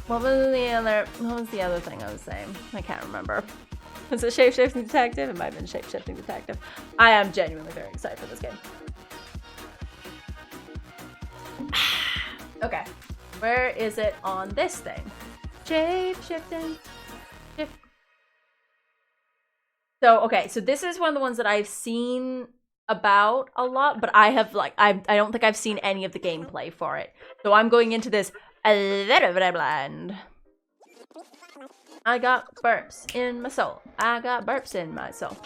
What was the other thing I was saying? I can't remember. Was it Shapeshifting Detective? It might have been Shapeshifting Detective. I am genuinely very excited for this game. Okay. Where is it on this thing? Shapeshifting. Shift. So, okay, so this is one of the ones that I've seen about a lot, but I have, like, I don't think I've seen any of the gameplay for it. So I'm going into this a little bit blind. I got burps in my soul. I got burps in my soul.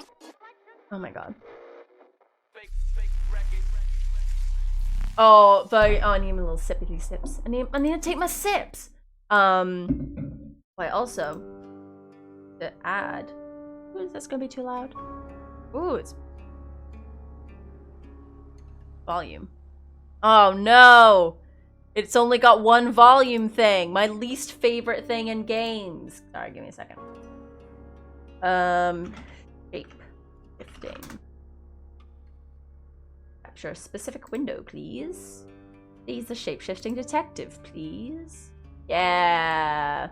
Oh my god. Oh, but I need a little sippity sips. I need to take my sips. Wait, also the ad. Ooh, is this gonna be too loud? Ooh, it's volume. Oh no! It's only got one volume thing. My least favorite thing in games. Sorry, give me a second. Shape-shifting. Capture a specific window, please. Please, the shape-shifting detective, please. Yeah.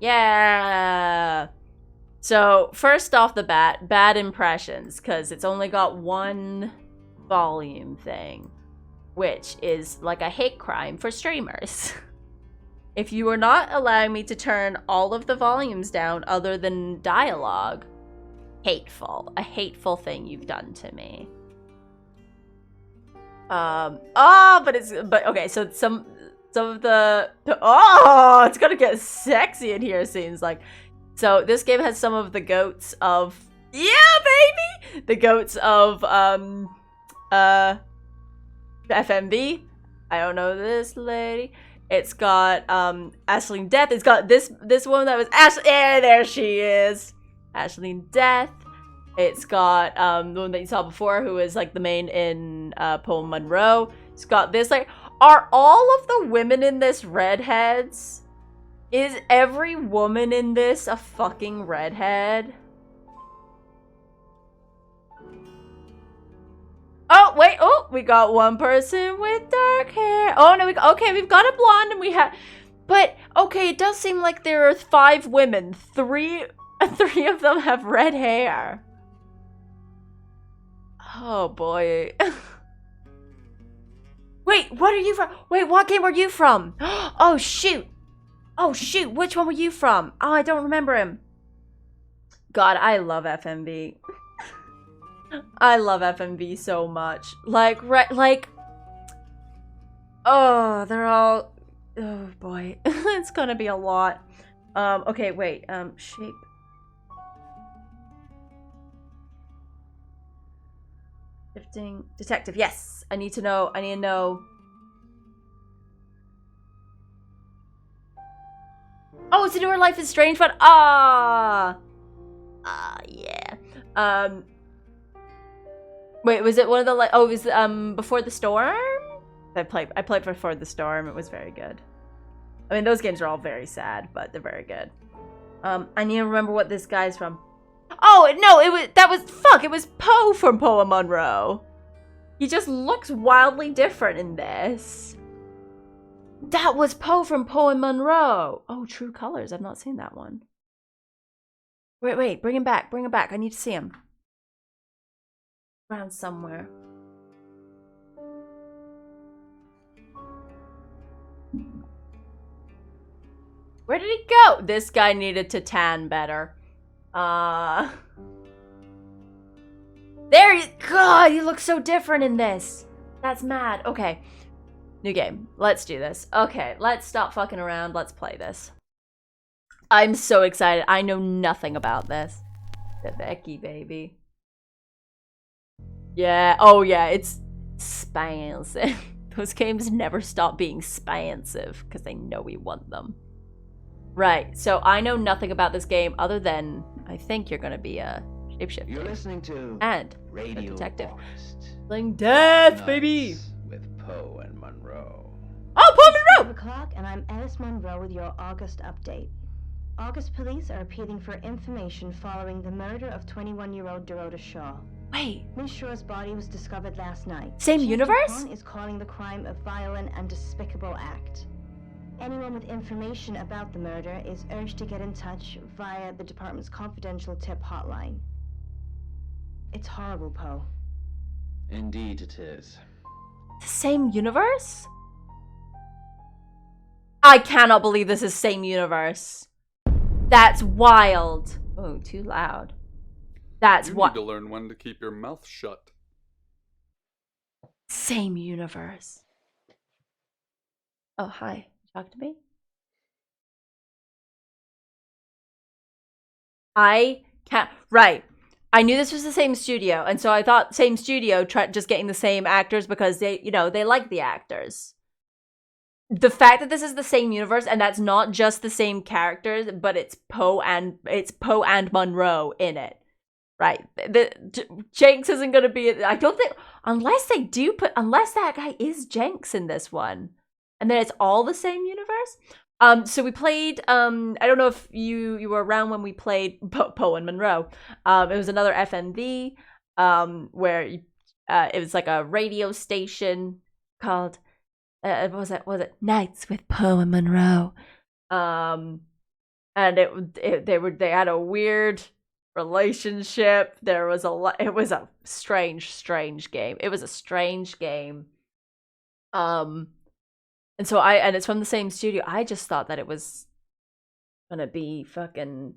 Yeah. So, first off the bat, bad impressions, because it's only got one volume thing, which is like a hate crime for streamers. If you are not allowing me to turn all of the volumes down other than dialogue, hateful. A hateful thing you've done to me. But okay, so some of the, oh, it's gonna get sexy in here, seems like. So this game has some of the goats of, yeah, baby! The goats of, FMV. I don't know this lady. It's got, Ashleen Death. It's got this woman that was there she is. Ashleen Death. It's got, the one that you saw before, who is, like, the main in, Poem Monroe. It's got this, like, are all of the women in this redheads? Is every woman in this a fucking redhead? Oh, wait. Oh, we got one person with dark hair. Oh, no. Okay, we've got a blonde and we have... But, okay, it does seem like there are 5 women. Three of them have red hair. Oh, boy. Wait, what are you from? Wait, what game are you from? Oh, shoot. Oh, shoot. Which one were you from? Oh, I don't remember him. God, I love FMV. I love FMV so much. Like, oh, they're all, oh boy, it's gonna be a lot. Okay, wait, shape. Shifting detective, yes, I need to know. Oh, it's a newer Life is Strange one. Yeah. Wait, was it one of the, like, oh, it was Before the Storm? I played Before the Storm. It was very good. I mean, those games are all very sad, but they're very good. I need to remember what this guy's from. Oh no, it was Poe from Poem Monroe. He just looks wildly different in this. That was Poe from Poem Monroe. Oh, True Colors. I've not seen that one. Wait, bring him back. I need to see him. Around somewhere. Where did he go? This guy needed to tan better. There he, God, he looks so different in this. That's mad. Okay. New game. Let's do this. Okay, let's stop fucking around. Let's play this. I'm so excited. I know nothing about this. The Becky, baby. Yeah. Oh, yeah. It's expansive. Those games never stop being expansive because they know we want them. Right. So I know nothing about this game other than I think you're going to be a shapeshifter. You're listening to and Radio a detective. Forest. Playing death, baby. With Poe and Monroe. Oh, Poe Monroe! 5 o'clock, and I'm Alice Monroe with your August update. August police are appealing for information following the murder of 21-year-old Dorota Shaw. Wait. Miss Shaw's body was discovered last night. Same Chief universe? DuPont is calling the crime a violent and despicable act. Anyone with information about the murder is urged to get in touch via the department's confidential tip hotline. It's horrible, Poe. Indeed it is. The same universe? I cannot believe this is same universe. That's wild. Oh, too loud. That's You what. need to learn when to keep your mouth shut. Same universe. Oh, hi. Talk to me. I can't. Right. I knew this was the same studio, and so I thought same studio, just getting the same actors because they, you know, they like the actors. The fact that this is the same universe and that's not just the same characters, but it's Poe and Monroe in it. Right. Jenks isn't going to be, I don't think, unless that guy is Jenks in this one. And then it's all the same universe. So we played, I don't know if you were around when we played Poe and Monroe. It was another FMV, where it was like a radio station called, what was it Nights with Poe and Monroe. And they had a weird relationship. It was a strange game. It was a strange game. And so and it's from the same studio. I just thought that it was gonna be fucking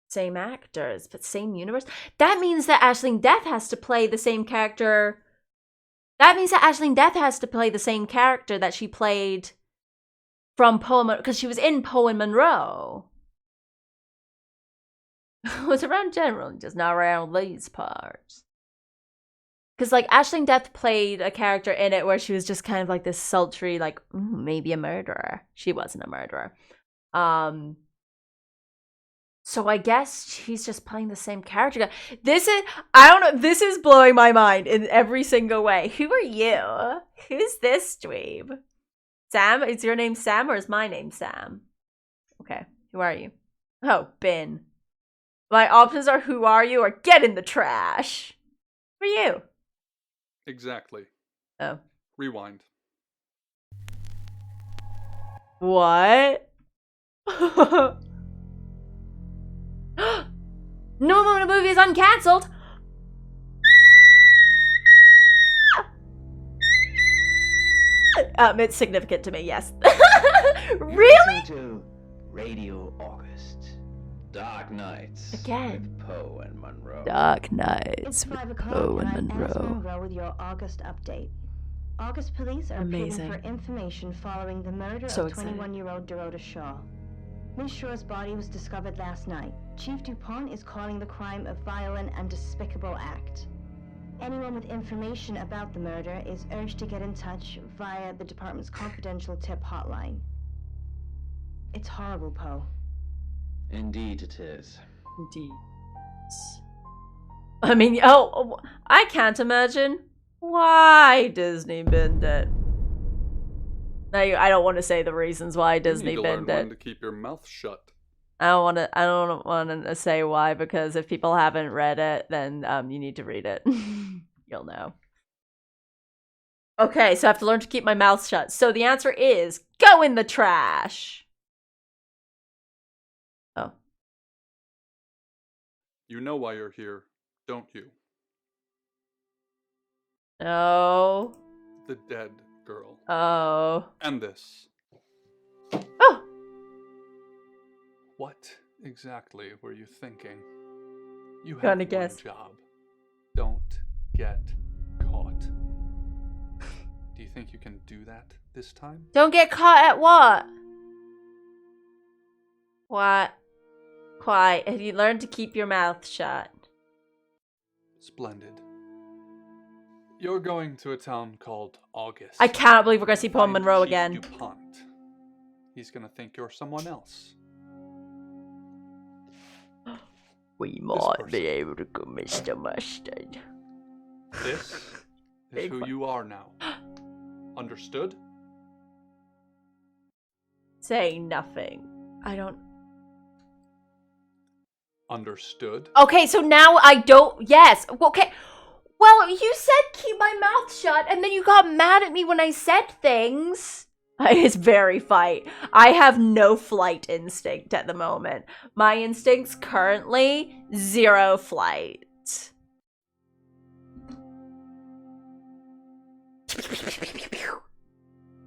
same actors, but same universe. That means that Aisling Death has to play the same character. That means that Aisling Death has to play the same character that she played from Poe, because she was in Poe and Monroe. It was around general, just not around these parts. Because, like, Aisling Death played a character in it where she was just kind of like this sultry, like, maybe a murderer. She wasn't a murderer. So I guess she's just playing the same character. I don't know, this is blowing my mind in every single way. Who are you? Who's this dweeb? Sam? Is your name Sam or is my name Sam? Okay, who are you? Oh, Bin. My options are who are you or get in the trash. Who are you? Exactly. Oh. Rewind. What? No Moon movie is uncancelled. It's significant to me, yes. Really? Listen to Radio August. Dark Nights. Again. With Poe and Monroe. Dark Nights It's with 5 o'clock Poe and and I'm Alice Monroe. Monroe with your August update. August police are Amazing. appealing for information following the murder So of excited. 21-year-old Dorota Shaw. Miss Shaw's body was discovered last night. Chief DuPont is calling the crime a violent and despicable act. Anyone with information about the murder is urged to get in touch via the department's confidential tip hotline. It's horrible, Poe. Indeed it is. Indeed. I mean, I can't imagine why Disney binned it. Now, I don't want to say the reasons why Disney You need to learn binned when it. to keep your mouth shut. I don't want to say why, because if people haven't read it, then you need to read it. You'll know. Okay, so I have to learn to keep my mouth shut. So the answer is go in the trash. Oh. You know why you're here, don't you? No. The dead girl. Oh. And this. Oh. What exactly were you thinking? You have Gonna one guess. job. Don't get caught. Do you think you can do that this time? Don't get caught at what? What? Quiet. Have you learned to keep your mouth shut? Splendid. You're going to a town called August. I cannot believe we're gonna see Poe Find Monroe Chief again. DuPont. He's gonna think you're someone else. We might might be be able to go, Mr. Mustard. This is Big who one. you are now. Understood? Say nothing. I don't. Understood? Okay, so now I don't. Yes. Okay. Well, you said keep my mouth shut, and then you got mad at me when I said things. It's very fight. I have no flight instinct at the moment. My instinct's currently 0 flight.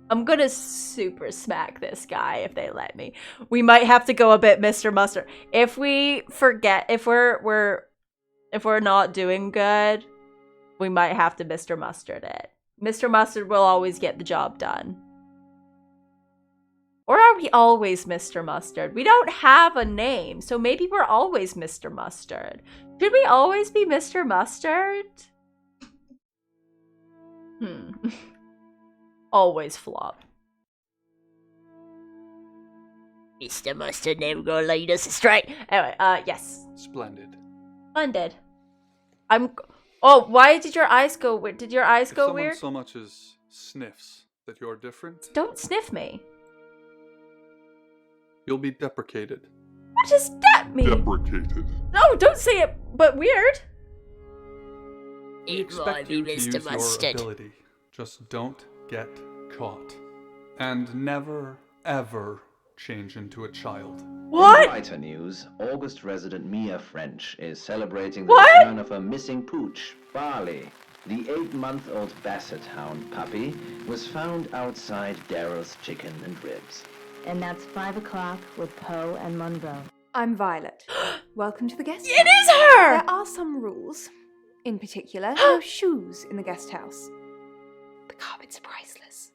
I'm gonna super smack this guy if they let me. We might have to go a bit Mr. Mustard. If we forget, if we're not doing good, we might have to Mr. Mustard it. Mr. Mustard will always get the job done. Or are we always Mr. Mustard? We don't have a name, so maybe we're always Mr. Mustard. Should we always be Mr. Mustard? Always flop. Mr. Mustard never gonna lead us astray. Anyway, yes. Splendid. Splendid. Oh, why did your eyes go weird? Did your eyes go weird? If someone so much as sniffs that you're different, Don't sniff me. you'll be deprecated. What does that mean? Deprecated. No, don't say it, but weird. We expect you to use your ability. Just don't get caught. And never, ever change into a child. What? In brighter news, August resident Mia French is celebrating the What? return of her missing pooch, Barley. The 8-month-old Basset Hound puppy was found outside Daryl's Chicken and Ribs. And that's 5 o'clock with Poe and Monroe. I'm Violet. Welcome to the guest It house. is her! There are some rules. In particular, no shoes in the guest house. The carpets are priceless.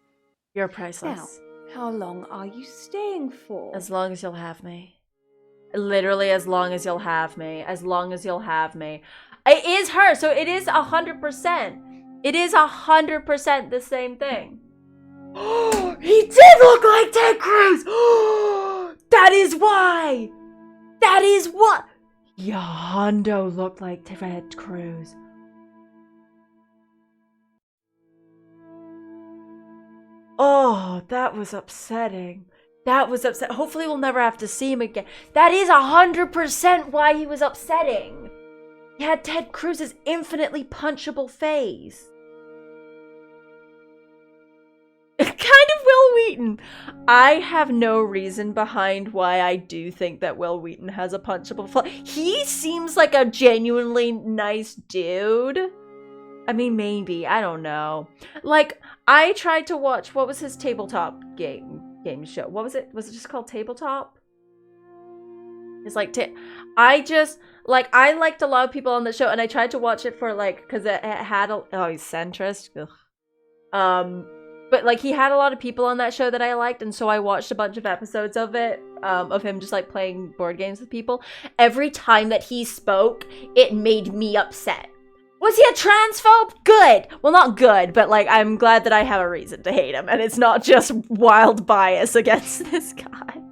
You're priceless. Now, how long are you staying for? As long as you'll have me. Literally, as long as you'll have me. As long as you'll have me. It is her, so it is 100%. It is 100% the same thing. He did look like Ted Cruz! That is why! That is what! Hondo looked like Ted Cruz. Oh, that was upsetting. That was upset. Hopefully we'll never have to see him again. That is 100% why he was upsetting. He had Ted Cruz's infinitely punchable face. Kind of Will Wheaton. I have no reason behind why I do think that Will Wheaton has a punchable face. He seems like a genuinely nice dude. I mean, maybe. I don't know. Like, I tried to watch, what was his tabletop game show? What was it? Was it just called Tabletop? It's like, I liked a lot of people on the show, and I tried to watch it for, like, because it had a, oh, he's centrist. Ugh. But, like, he had a lot of people on that show that I liked, and so I watched a bunch of episodes of it, of him just, like, playing board games with people. Every time that he spoke, it made me upset. Was he a transphobe? Good. Well, not good, but, like, I'm glad that I have a reason to hate him, and it's not just wild bias against this guy.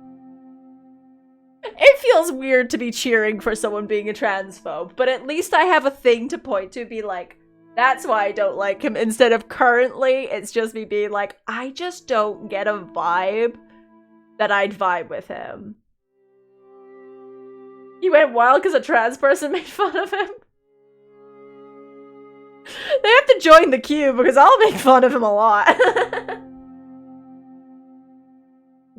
It feels weird to be cheering for someone being a transphobe, but at least I have a thing to point to, be like, that's why I don't like him, instead of currently, it's just me being like, I just don't get a vibe that I'd vibe with him. He went wild because a trans person made fun of him. They have to join the queue because I'll make fun of him a lot.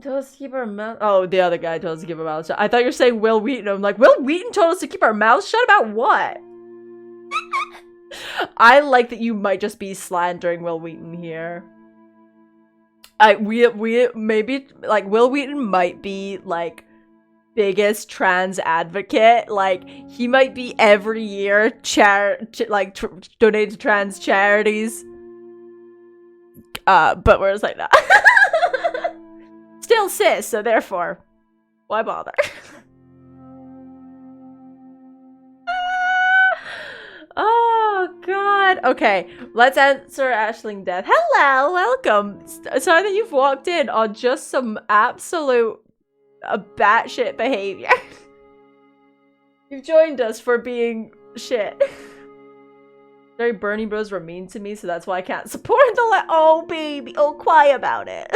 Told us to keep our mouth. Oh, the other guy told us to keep our mouth shut. I thought you were saying Will Wheaton. I'm like, Will Wheaton told us to keep our mouths shut about what? I like that you might just be slandering Will Wheaton here. We maybe, like, Will Wheaton might be, like, biggest trans advocate. Like, he might be every year donate to trans charities. But we're just like, nah. Still cis, so therefore, why bother? Oh, God. Okay, let's answer Aisling Death. Hello, welcome. Sorry that you've walked in on just some absolute batshit behavior. You've joined us for being shit. Sorry, Bernie Bros were mean to me, so that's why I can't support the oh, baby. Oh, quiet about it.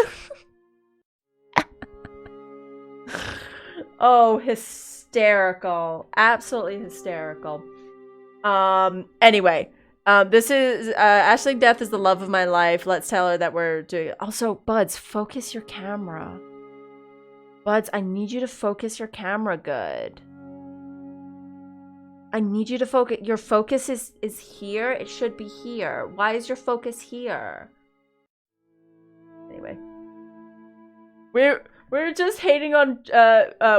Oh, hysterical. Absolutely hysterical. Anyway, This is Ashley Death is the love of my life. Let's tell her that we're doing. Also, Buds, focus your camera. Buds, I need you to focus your camera good. I need you to focus. Your focus is here. It should be here. Why is your focus here? Anyway, we're just hating on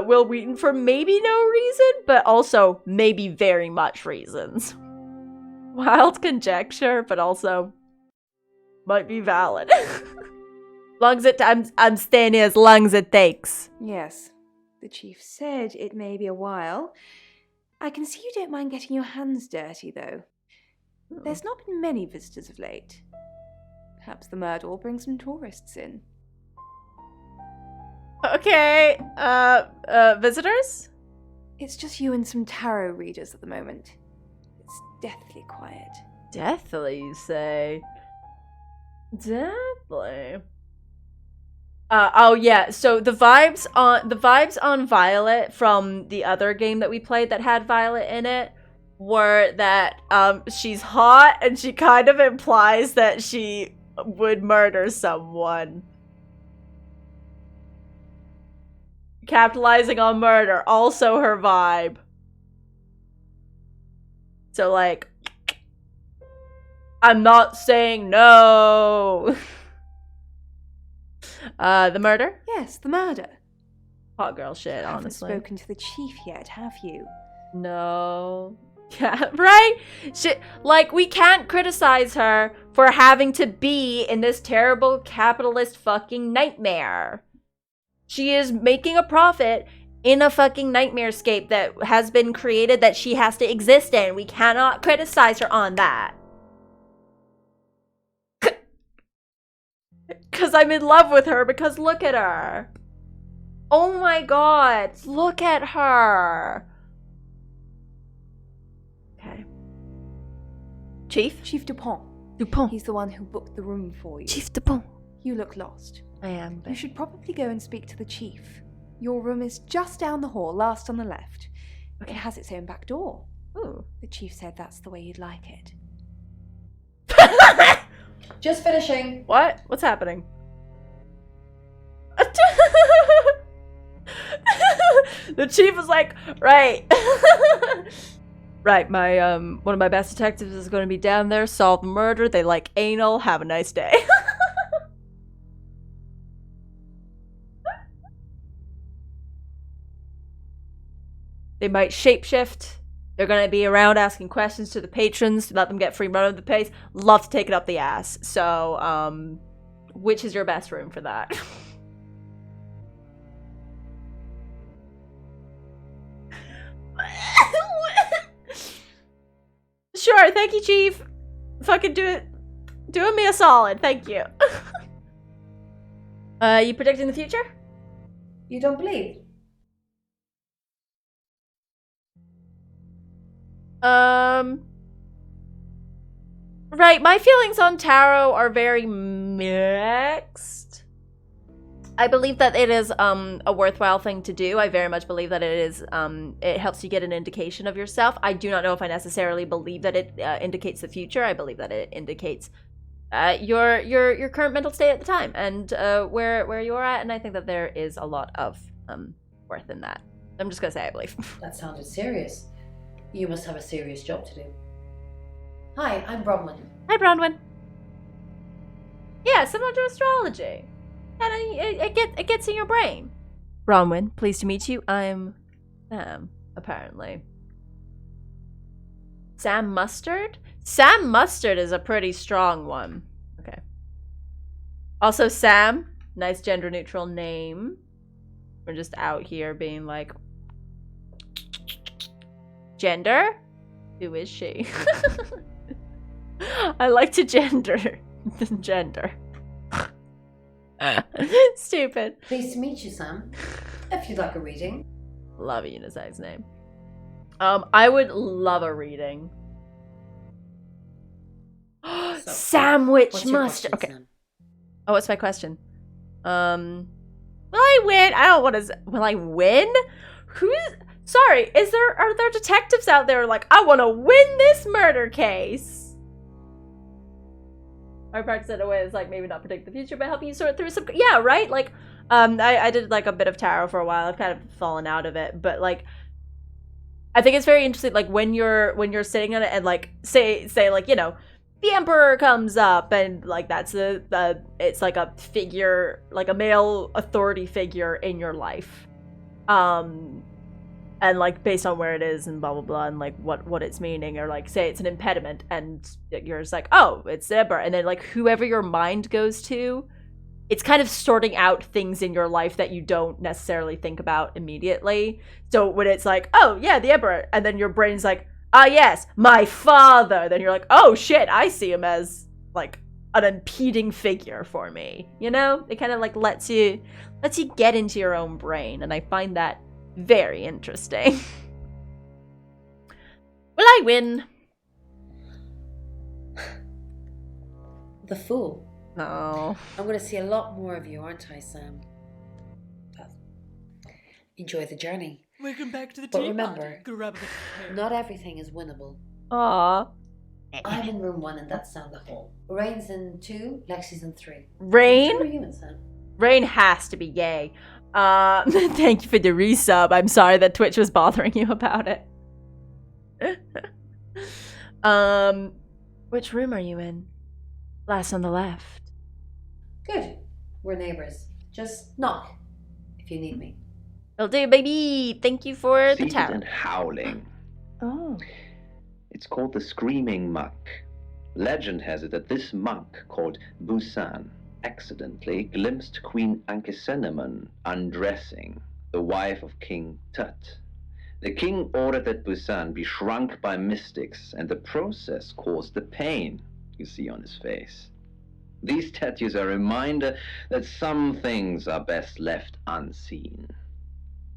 Will Wheaton for maybe no reason, but also maybe very much reasons. Wild conjecture, but also might be valid. Long as I'm staying here as long as it takes. Yes, the chief said it may be a while. I can see you don't mind getting your hands dirty, though. There's not been many visitors of late. Perhaps the murder will bring some tourists in. Okay, visitors? It's just you and some tarot readers at the moment. It's deathly quiet. Deathly, you say? Deathly. Oh yeah, so the vibes on Violet from the other game that we played that had Violet in it were that she's hot and she kind of implies that she would murder someone. Capitalizing on murder, also her vibe. So like, I'm not saying no. The murder? Yes, the murder. Hot girl shit, You haven't honestly. spoken to the chief yet, have you? No. Yeah, right? Like, we can't criticize her for having to be in this terrible capitalist fucking nightmare. She is making a profit in a fucking nightmarescape that has been created that she has to exist in. We cannot criticize her on that. Because I'm in love with her, because look at her. Oh my god, look at her. Okay. Chief? Chief Dupont. Dupont. He's the one who booked the room for you. Chief Dupont. You look lost. I am. You should probably go and speak to the chief. Your room is just down the hall, last on the left. It has its own back door. Ooh. The chief said that's the way you'd like it. Just finishing. What? What's happening? The chief was like, right. Right, my one of my best detectives is going to be down there, solve the murder. They like anal. Have a nice day. They might shapeshift. They're going to be around asking questions to the patrons to let them get free run of the place. Love to take it up the ass. So, which is your best room for that? Sure, thank you, Chief. Fucking doing me a solid, thank you. You predicting the future? You don't believe? Right, my feelings on tarot are very mixed. I believe that it is a worthwhile thing to do. I very much believe that it is it helps you get an indication of yourself. I do not know if I necessarily believe that it indicates the future. I believe that it indicates your current mental state at the time and where you're at, and I think that there is a lot of worth in that. I'm just gonna say I believe. That sounded serious. You must have a serious job to do. Hi, I'm Bronwyn. Hi, Bronwyn. Yeah, similar to astrology. And it gets in your brain. Bronwyn, pleased to meet you. I'm Sam, apparently. Sam Mustard? Sam Mustard is a pretty strong one. Okay. Also, Sam, nice gender neutral name. We're just out here being like, gender? Who is she? I like to gender. Gender. Stupid. Pleased to meet you, Sam. If you'd like a reading. Love a unisex name. I would love a reading. So, Sandwich what's your mustard. question, Okay. Sam? Oh, what's my question? Will I win? I don't want to. Will I win? Who's? Sorry. Are there detectives out there like I want to win this murder case? I practice it in a way that's like maybe not predict the future, but helping you sort through some. Yeah, right. Like, I did like a bit of tarot for a while. I've kind of fallen out of it, but like, I think it's very interesting. Like when you're sitting on it and like say like the Emperor comes up and like that's it's like a figure, like a male authority figure in your life, and like based on where it is and blah blah blah and like what it's meaning, or like say it's an impediment and you're just like, oh, it's the Emperor, and then like whoever your mind goes to, it's kind of sorting out things in your life that you don't necessarily think about immediately. So when it's like, oh yeah, the Emperor, and then your brain's like, ah yes, my father, then you're like, oh shit, I see him as like an impeding figure for me. It kind of like lets you get into your own brain, and I find that very interesting. Will I win? The Fool. No. I'm going to see a lot more of you, aren't I, Sam? Enjoy the journey. Welcome back to the But team. remember, Grab a not everything is winnable. Aww. I'm in room 1 and that's down the hall. Rain's in 2, Lexi's in 3. Rain? Where are you in, Sam? Rain has to be gay. Thank you for the resub. I'm sorry that Twitch was bothering you about it. Which room are you in? Last on the left. Good. We're neighbours. Just knock if you need me. Will do, baby. Thank you for the Seated tarot. and howling. Oh. It's called the Screaming Monk. Legend has it that this monk, called Busan, accidentally glimpsed Queen Ankhesenemon undressing, the wife of King Tut. The king ordered that Busan be shrunk by mystics, and the process caused the pain you see on his face. These tattoos are a reminder that some things are best left unseen.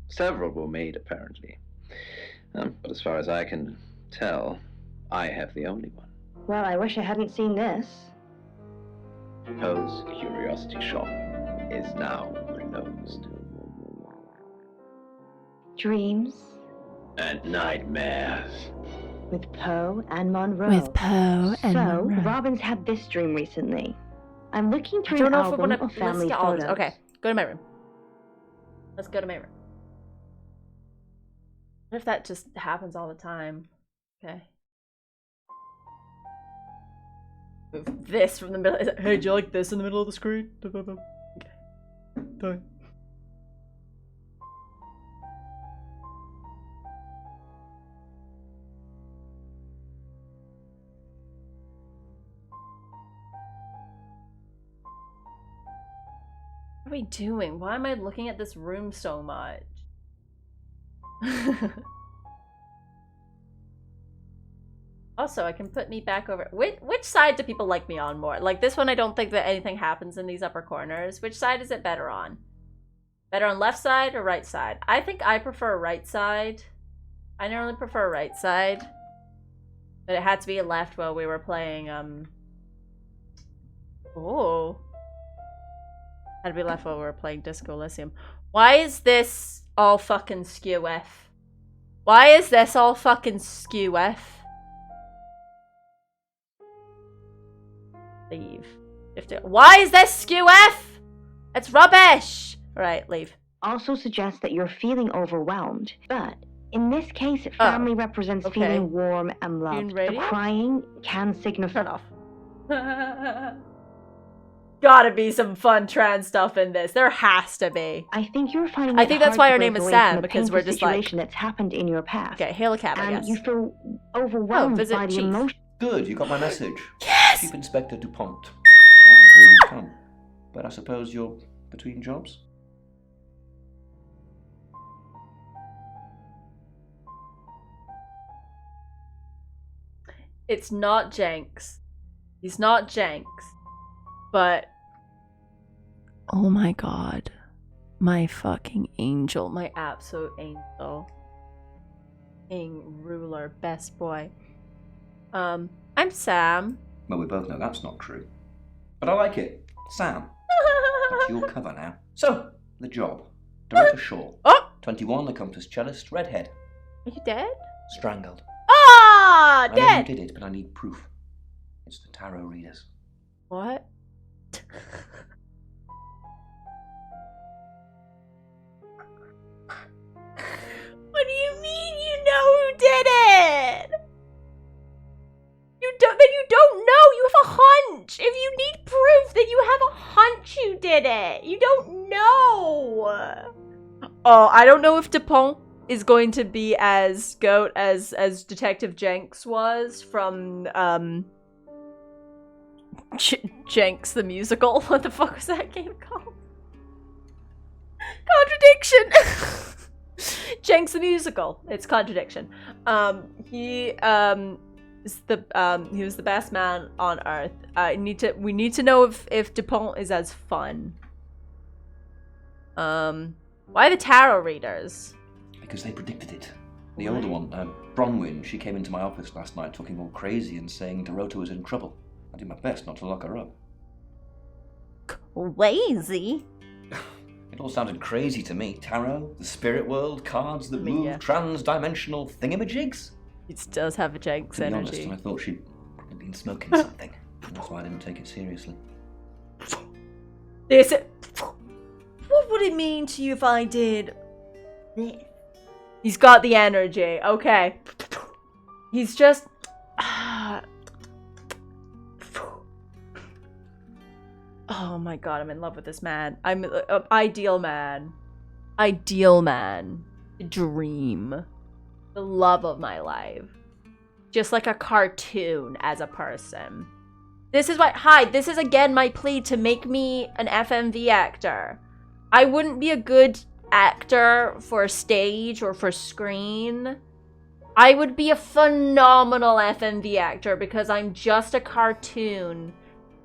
Several were made, apparently. But as far as I can tell, I have the only one. Well, I wish I hadn't seen this. Poe's Curiosity Shop is now closed. Dreams And nightmares. with Poe and Monroe. With Poe and So, Monroe. Robin's had this dream recently. I'm looking I through don't an know if we album want to of family list all photos. this. Okay, go to my room. Let's go to my room. What if that just happens all the time? Okay. Move this from the middle. Hey, do you like this in the middle of the screen? Okay. Done. What are we doing? Why am I looking at this room so much? Also, I can put me back over. Which side do people like me on more? Like this one, I don't think that anything happens in these upper corners. Which side is it better on? Better on left side or right side? I think I prefer right side. I normally prefer right side. But it had to be left while we were playing, Oh. Had to be left while we were playing Disco Elysium. Why is this all fucking skew F? Why is this all fucking skew F? Leave. Why is this skew F? It's rubbish! Alright, leave. Also suggests that you're feeling overwhelmed, but in this case, family represents okay. feeling warm and loved. The radio? crying can signify. Turn off. Gotta be some fun trans stuff in this. There has to be. I think you're finding. I think that's why our name is away Sam, from a because we're painful just like. situation that's happened in your past. Okay, hail a cab, I And guess. you feel overwhelmed visit by the Chief. emotion. Good, you got my message. Yes! Chief Inspector DuPont. Wasn't really fun. But I suppose you're between jobs? It's not Jenks. He's not Jenks. But oh my god. My fucking angel. My absolute angel. King, ruler, best boy. I'm Sam. Well, we both know that's not true. But I like it. Sam. That's your cover now. So, the job. Director Shaw. Oh! 21, accomplished cellist, redhead. Are you dead? Strangled. Ah! I know Dead! you did it, but I need proof. It's the tarot readers. What? What do you mean you know who did it? Then you don't know. You have a hunch. If you need proof, then you have a hunch you did it. You don't know. Oh, I don't know if Dupont is going to be as goat as Detective Jenks was from Jenks the musical. What the fuck was that game called? Contradiction. Jenks the musical. It's contradiction. He was the best man on earth. We need to know if Dupont is as fun. Why the tarot readers? Because they predicted it. The older one, Bronwyn, she came into my office last night talking all crazy and saying Dorota was in trouble. I did my best not to lock her up. Crazy? It all sounded crazy to me. Tarot, the spirit world, cards that move, trans-dimensional thingamajigs. It does have a Jenks To be energy. honest, I thought she'd probably been smoking something. That's why I didn't take it seriously. What would it mean to you if I did this? He's got the energy. Okay. He's just... Oh my god, I'm in love with this man. I'm ideal man. Ideal man. Dream. The love of my life. Just like a cartoon as a person. This is why, this is again my plea to make me an FMV actor. I wouldn't be a good actor for stage or for screen. I would be a phenomenal FMV actor because I'm just a cartoon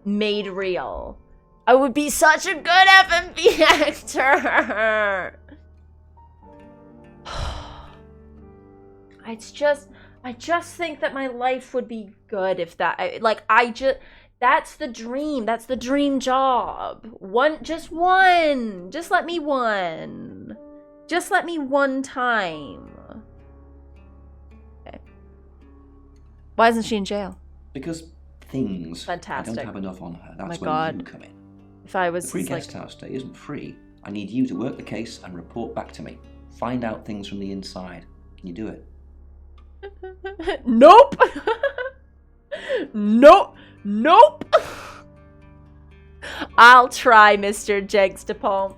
made real. I would be such a good FMV actor. I just think that my life would be good if that, that's the dream. That's the dream job. Just let me one. Just let me one time. Okay. Why isn't she in jail? Because things. Fantastic. I don't have enough on her. That's my when God. you come in. If I was The free guest house stay isn't free. I need you to work the case and report back to me. Find out things from the inside. Can you do it? Nope. Nope. I'll try, Mr. Jenks Dupont.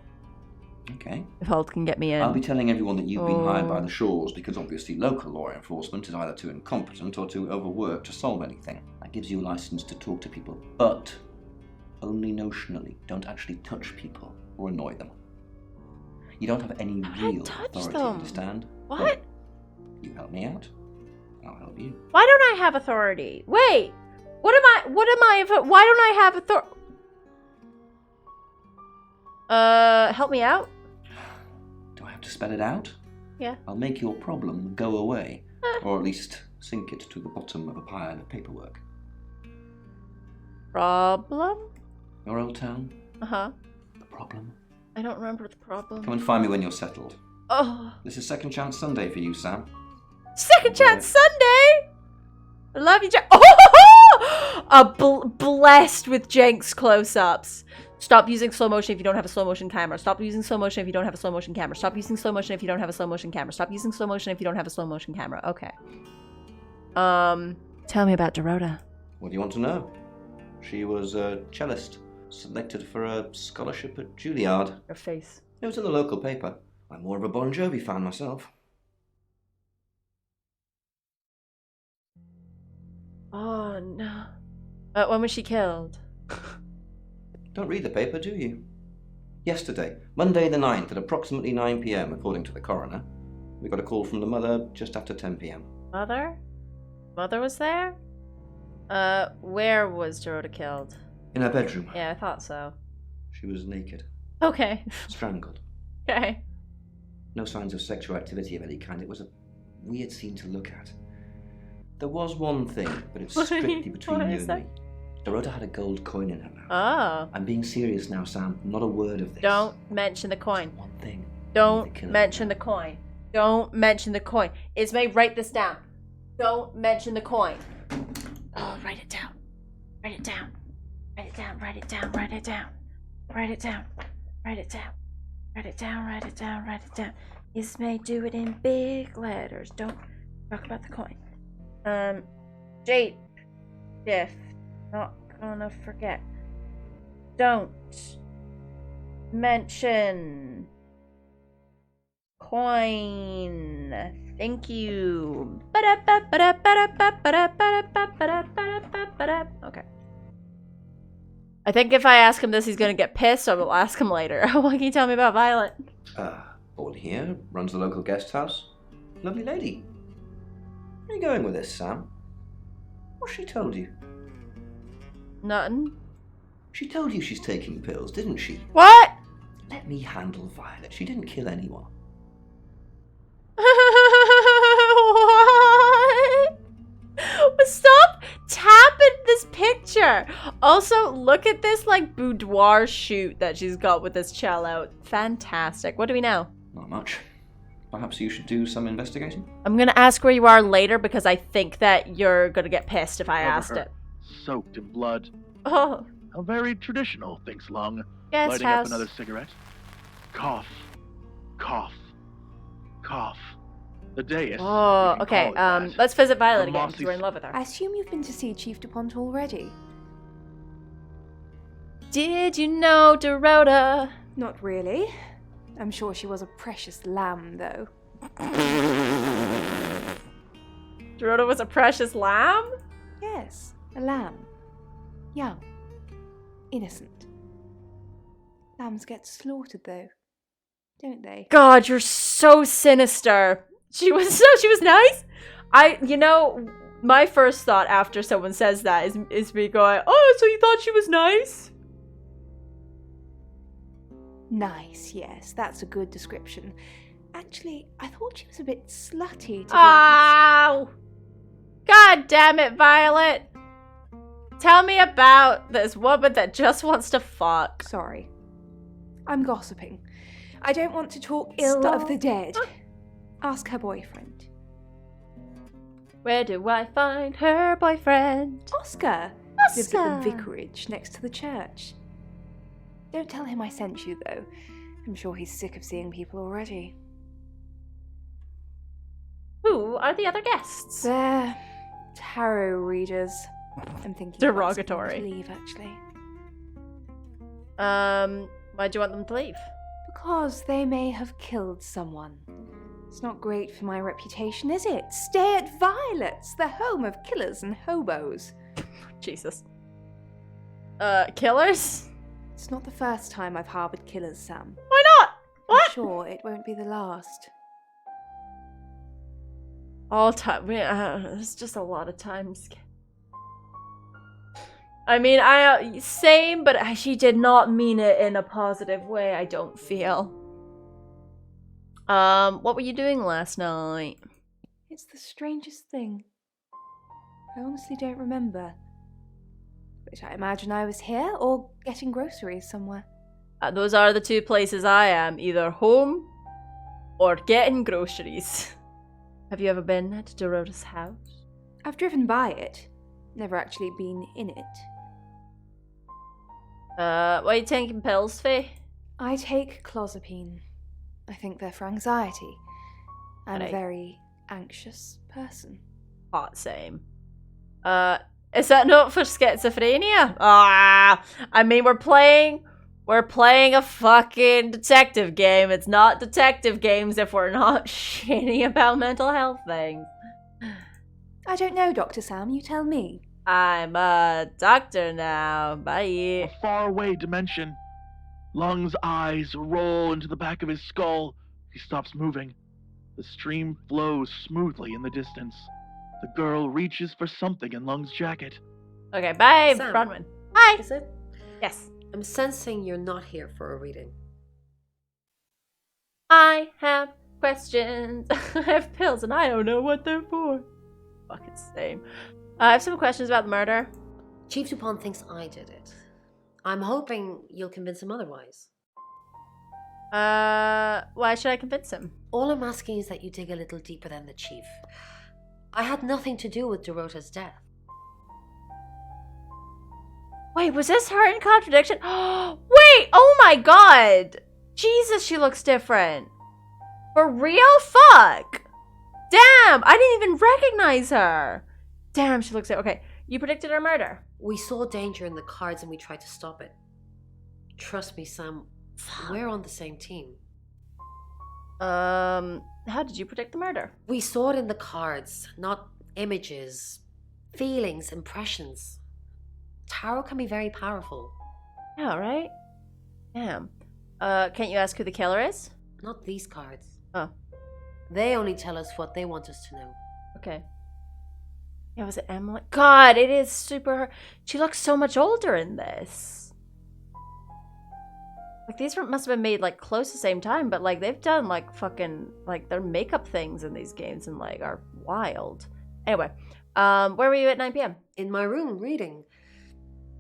Okay. If Holt can get me in. I'll be telling everyone that you've been hired by the Shaws because obviously local law enforcement is either too incompetent or too overworked to solve anything. That gives you a license to talk to people, but only notionally. Don't actually touch people or annoy them. You don't have any real authority, understand? What? But you help me out, I'll help you. Why don't I have authority? Wait. Why don't I have authority? Help me out? Do I have to spell it out? Yeah. I'll make your problem go away, or at least sink it to the bottom of a pile of paperwork. Problem? Your old town? Uh-huh. The problem? I don't remember the problem. Come and find me when you're settled. Oh. This is Second Chance Sunday for you, Sam. Second Chance Sunday? I love you, Jenks. Blessed with Jenks close-ups. Stop using slow motion if you don't have a slow motion camera. Stop using slow motion if you don't have a slow motion camera. Stop using slow motion if you don't have a slow motion camera. Stop using slow motion if you don't have a slow motion camera. Okay. Tell me about Dorota. What do you want to know? She was a cellist, selected for a scholarship at Juilliard. Your face. It was in the local paper. I'm more of a Bon Jovi fan myself. Oh, no. When was she killed? Don't read the paper, do you? Yesterday, Monday the 9th at approximately 9 p.m, according to the coroner. We got a call from the mother just after 10 p.m. Mother? Mother was there? Where was Dorota killed? In her bedroom. Yeah, I thought so. She was naked. Okay. Strangled. Okay. No signs of sexual activity of any kind. It was a weird scene to look at. There was one thing, but it's strictly between you and me. Dorota had a gold coin in her mouth. Oh. I'm being serious now, Sam. Not a word of this. Don't mention the coin. One thing. Don't mention the coin. Don't mention the coin. Ismay, write this down. Don't mention the coin. Oh, write it down. Write it down. Write it down, write it down, write it down. Write it down, write it down. Write it down, write it down, write it down. This may do it in big letters. Don't talk about the coin. Shape shift. Not gonna forget. Don't mention coin. Thank you. Okay. I think if I ask him this, he's gonna get pissed, so I will ask him later. What can you tell me about Violet? All here, runs the local guest house. Lovely lady. Where are you going with this, Sam? What's she told you? Nothing. She told you she's taking pills, didn't she? What? Let me handle Violet. She didn't kill anyone. What? Stop tapping this picture. Also, look at this like boudoir shoot that she's got with this cello. Fantastic. What do we know? Not much. Perhaps you should do some investigating? I'm gonna ask where you are later because I think that you're gonna get pissed if I asked it. Soaked in blood. Oh. How very traditional, thinks Lung, Guest lighting house. up another cigarette. Cough. Cough. Cough. The dais. Oh, okay. Let's visit Violet again because we're in love with her. I assume you've been to see Chief DuPont already. Did you know Dorota? Not really. I'm sure she was a precious lamb, though. Dorota was a precious lamb? Yes, a lamb. Young. Innocent. Lambs get slaughtered, though, don't they? God, you're so sinister. She was nice. My first thought after someone says that is me going, oh, so you thought she was nice? Nice, yes, that's a good description. Actually, I thought she was a bit slutty, to be honest. Ow! God damn it, Violet. Tell me about this woman that just wants to fuck. Sorry. I'm gossiping. I don't want to talk ill of the dead. Ask her boyfriend. Where do I find her boyfriend? Oscar! Lives at the vicarage next to the church. Don't tell him I sent you, though. I'm sure he's sick of seeing people already. Who are the other guests? They're tarot readers. I'm thinking derogatory. To leave, actually. Why do you want them to leave? Because they may have killed someone. It's not great for my reputation, is it? Stay at Violet's, the home of killers and hobos. Jesus. Killers? It's not the first time I've harbored killers, Sam. Why not? What? I'm sure it won't be the last. All time. It's just a lot of times. I mean, same, but she did not mean it in a positive way, I don't feel. What were you doing last night? It's the strangest thing. I honestly don't remember. But I imagine I was here or getting groceries somewhere. Those are the two places I am, either home or getting groceries. Have you ever been to Dorota's house? I've driven by it, never actually been in it. What are you taking pills for? I take clozapine. I think they're for anxiety. I'm a very anxious person. Hot same. Is that not for schizophrenia? I mean, we're playing a fucking detective game. It's not detective games if we're not shitty about mental health things. I don't know, Dr. Sam, you tell me. I'm a doctor now. Bye. A faraway dimension. Lung's eyes roll into the back of his skull. He stops moving. The stream flows smoothly in the distance. The girl reaches for something in Lung's jacket. Okay, bye, Sam, Bronwyn. Hi. Is it? Yes. I'm sensing you're not here for a reading. I have questions. I have pills and I don't know what they're for. Fucking same. I have some questions about the murder. Chief DuPont thinks I did it. I'm hoping you'll convince him otherwise. Why should I convince him? All I'm asking is that you dig a little deeper than the chief. I had nothing to do with Dorota's death. Wait, was this her in contradiction? Wait, oh my god! Jesus, she looks different. For real? Fuck! Damn, I didn't even recognize her. Damn, she looks okay. You predicted her murder. We saw danger in the cards and we tried to stop it. Trust me, Sam, we're on the same team. How did you predict the murder? We saw it in the cards, not images, feelings, impressions. Tarot can be very powerful. Yeah, right? Damn. Can't you ask who the killer is? Not these cards. Oh. They only tell us what they want us to know. Okay. Yeah, was it Emily? God, it is super... She looks so much older in this. Like, these must have been made, like, close to the same time, but, like, they've done, like, fucking... Like, their makeup things in these games and, like, are wild. Anyway, where were you at 9 p.m.? In my room, reading.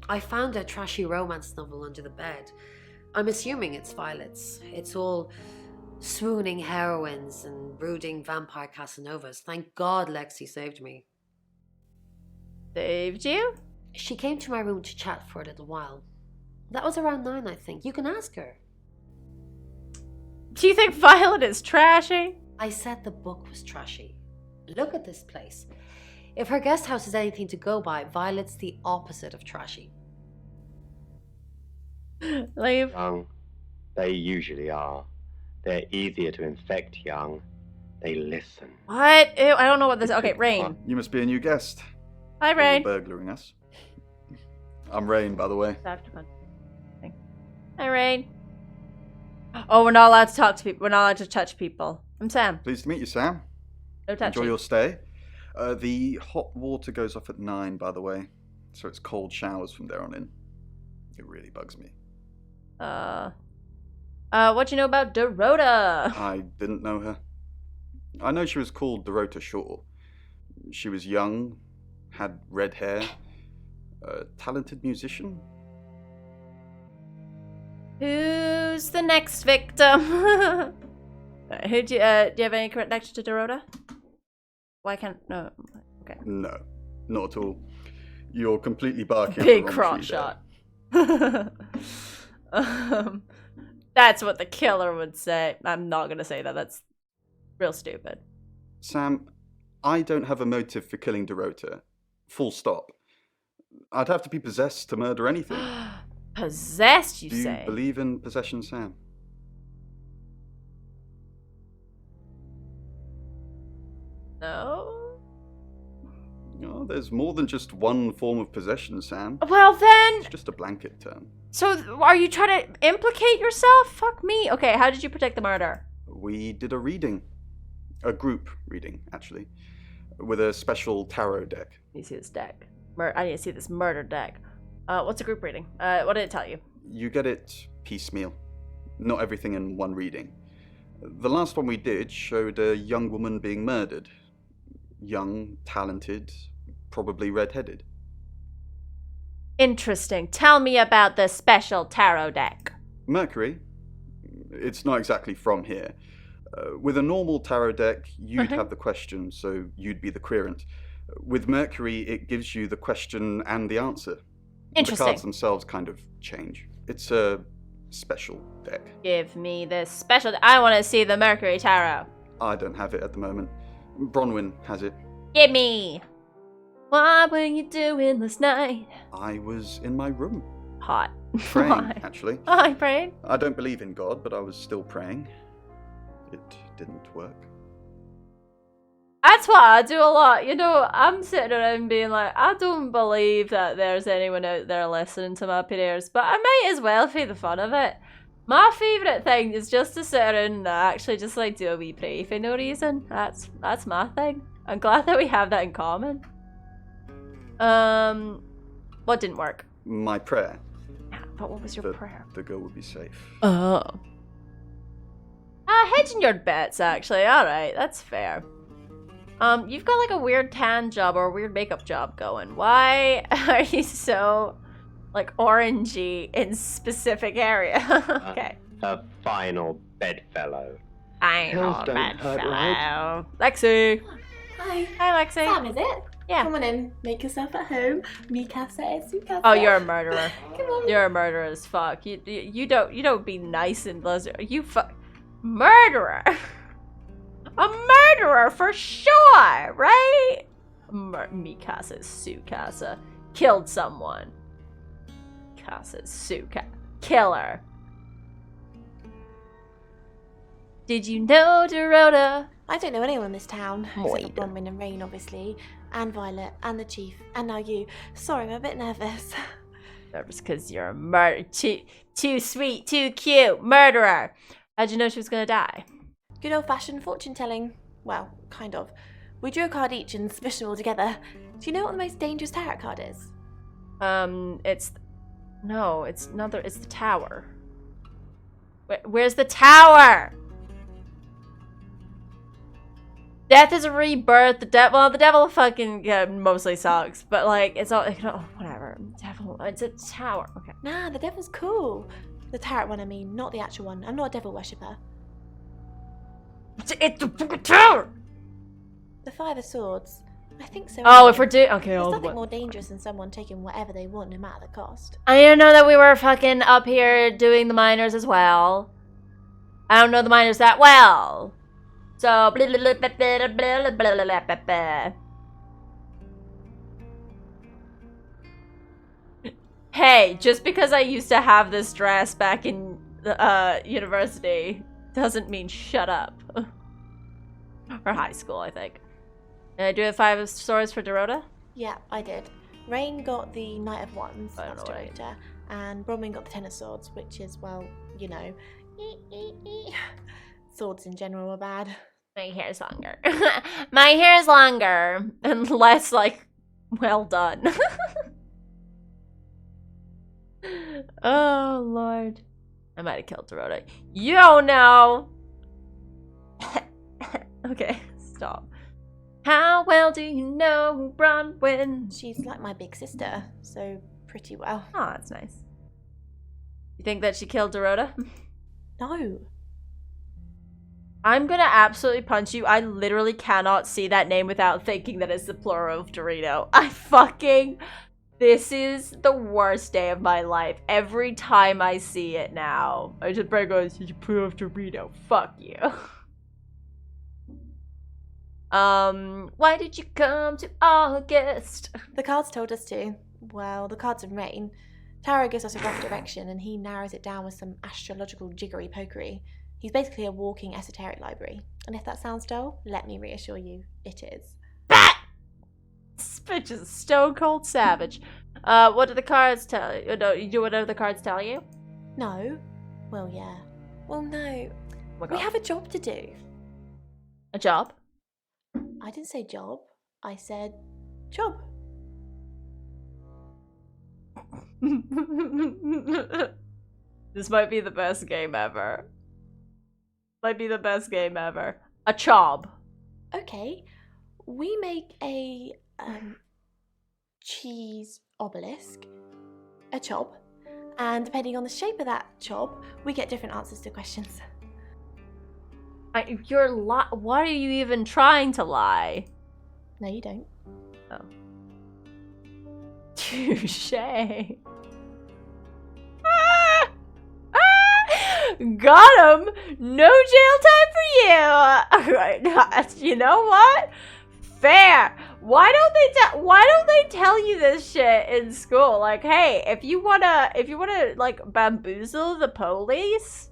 I found a trashy romance novel under the bed. I'm assuming it's Violet's. It's all swooning heroines and brooding vampire Casanovas. Thank God Lexi saved me. Saved you? She came to my room to chat for a little while. That was around 9, I think. You can ask her. Do you think Violet is trashy? I said the book was trashy. Look at this place. If her guest house is anything to go by, Violet's the opposite of trashy. Leave. Young. They usually are. They're easier to infect young. They listen. What? Ew, I don't know what this... Okay, Rain. You must be a new guest. Hi, Rain. You're burglaring us. I'm Rain, by the way. Hi, Rain. Oh, we're not allowed to talk to people. We're not allowed to touch people. I'm Sam. Pleased to meet you, Sam. No touching. Enjoy your stay. The hot water goes off at 9, by the way. So it's cold showers from there on in. It really bugs me. What do you know about Dorota? I didn't know her. I know she was called Dorota Shaw. She was young, had red hair, a talented musician. Who's the next victim? Who do you have any connection to Dorota? Why can't... No. Okay. No, not at all. You're completely barking. Big crotch shot. That's what the killer would say. I'm not going to say that. That's real stupid. Sam, I don't have a motive for killing Dorota. Full stop. I'd have to be possessed to murder anything. Possessed, you say? Do you believe in possession, Sam? No. Oh, there's more than just one form of possession, Sam. Well then... It's just a blanket term. So, are you trying to implicate yourself? Fuck me. Okay, how did you predict the murder? We did a reading. A group reading, actually. With a special tarot deck. You see this deck. I need to see this murder deck. What's a group reading? What did it tell you? You get it piecemeal. Not everything in one reading. The last one we did showed a young woman being murdered. Young, talented, probably red-headed. Interesting. Tell me about the special tarot deck. Mercury? It's not exactly from here. With a normal tarot deck, you'd have the question, so you'd be the querent. With Mercury, it gives you the question and the answer. Interesting. The cards themselves kind of change. It's a special deck. Give me this special... I want to see the Mercury Tarot. I don't have it at the moment. Bronwyn has it. Give me. What were you doing last night? I was in my room. Hot. Praying, Why? actually. Oh, I prayed? I don't believe in God, but I was still praying. It didn't work. That's what I do a lot. You know, I'm sitting around being like, I don't believe that there's anyone out there listening to my prayers, but I might as well for the fun of it. My favourite thing is just to sit around and actually just like do a wee pray for no reason. That's my thing. I'm glad that we have that in common. What didn't work? My prayer. Yeah, but what was your prayer? The girl would be safe. Oh. Hedging your bets, actually. Alright, that's fair. You've got like a weird tan job or a weird makeup job going. Why are you so, like, orangey in specific area? Okay. A final bedfellow. Final Pills don't hurt, bedfellow. right? Lexi! Hi. Hi, Lexi. Sam, is it? Yeah. Come on in. Make yourself at home. Mikasa, Sukasa. Oh, you're a murderer. Come on. You're a murderer as fuck. You don't be nice and you murderer. A murderer for sure, right? Mikasa Sukasa killed someone. Mikasa Sukasa killer. Did you know Dorota? I don't know anyone in this town. Moi. Except for Bronwyn and Rain, obviously. And Violet. And the Chief. And now you. Sorry, I'm a bit nervous. Nervous because you're a murderer. Too sweet, too cute. Murderer. How'd you know she was gonna die? Good old-fashioned fortune-telling. Well, kind of. We drew a card each and smushed them all together. Do you know what the most dangerous tarot card is? It's the tower. Where's the tower? Death is a rebirth. The devil fucking mostly sucks, but like it's all whatever. Devil, it's a tower. Okay. Nah, the devil's cool. The tarot one, I mean, not the actual one. I'm not a devil worshipper. It's the fucking tower. The Five of Swords. I think so. Oh, anyway. if we're doing okay, There's oh, nothing more dangerous than someone taking whatever they want, no matter the cost. I didn't know that we were fucking up here doing the minors as well. I don't know the minors that well. So blah, blah, blah, blah, blah, blah, blah, blah, blah, blah. Hey, just because I used to have this dress back in university doesn't mean shut up. Or high school, I think. Did I do the Five of Swords for Dorota? Yeah, I did. Rain got the Knight of Wands, I don't that's know what Dorota, and Bronwyn got the Ten of Swords, which is, well, you know, swords in general are bad. My hair's longer. My hair is longer and less like well done. Oh Lord. I might have killed Dorota. You don't know. Okay, stop. How well do you know Bronwyn? She's like my big sister, so pretty well. Oh, that's nice. You think that she killed Dorota? No. I'm gonna absolutely punch you. I literally cannot see that name without thinking that it's the plural of Dorito. This is the worst day of my life. Every time I see it now, I just break goes, "Did you plural of Dorito? Fuck you." Why did you come to August? The cards told us to. Well, the cards in Rain. Tarot gives us a rough direction and he narrows it down with some astrological jiggery pokery. He's basically a walking esoteric library. And if that sounds dull, let me reassure you, it is. This bitch is a stone cold savage. What do the cards tell you? No, you do whatever the cards tell you? No. Well, yeah. Well, no. Oh my God. We have a job to do. A job? I didn't say job. I said job. This might be the best game ever. Might be the best game ever. A chob. Okay. We make a cheese obelisk, a chob, and depending on the shape of that chob, we get different answers to questions. Why are you even trying to lie? No, you don't. Oh. Touché. Got him! No jail time for you! Alright, you know what? Fair! Why don't they tell you this shit in school? Like, hey, if you wanna like bamboozle the police,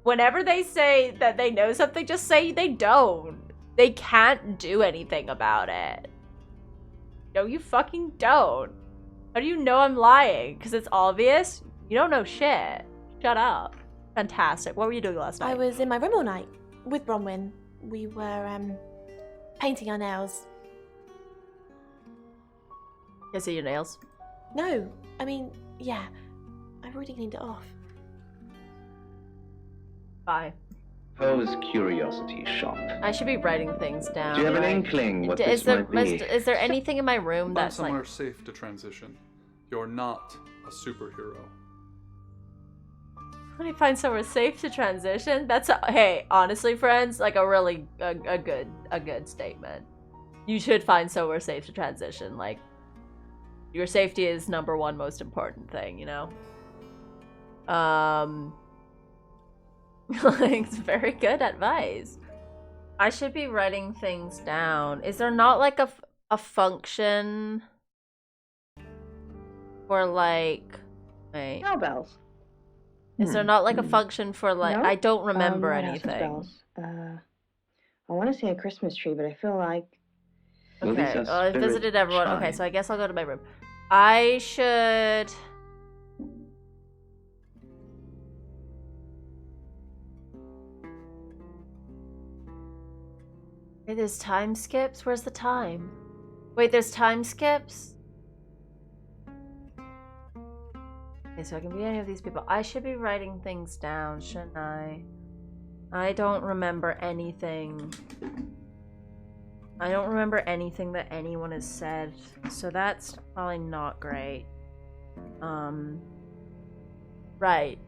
whenever they say that they know something, just say they don't. They can't do anything about it. No, you fucking don't. How do you know I'm lying? Because it's obvious? You don't know shit. Shut up. Fantastic. What were you doing last night? I was in my room all night with Bronwyn. We were painting our nails. Can I see your nails? No, I mean, yeah. I've already cleaned it off. Bye. Poe's Curiosity Shop. I should be writing things down. Do you have an right? inkling what Is this might be? is there anything in my room Find that's somewhere like... safe to transition. You're not a superhero. Let me find somewhere safe to transition. That's hey, honestly, friends, like a really a good statement. you should find somewhere safe to transition. Like, your safety is number one most important thing, you know? Like, it's very good advice. I should be writing things down. Is there not like a function for like, wait. Cowbells. Is there not like a function for like, No? I don't remember What else is anything. bells? I want to say a Christmas tree, but I feel like... Well, these Okay, are well, I spirit visited everyone. Okay, chimes. so I guess I'll go to my room. I should... Wait, there's time skips? Where's the time? Wait, there's time skips? Okay, so I can be any of these people. I should be writing things down, shouldn't I? I don't remember anything. I don't remember anything that anyone has said, so that's probably not great. Right.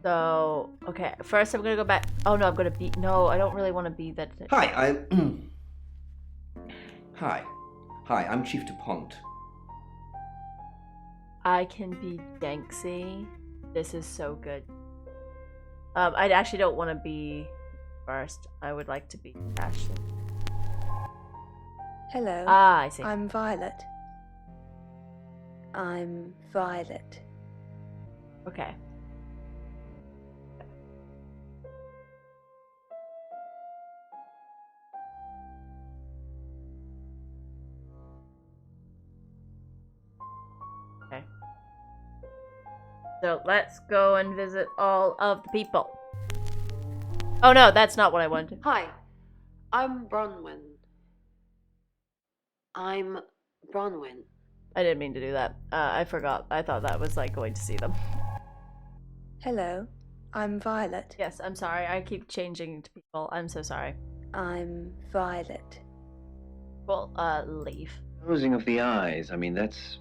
So, okay, first I'm gonna go back. Oh no, I'm gonna be. No, I don't really want to be that. Hi, Hi. Hi, I'm Chief DuPont. I can be Danksy. This is so good. I actually don't want to be first. I would like to be Ashley. Hello. Ah, I see. I'm Violet. I'm Violet. Okay. Okay. So let's go and visit all of the people. Oh no, that's not what I wanted. Hi, I'm Bronwyn. I didn't mean to do that. I forgot. I thought that was like going to see them. Hello. I'm Violet. Yes, I'm sorry. I keep changing to people. I'm so sorry. I'm Violet. Well, leave. Closing of the eyes. I mean, that's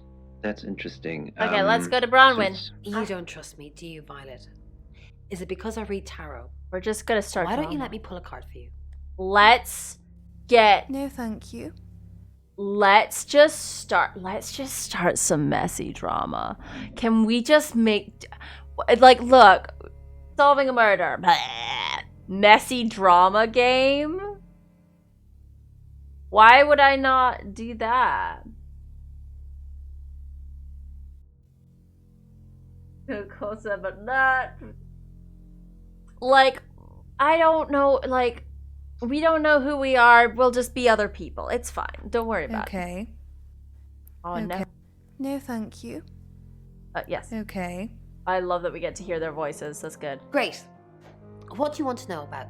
interesting. Okay, let's go to Bronwyn. You don't trust me, do you, Violet? Is it because I read tarot? We're just gonna start. Why don't you drama. let me pull a card for you? Let's get. No, thank you. Let's just start some messy drama. Can we just make, like, look, solving a murder, blah, messy drama game? Why would I not do that? Cosa, but not. Like, I don't know, like, we don't know who we are. We'll just be other people. It's fine. Don't worry about it. Okay. Oh, okay. no. No, thank you. Yes. Okay. I love that we get to hear their voices. That's good. Great. What do you want to know about?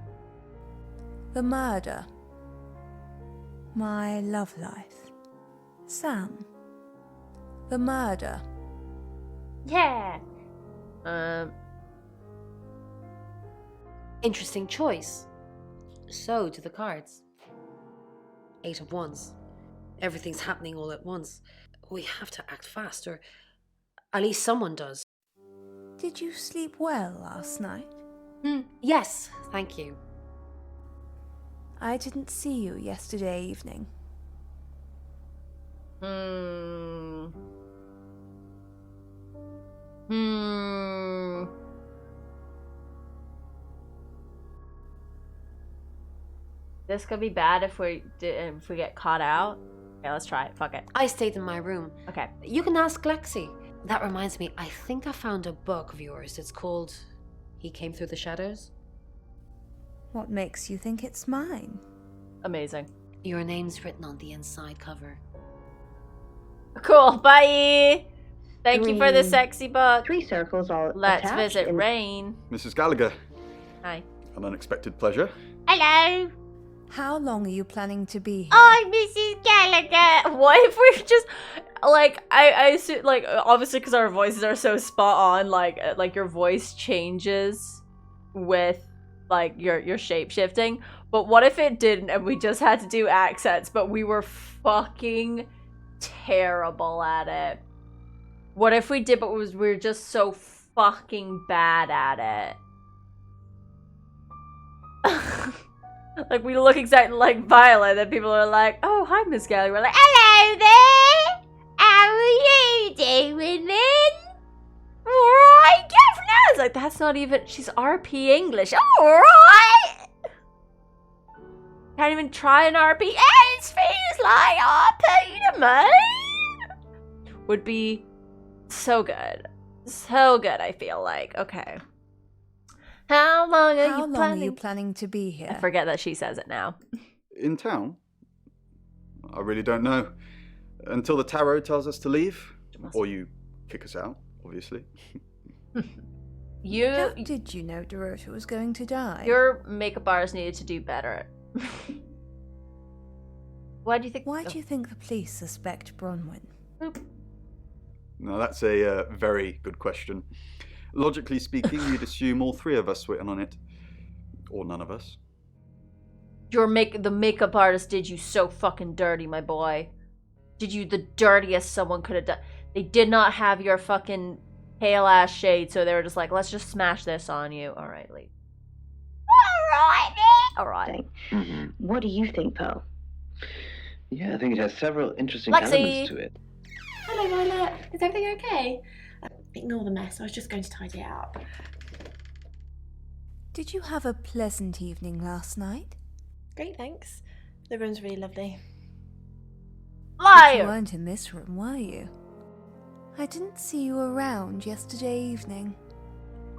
The murder. My love life. Sam. The murder. Yeah. Interesting choice. So do the cards. 8 of Wands. Everything's happening all at once. We have to act fast, or at least someone does. Did you sleep well last night? Yes, thank you. I didn't see you yesterday evening. This could be bad if we get caught out. Okay, let's try it. Fuck it. I stayed in my room. Okay. You can ask Lexi. That reminds me, I think I found a book of yours. It's called He Came Through the Shadows. What makes you think it's mine? Amazing. Your name's written on the inside cover. Cool. Bye. Thank you for the sexy book. 3 circles all Let's attached visit in- Rain. Mrs. Gallagher, Hi. an unexpected pleasure. Hello. How long are you planning to be here? I'm Mrs. Gallagher. What if we just, like, I assume, like, obviously because our voices are so spot on, like your voice changes with, like, your shape-shifting. But what if it didn't and we just had to do accents, but we were fucking terrible at it? What if we did, but we were just so fucking bad at it? Like, we look exactly like Violet, and people are like, oh, hi, Miss Galley. We're like, hello there! How are you doing, then? Alright, governor! It's like, that's not even... She's RP English. Alright! Can't even try an RP. It feels like RP to me! Would be so good. So good, I feel like. Okay. How long are you planning to be here? I forget that she says it now. In town? I really don't know. Until the tarot tells us to leave. Or you kick us out, obviously. How did you know Dorota was going to die? Your makeup artist needed to do better. Why do you think... Why do you think the police suspect Bronwyn? No, that's a very good question. Logically speaking, you'd assume all three of us were in on it. Or none of us. The makeup artist did you so fucking dirty, my boy. Did you the dirtiest someone could have done. They did not have your fucking pale ass shade, so they were just like, let's just smash this on you. Alright, leave. Alright. What do you think, Poe? Yeah, I think it has several interesting Lexi! elements to it. Hello, Violet. Is everything okay? Ignore the mess. I was just going to tidy it up. Did you have a pleasant evening last night? Great, thanks. The room's really lovely. Liar! You weren't in this room, were you? I didn't see you around yesterday evening.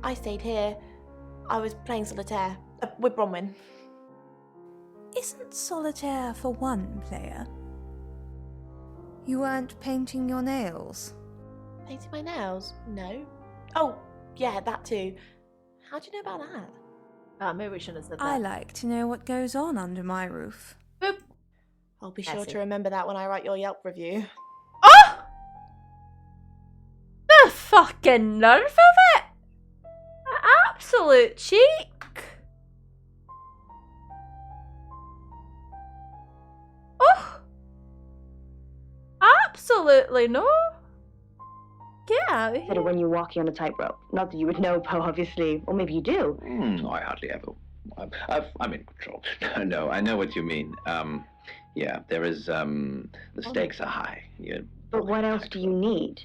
I stayed here. I was playing solitaire with Bronwyn. Isn't solitaire for one player? You weren't painting your nails? Painting my nails? No. Oh, yeah, that too. How do you know about that? Maybe we shouldn't have said that. I like to know what goes on under my roof. Boop. I'll be sure to remember that when I write your Yelp review. Oh! The fucking nerve of it! Absolute cheek! Oh! Absolutely no! Get out of here. When you're walking on a tightrope. Not that you would know, Poe, obviously. Or maybe you do. I hardly ever. I'm in control. No, I know what you mean. Yeah, there is, the stakes are high. But what else do you need?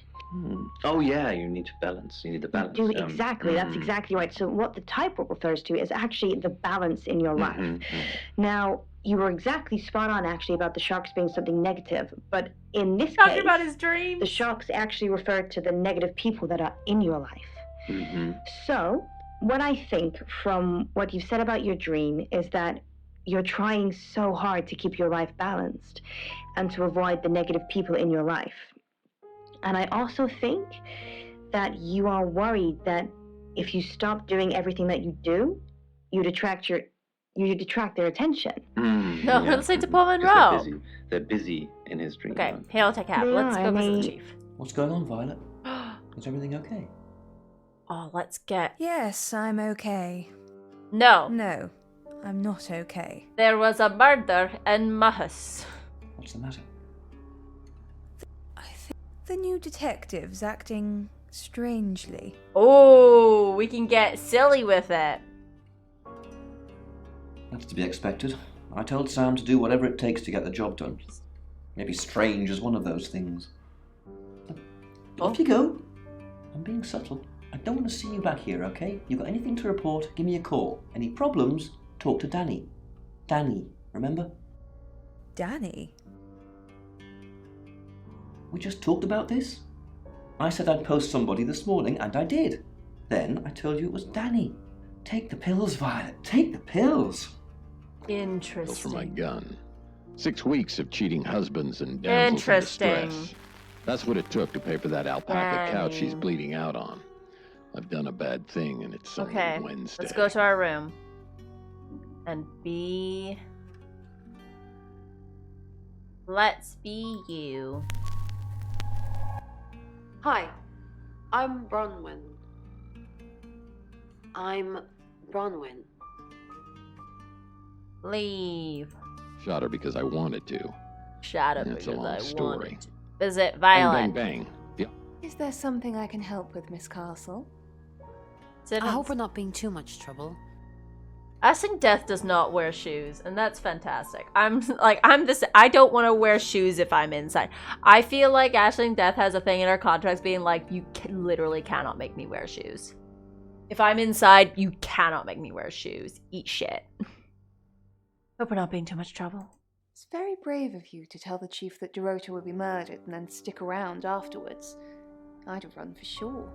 Oh, yeah, you need to balance. You need the balance. Exactly, that's exactly right. So what the tightrope refers to is actually the balance in your life. Now, you were exactly spot on, actually, about the sharks being something negative. But in this case, about his dreams. The sharks actually refer to the negative people that are in your life. So, what I think from what you said about your dream is that you're trying so hard to keep your life balanced and to avoid the negative people in your life. And I also think that you are worried that if you stop doing everything that you do, you detract their attention. No, let's say to Paul Monroe. They're busy in his dream. Okay, hail to cap. Let's go visit the chief. What's going on, Violet? Is everything okay? Oh, let's get... Yes, I'm okay. No. No, I'm not okay. There was a murder in my house. What's the matter? I think the new detective's acting strangely. Oh, we can get silly with it. That's to be expected. I told Sam to do whatever it takes to get the job done. Maybe strange is one of those things. Off you go. I'm being subtle. I don't want to see you back here, okay? You got anything to report, give me a call. Any problems, talk to Danny. Danny, remember? Danny? We just talked about this. I said I'd post somebody this morning, and I did. Then I told you it was Danny. Take the pills, Violet. Take the pills. Interesting. For my gun. 6 weeks of cheating husbands and damsels in distress. That's what it took to pay for that alpaca couch she's bleeding out on. I've done a bad thing, and it's only Wednesday. Let's go to our room. And be... Let's be you. Hi, I'm Bronwyn. I'm Bronwyn. Leave. Shot her because I wanted to. Shot her That's a because long I story. wanted to. Visit Violet. Bang, bang, bang. Is there something I can help with, Miss Castle? I hope we're not being too much trouble. Ashling Death does not wear shoes, and that's fantastic. I don't want to wear shoes if I'm inside. I feel like Ashling Death has a thing in her contracts being like, you literally cannot make me wear shoes. If I'm inside, you cannot make me wear shoes. Eat shit. Hope we're not being too much trouble. It's very brave of you to tell the chief that Dorota would be murdered and then stick around afterwards. I'd have run for sure.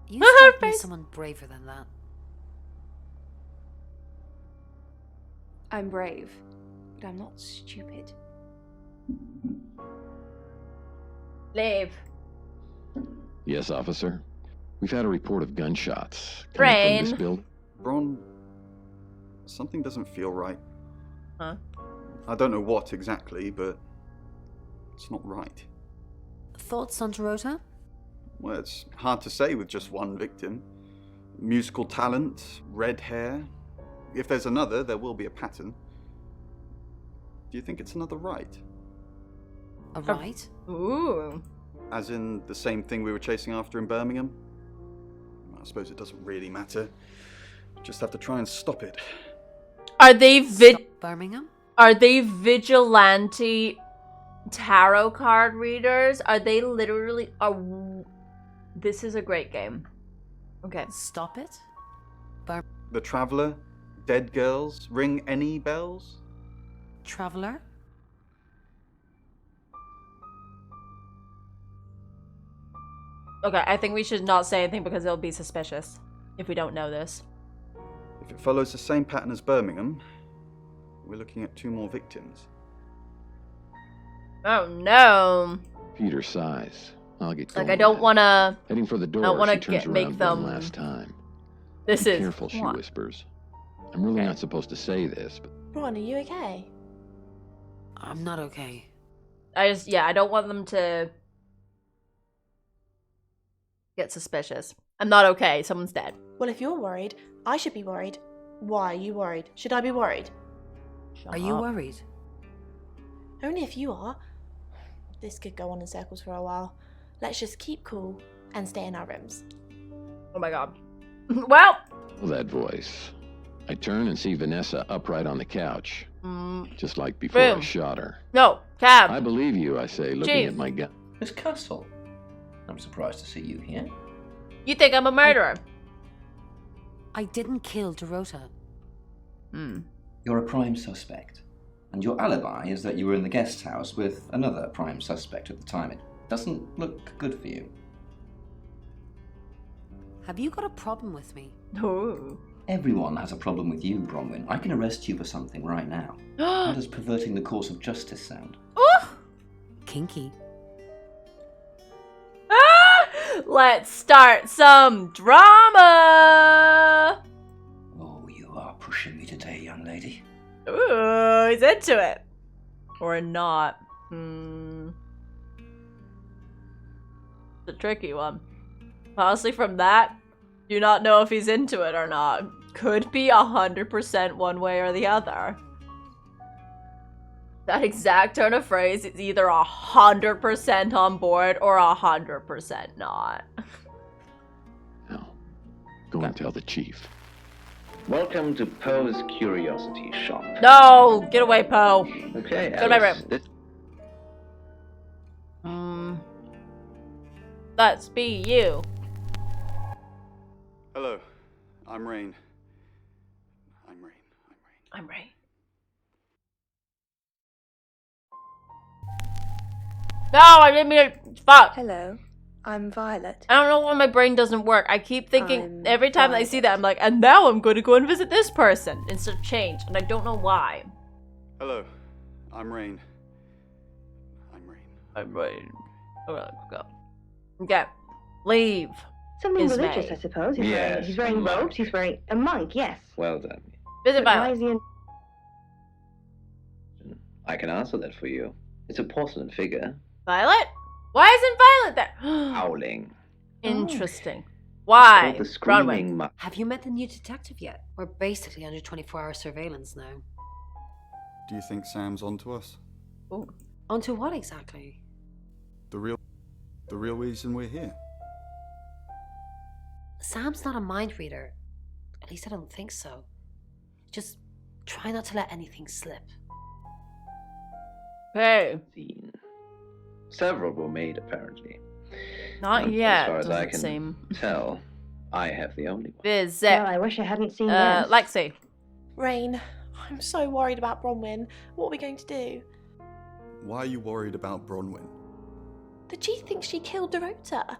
You strike me as someone braver than that. I'm brave, but I'm not stupid. Leave. Yes, officer. We've had a report of gunshots Rain. from this building. Ron, something doesn't feel right. Huh? I don't know what exactly, but it's not right. Thoughts on Dorota? Well, it's hard to say with just one victim. Musical talent, red hair. If there's another, there will be a pattern. Do you think it's another right? A right? Ooh. As in the same thing we were chasing after in Birmingham? I suppose it doesn't really matter. Just have to try and stop it. Are they Birmingham? Are they vigilante tarot card readers? Are they literally this is a great game. Okay. Stop it? The Traveller? Dead Girls? Ring any bells? Traveller? Okay, I think we should not say anything because it'll be suspicious if we don't know this. If it follows the same pattern as Birmingham, we're looking at 2 more victims. Oh no. Peter sighs. I'll get going. Like I don't want to. Heading for the door. I don't want she turns to make around them. one last time. This Be is careful, she what? whispers. I'm really not supposed to say this, but Ron, are you okay? I'm not okay. I don't want them to get suspicious. I'm not okay. Someone's dead. Well, if you're worried, I should be worried. Why are you worried? Should I be worried? Are you worried? Only if you are. This could go on in circles for a while. Let's just keep cool and stay in our rooms. Oh my god. Well. that voice. I turn and see Vanessa upright on the couch, just like before I shot her. No, cab. I believe you, I say, looking at my gun. Miss Castle, I'm surprised to see you here. You think I'm a murderer? I didn't kill Dorota. You're a prime suspect, and your alibi is that you were in the guest house with another prime suspect at the time. It doesn't look good for you. Have you got a problem with me? Oh. Everyone has a problem with you, Bronwyn. I can arrest you for something right now. How does perverting the course of justice sound? Kinky. Let's start some drama. Oh, you are pushing me today, young lady. Ooh, he's into it. Or not. It's a tricky one. Honestly, from that, do not know if he's into it or not. Could be 100% one way or the other. That exact turn of phrase is either 100% on board or 100% not. No. Go and tell the chief. Welcome to Poe's Curiosity Shop. No! Get away, Poe. Okay, Go to my Alice, room. Let's be you. Hello, I'm Rain. I'm Rain. No, I didn't mean to. Fuck. Hello, I'm Violet. I don't know why my brain doesn't work. I keep thinking every time I see that, I'm like, and now I'm going to go and visit this person instead of change, and I don't know why. Hello, I'm Rain. I'm Rain. Okay, go. Okay, leave. Something Is religious, May. I suppose. Yes, He's wearing a monk. robes. He's wearing a monk. Yes. Well done. Visit But why Violet. is he in... I can answer that for you. It's a porcelain figure. Violet? Why isn't Violet there? Howling. Interesting. Why? Called the Broadway. Screaming Muck. Have you met the new detective yet? We're basically under 24-hour surveillance now. Do you think Sam's onto us? Ooh. Onto what exactly? The real reason we're here. Sam's not a mind reader. At least I don't think so. Just try not to let anything slip. Hey. Several were made, apparently. Not And yet, as far as I doesn't can seem. tell, I have the only one. Visit. Well, I wish I hadn't seen this. Lexi. Rain, I'm so worried about Bronwyn. What are we going to do? Why are you worried about Bronwyn? The chief thinks she killed Dorota.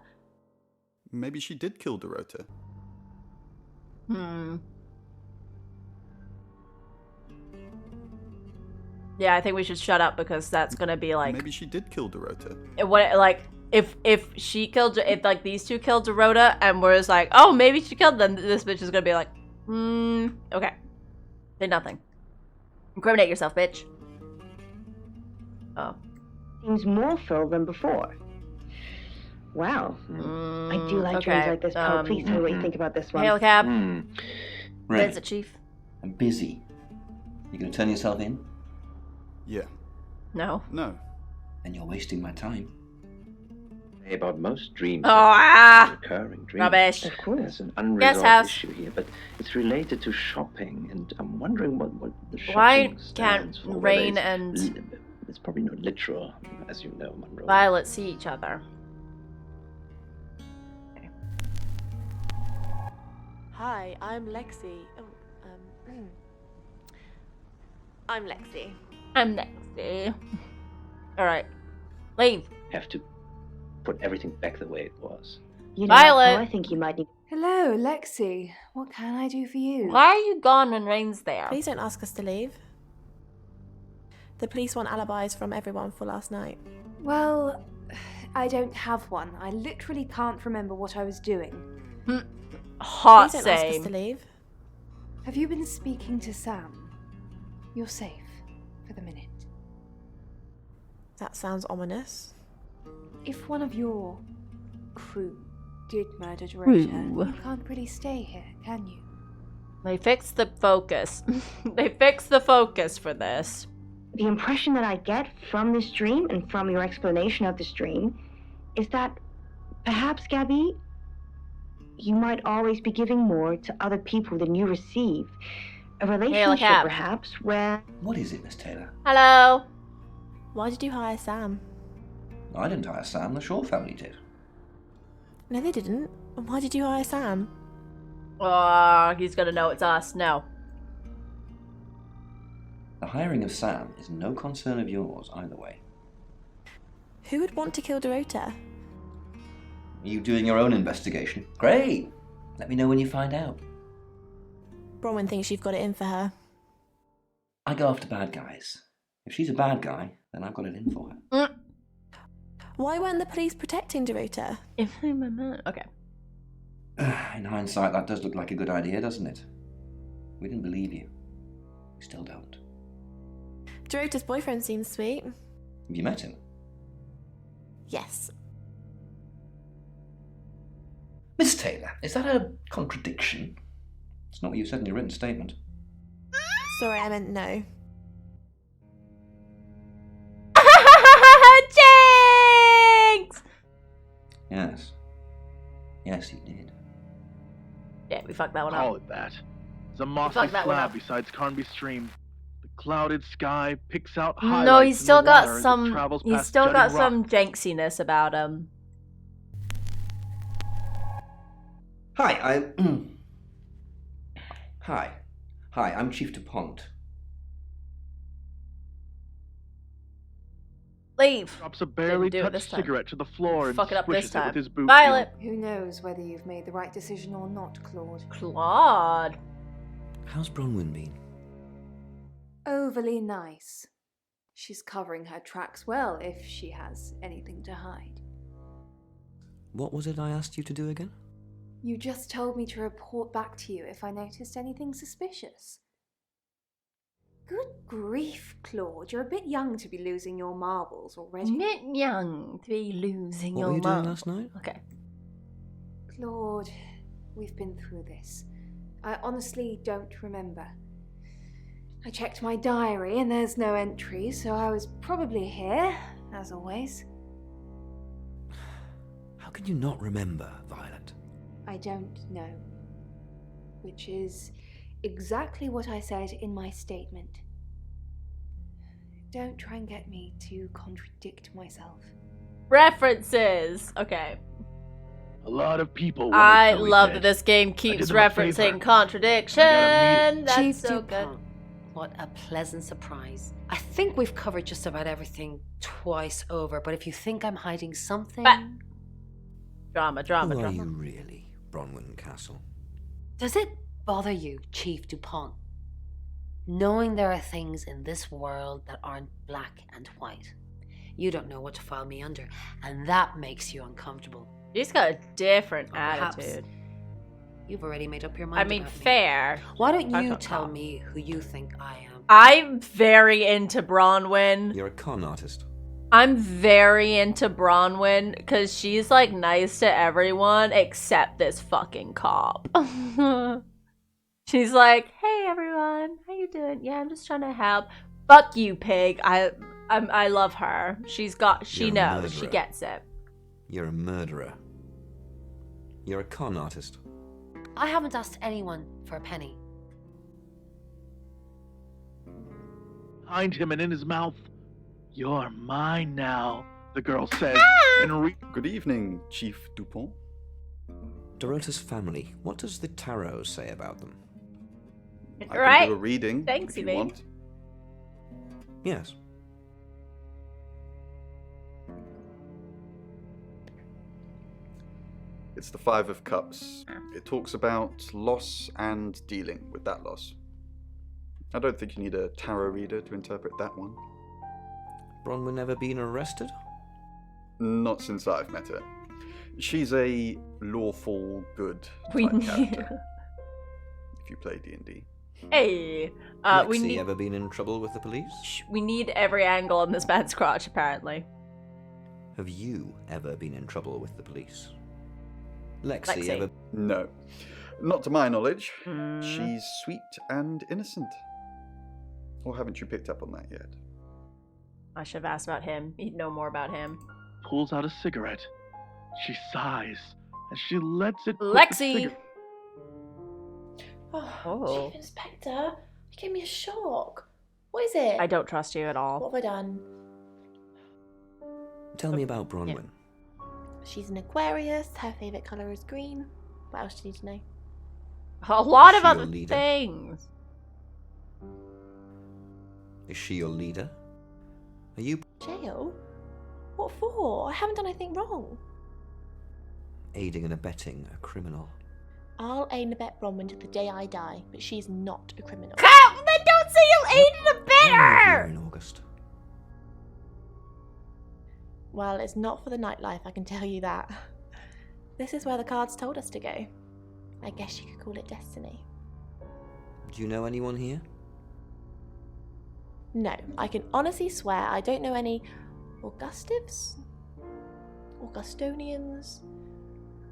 Maybe she did kill Dorota. Yeah, I think we should shut up because that's gonna be like. Maybe she did kill Dorota. What like if she killed if like these two killed Dorota and we're just like, oh, maybe she killed them, this bitch is gonna be like, okay, say nothing. Incriminate yourself, bitch. Oh. Seems more full than before. Wow. I do like dreams like this, Paul. Please tell me what you think about this one. Hail cab. Ray, Visit, chief. I'm busy. You gonna turn yourself in? Yeah. No. No. Then you're wasting my time. About most dreams. Recurring dreams. Rubbish. Of course. There's an unresolved house. issue here, but it's related to shopping, and I'm wondering what the shopping Why stands can't for. whether Rain it's and it's probably not literal, as you know, Monroe. Violet see each other? Hi, I'm Lexi. I'm Lexi. I'm Lexi. Alright. Leave. Have to put everything back the way it was. You know, Violet. I think you might need. Hello, Lexi. What can I do for you? Why are you gone when Rain's there? Please don't ask us to leave. The police want alibis from everyone for last night. Well, I don't have one. I literally can't remember what I was doing. Hot Please don't ask us same. to leave. Have you been speaking to Sam? You're safe for the minute. That sounds ominous. If one of your crew did murder Dorota, Crew. you can't really stay here, can you? They fixed the focus. They fixed the focus for this. The impression that I get from this dream and from your explanation of this dream is that perhaps, Gabby, you might always be giving more to other people than you receive. A relationship, Cab. perhaps, where... What is it, Miss Taylor? Hello. Why did you hire Sam? I didn't hire Sam, the Shaw family did. No, they didn't. Why did you hire Sam? Oh, he's gonna know it's us. No. The hiring of Sam is no concern of yours either way. Who would want to kill Dorota? Are you doing your own investigation? Great! Let me know when you find out. Bronwyn thinks you've got it in for her. I go after bad guys. If she's a bad guy, then I've got it in for her. Why weren't the police protecting Dorota? Okay. In hindsight, that does look like a good idea, doesn't it? We didn't believe you. We still don't. Dorota's boyfriend seems sweet. Have you met him? Yes. Miss Taylor, is that a contradiction? It's not what you said in your written statement. Sorry, I meant no. Jinx! Yes. Yes, you did. Yeah, we fucked that one Call up. it that. It's a mossy fucked that one slab up. besides Carnby Stream. The clouded sky picks out No, highlights he's in still the got water as it some. travels He's past still got jutting some rock. jinxiness about him. Hi, Hi. Hi, I'm Chief DuPont. Leave. Drops a barely Didn't do it this touched time. cigarette to the floor and Fuck it up this swishes it time. with his boot Violet. heel. Who knows whether you've made the right decision or not, Claude? Claude. How's Bronwyn been? Overly nice. She's covering her tracks well if she has anything to hide. What was it I asked you to do again? You just told me to report back to you if I noticed anything suspicious. Good grief, Claude. You're a bit young to be losing your marbles already. Bit young to be losing What your were you doing mum. last night? Okay. Claude, we've been through this. I honestly don't remember. I checked my diary and there's no entry, so I was probably here, as always. How can you not remember, Violet? I don't know. which is exactly what I said in my statement. Don't try and get me to contradict myself. References. Okay. A lot of people. I love that this game keeps referencing contradiction. That's Chief so Dupont. good. What a pleasant surprise. I think we've covered just about everything twice over, but if you think I'm hiding something... Drama. Who are you really, Bronwyn Castle? Does it bother you, Chief Dupont, knowing there are things in this world that aren't black and white? You don't know what to file me under, and that makes you uncomfortable. She's got a different Perhaps attitude. You've already made up your mind. I mean, about me. fair. Why don't I you don't tell know. me who you think I am? I'm very into Bronwyn. You're a con artist. I'm very into Bronwyn because she's like nice to everyone except this fucking cop. She's like, "Hey everyone, how you doing? Yeah, I'm just trying to help." Fuck you, pig. I love her. She You're a knows. She murderer. gets it. You're a murderer. You're a con artist. I haven't asked anyone for a penny. Behind him and in his mouth. You're mine now, the girl says. And Good evening, Chief Dupont. Dorota's family. What does the tarot say about them? I can Right. do a reading Thanks, if you Evie. want. Yes. It's the Five of Cups. It talks about loss and dealing with that loss. I don't think you need a tarot reader to interpret that one. Bronwyn ever been arrested? Not since I've met her. She's a lawful good We type need- character. If you play D&D. Hey, Lexi we need ever been in trouble with the police? we need every angle on this man's crotch apparently. Have you ever been in trouble with the police? Lexi, Lexi. ever... No. Not to my knowledge. Mm. She's sweet and innocent. Or haven't you picked up on that yet? I should have asked about him. He'd know more about him. pulls out a cigarette. She sighs and she lets it. Lexi! Oh, Chief Inspector, you gave me a shock. What is it? I don't trust you at all. What have I done? Tell me about Bronwyn. She's an Aquarius. Her favourite colour is green. What else do you need to know? A lot Is of she other your leader? things. Is she your leader? Are you Jail? What for? I haven't done anything wrong. aiding and abetting a criminal? I'll aid and abet Bronwyn to the day I die, but she's not a criminal. Then don't say you'll aid and abet Where her! in August? Well, it's not for the nightlife, I can tell you that. This is where the cards told us to go. I guess you could call it destiny. Do you know anyone here? No, I can honestly swear I don't know any Augustives? Augustonians?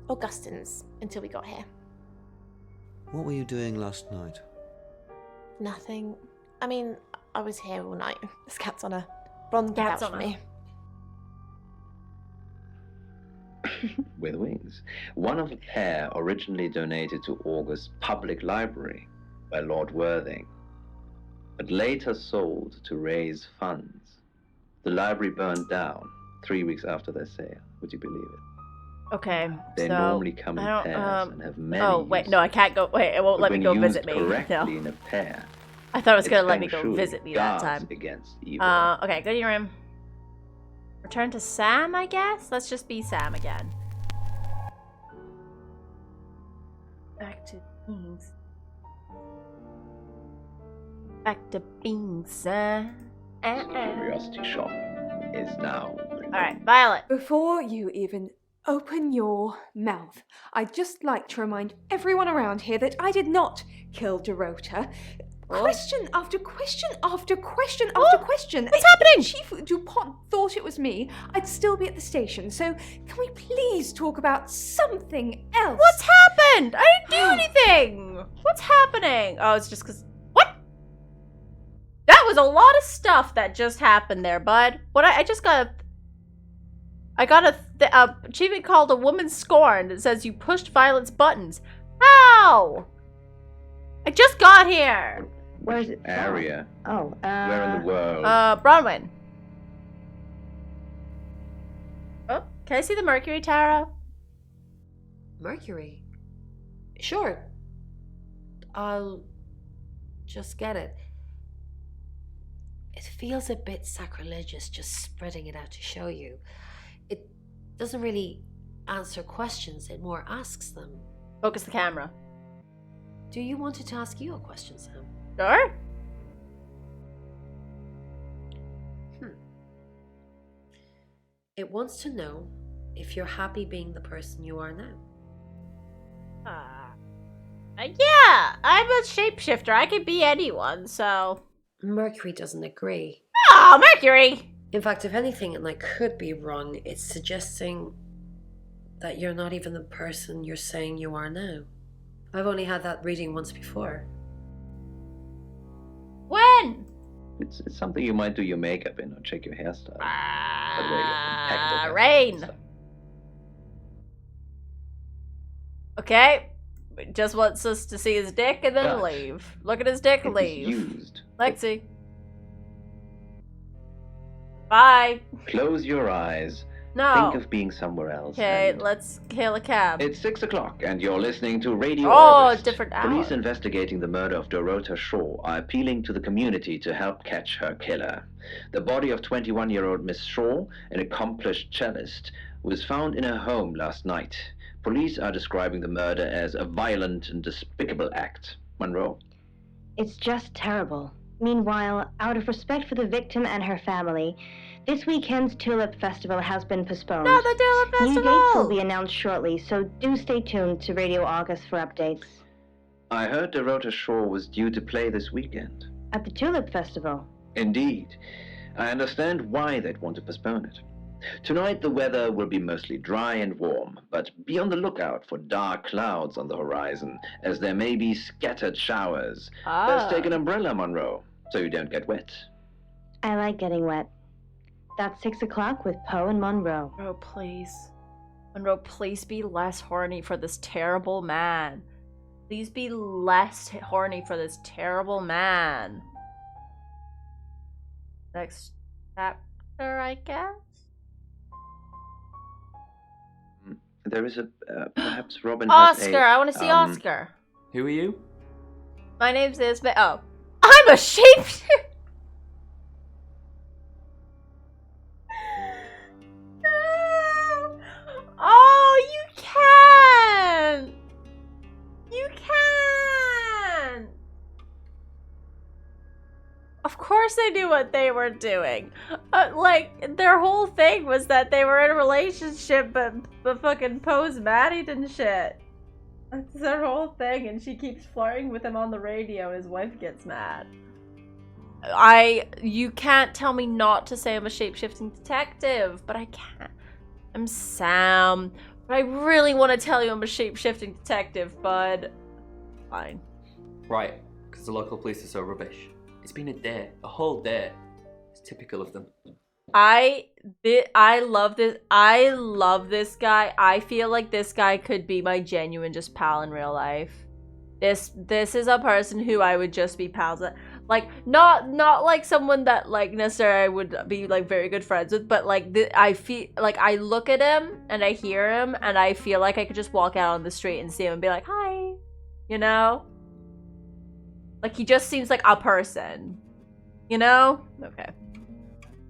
Augustins until we got here. What were you doing last night? Nothing. I mean, I was here all night. This cat's on a bronze Cat's couch on for a- me. With wings. One of a pair originally donated to August's public library by Lord Worthing, but later sold to raise funds. The library burned down 3 weeks after their sale. Would you believe it? Okay, They so normally come in I don't, pairs and have many Oh wait, uses. no, I can't go. Wait, it won't let But me when go used visit me. correctly No, in a pair, I thought it was it's gonna let me feng go shui, visit me that guards time. against evil. Okay, go to your room. Return to Sam, I guess. Let's just be Sam again. Back to beings. Back to beings. Curiosity shop is now. All right, Violet. Before you even open your mouth, I'd just like to remind everyone around here that I did not kill Dorota. Question after question after question after question. What's happening? Chief Dupont thought it was me. I'd still be at the station. So can we please talk about something else? What's happened? I didn't do anything. What's happening? Oh, it's just because. What? That was a lot of stuff that just happened there, bud. What I just got. I got a achievement called a woman scorned. It says you pushed Violet's buttons. How? I just got here. Where's it from? Area. Oh, Where in the world? Bronwyn. Oh, can I see the Mercury, Tara? Mercury? Sure. I'll just get it. It feels a bit sacrilegious just spreading it out to show you. It doesn't really answer questions, it more asks them. Focus the camera. Do you want it to ask you a question, Sam? Sure. It wants to know if you're happy being the person you are now. Yeah, I'm a shapeshifter. I could be anyone, so... Mercury doesn't agree. Oh, Mercury! In fact, if anything, and I could be wrong, it's suggesting that you're not even the person you're saying you are now. I've only had that reading once before. When? It's something you might do your makeup in or check your hairstyle. By the way, impeccable Rain. hairstyle. Okay. Just wants us to see his dick and then But leave. Look at his dick, it was leave. used. Lexi. Bye. Close your eyes. No. Think of being somewhere else. Okay, and- let's hail a cab. It's 6 o'clock, and you're listening to Radio Oh, August. different hour. Police investigating the murder of Dorota Shaw are appealing to the community to help catch her killer. The body of 21-year-old Miss Shaw, an accomplished cellist, was found in her home last night. Police are describing the murder as a violent and despicable act. Monroe? It's just terrible. Meanwhile, out of respect for the victim and her family, this weekend's Tulip Festival has been postponed. No, the Tulip New Festival! dates will be announced shortly, so do stay tuned to Radio August for updates. I heard Dorota Shaw was due to play this weekend. At the Tulip Festival. Indeed. I understand why they'd want to postpone it. Tonight the weather will be mostly dry and warm, but be on the lookout for dark clouds on the horizon, as there may be scattered showers. Best take an umbrella, Monroe, so you don't get wet. I like getting wet. That's 6 o'clock with Poe and Monroe. Monroe, please. Monroe, please be less horny for this terrible man. Please be less horny for this terrible man. Next chapter, I guess? There is a, perhaps Robin has Oscar! a, I want to see Oscar. Who are you? My name's Isabel. Oh. I'm a shapeshifter! Oh, you can! You can! Of course I knew what they were doing. Like, their whole thing was that they were in a relationship, but fucking Poe's married and shit. That's their whole thing, and she keeps flirting with him on the radio, and his wife gets mad. You can't tell me not to say I'm a shape-shifting detective, but I can't. I'm Sam, but I really want to tell you I'm a shape-shifting detective, bud. Fine. Right, because the local police are so rubbish. It's been a day, a whole day. It's typical of them. I love this. I love this guy. I feel like this guy could be my genuine just pal in real life. This is a person who I would just be pals with. Like, not like someone that like necessarily I would be like very good friends with, but like I feel like I look at him and I hear him and I feel like I could just walk out on the street and see him and be like, hi, you know? Like, he just seems like a person, you know? Okay.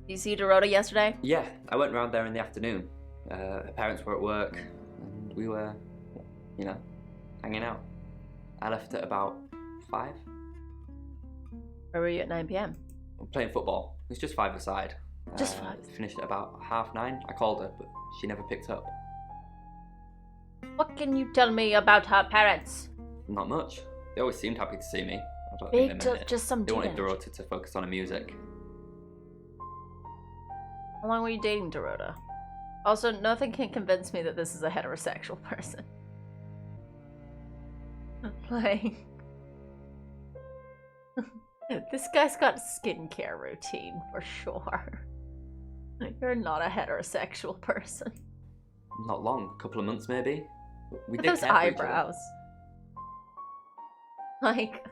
Did you see Dorota yesterday? Yeah, I went round there in the afternoon. Her parents were at work and we were, you know, hanging out. I left at about 5. Where were you at 9 p.m.? Playing football. It was just 5 aside. Just 5? Finished at about 9:30. I called her, but she never picked up. What can you tell me about her parents? Not much. They always seemed happy to see me. I don't Big think they meant it. just some They wanted didn't. Dorota to focus on her music. How long were you dating Dorota? Also, nothing can convince me that this is a heterosexual person. Like... This guy's got a skincare routine, for sure. You're not a heterosexual person. Not long, a couple of months maybe. We Look did at those care for each other. eyebrows. Like,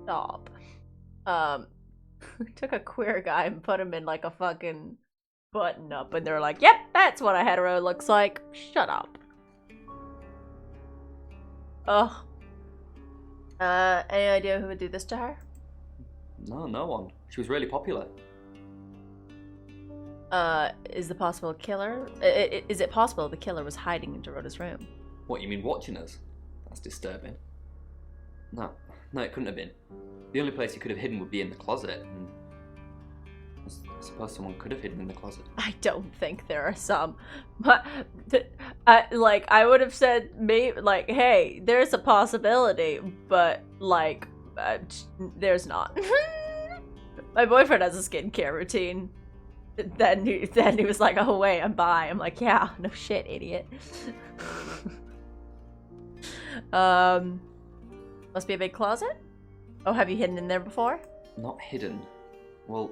stop. Took a queer guy and put him in like a fucking button up, and they're like, "Yep, that's what a hetero looks like." Shut up. Ugh. Any idea who would do this to her? No, no one. She was really popular. Is the possible killer? Is it possible the killer was hiding in Dorota's room? What, you mean watching us? That's disturbing. No, it couldn't have been. The only place he could have hidden would be in the closet. And I suppose someone could have hidden in the closet. I don't think there are some. But, like, I would have said, maybe, like, hey, there's a possibility, but, like, there's not. My boyfriend has a skincare routine. Then he was like, oh, wait, I'm bi. I'm like, yeah, no shit, idiot. Must be a big closet? Oh, have you hidden in there before? Not hidden. Well...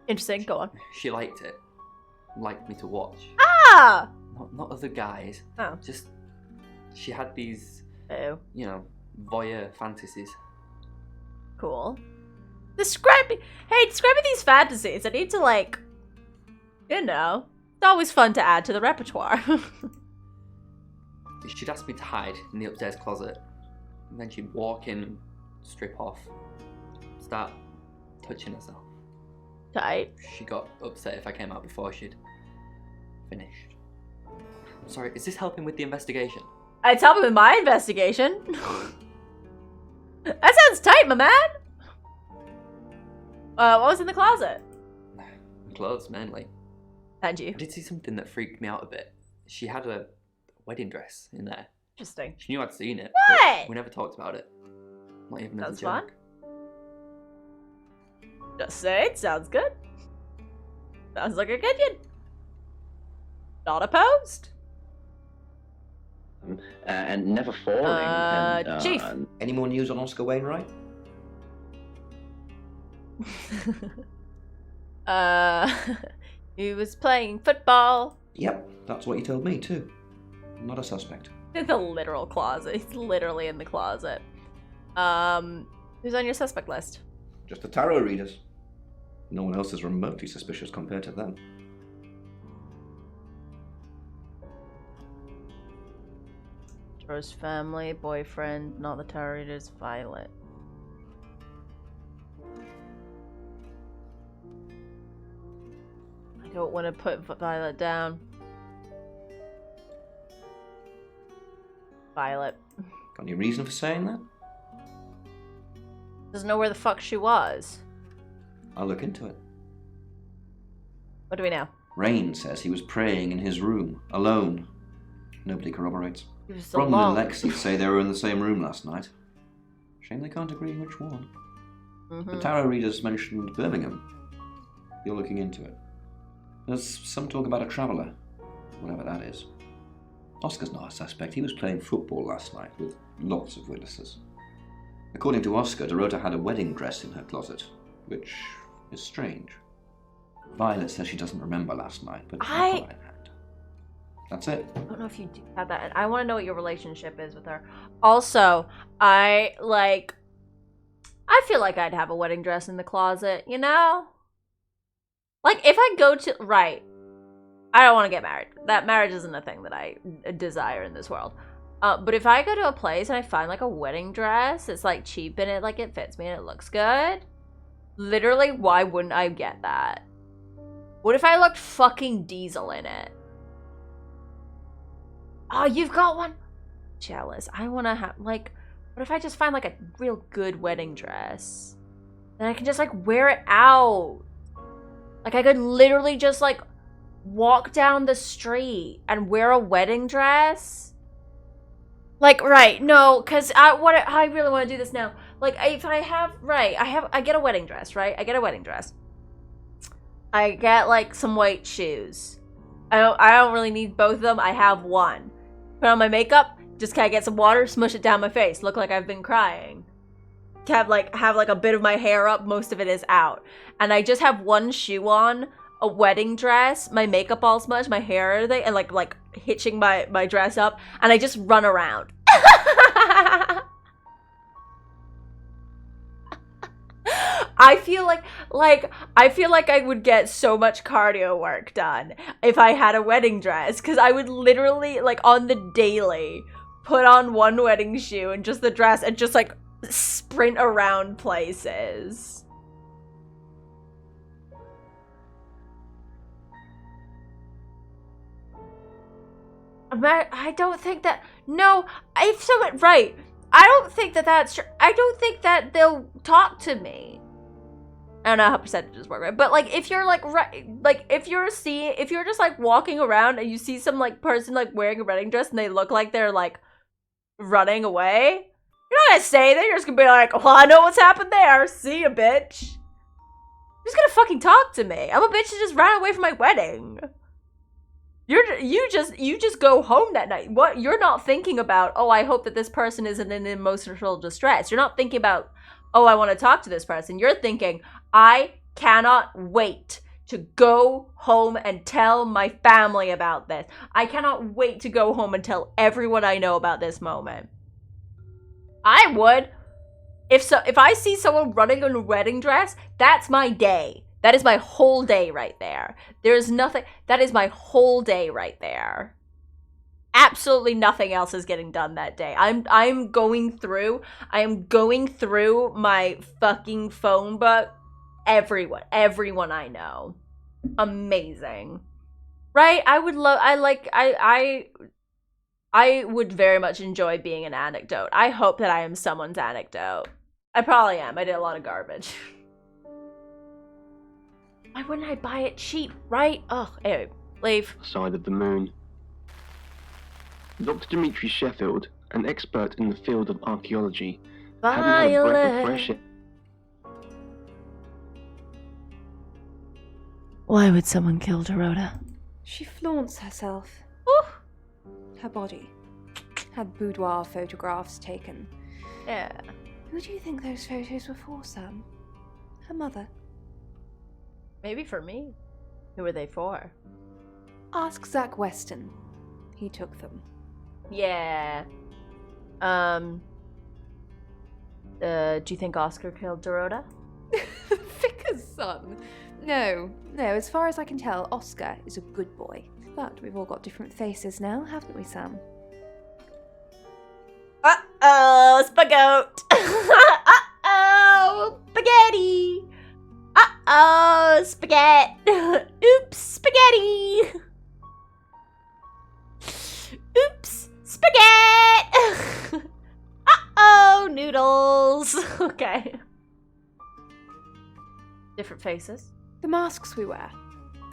Interesting, go on. She liked it. Liked me to watch. Ah! Not other guys. Oh. Just... She had these... Oh. You know, voyeur fantasies. Cool. Describe me these fantasies. I need to, like... You know. It's always fun to add to the repertoire. She'd ask me to hide in the upstairs closet. And then she'd walk in and strip off. Start touching herself. Tight. She got upset if I came out before she'd finished. I'm sorry, is this helping with the investigation? It's helping with my investigation. That sounds tight, my man. What was in the closet? Clothes, mainly. And you? I did see something that freaked me out a bit. She had a wedding dress in there. Interesting. She knew I'd seen it. What? We never talked about it. Not even as a Sounds joke. Fun. Just saying, sounds good. Sounds like a good one. Not opposed. And never falling. Chief. Any more news on Oscar Wainwright? He was playing football. Yep, that's what he told me too. Not a suspect. In the literal closet. He's literally in the closet. Who's on your suspect list? Just the tarot readers. No one else is remotely suspicious compared to them. Joe's family, boyfriend, not the tarot readers, Violet. I don't want to put Violet down. Violet. Got any reason for saying that? Doesn't know where the fuck she was. I'll look into it. What do we know? Rain says he was praying in his room, alone. Nobody corroborates. He was so Bronwyn long. and Lexi say they were in the same room last night. Shame they can't agree which one. The tarot readers mentioned Birmingham. You're looking into it. There's some talk about a traveller, whatever that is. Oscar's not a suspect. He was playing football last night with lots of witnesses. According to Oscar, Dorota had a wedding dress in her closet, which is strange. Violet says she doesn't remember last night, but that's it. I don't know if you do have that. And I want to know what your relationship is with her. Also, I feel like I'd have a wedding dress in the closet, you know? Like, if I go to... Right. I don't want to get married. That marriage isn't a thing that I desire in this world. But if I go to a place and I find, like, a wedding dress, it's, like, cheap and it, like, it fits me and it looks good. Literally, why wouldn't I get that? What if I looked fucking diesel in it? Oh, you've got one? Jealous. I want to have, like... What if I just find, like, a real good wedding dress? Then I can just, like, wear it out. Like, I could literally just, like, walk down the street and wear a wedding dress. Like, right, no, because I really want to do this now. Like, if I have, right, I get a wedding dress, right? I get a wedding dress. I get, like, some white shoes. I don't really need both of them. I have one. Put on my makeup, just kind of get some water, smush it down my face, look like I've been crying. Have like a bit of my hair up, most of it is out. And I just have one shoe on, a wedding dress, my makeup all smudged, my hair, and like hitching my dress up, and I just run around. I feel like I would get so much cardio work done if I had a wedding dress, because I would literally, like, on the daily put on one wedding shoe and just the dress and just, like, sprint around places. I don't think that, no, if someone, right, I don't think that that's true. I don't think that they'll talk to me. I don't know how percentages work, right? But, like, if you're, like, right, like, if you're just, like, walking around and you see some, like, person, like, wearing a wedding dress and they look like they're, like, running away, you're not gonna say that. You're just gonna be like, well, I know what's happened there. See ya, bitch. You're just gonna fucking talk to me. I'm a bitch that just ran away from my wedding. You just go home that night. What? You're not thinking about, oh, I hope that this person isn't in emotional distress. You're not thinking about, oh, I want to talk to this person. You're thinking, I cannot wait to go home and tell my family about this. I cannot wait to go home and tell everyone I know about this moment. I would. If I see someone running in a wedding dress, that's my day. That is my whole day right there. There's nothing, that is my whole day right there. Absolutely nothing else is getting done that day. I am going through my fucking phone book. Everyone I know. Amazing. Right? I would very much enjoy being an anecdote. I hope that I am someone's anecdote. I probably am. I did a lot of garbage. Why wouldn't I buy it cheap, right? Ugh, anyway, leave. Side of the moon. Dr. Dimitri Sheffield, an expert in the field of archaeology, hadn't had a breath of fresh air. Why would someone kill Dorota? She flaunts herself. Ooh. Her body. Had boudoir photographs taken. Yeah. Who do you think those photos were for, Sam? Her mother. Maybe for me. Who were they for? Ask Zach Weston. He took them. Yeah. Do you think Oscar killed Dorota? Vicar's son. No, as far as I can tell, Oscar is a good boy. But we've all got different faces now, haven't we, Sam? Uh-oh, spagoat. Uh-oh, spaghetti. Uh-oh, spaghetti. Oops, spaghetti. Oops, spaghetti. Uh-oh, noodles. Okay. Different faces. The masks we wear.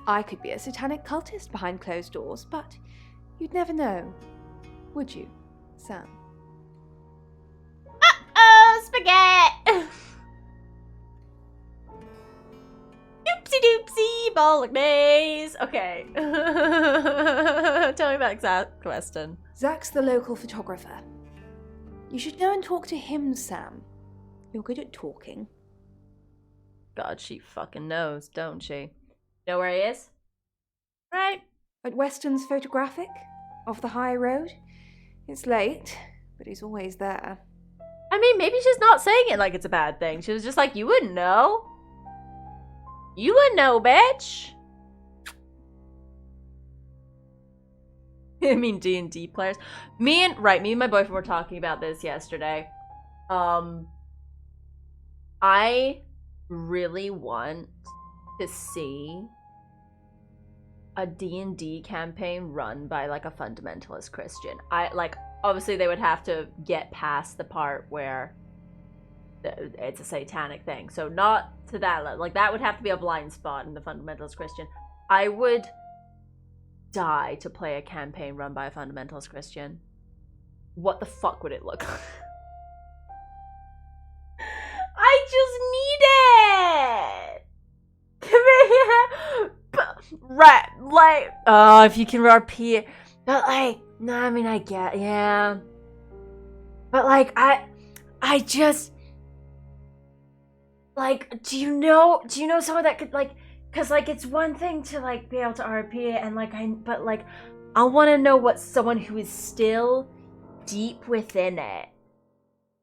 I could be a satanic cultist behind closed doors, but you'd never know. Would you, Sam? Uh-oh, spaghetti. Oopsie doopsie, bolognese. Okay. Tell me about Zach Weston. Zach's the local photographer. You should go and talk to him, Sam. You're good at talking. God, she fucking knows, don't she? Know where he is? Right. At Weston's Photographic, off the high road. It's late, but he's always there. I mean, maybe she's not saying it like it's a bad thing. She was just like, you wouldn't know. You wouldn't know, bitch. I mean, D&D players. Me and my boyfriend were talking about this yesterday. I really want to see a D&D campaign run by like a fundamentalist Christian. Obviously they would have to get past the part where it's a satanic thing. So not to that level. Like that would have to be a blind spot in the fundamentalist Christian. I would die to play a campaign run by a fundamentalist Christian. What the fuck would it look like? I just need it. Come here. Right, like, oh, if you can RP, but like, no, I mean, I get, yeah, but like, I just, like, do you know someone that could, like, cause like, it's one thing to like be able to RP it, and like, but like, I want to know what someone who is still deep within it,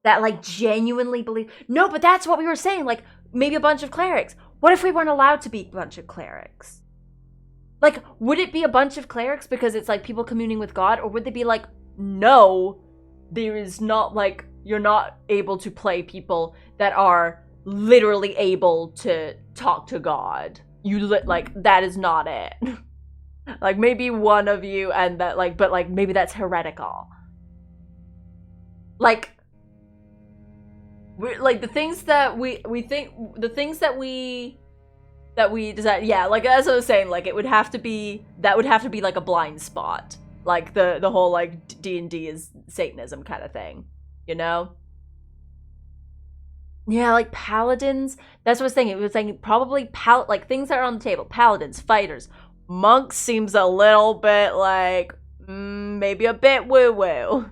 that like genuinely believe. No, but that's what we were saying. Like maybe a bunch of clerics. What if we weren't allowed to be a bunch of clerics? Like, would it be a bunch of clerics because it's like people communing with God? Or would they be like, no, there is not, like, you're not able to play people that are literally able to talk to God. Like, that is not it. Like, maybe one of you and that, like, but like, maybe that's heretical. Like, we're, like, the things that we think, the things that we decide, yeah, like, as I was saying, like, it would have to be, that would have to be, like, a blind spot. Like, the whole, like, D&D is Satanism kind of thing, you know? Yeah, like, paladins, that's what I was thinking. It was saying probably, like, things that are on the table. Paladins, fighters. Monks seems a little bit, like, maybe a bit woo-woo.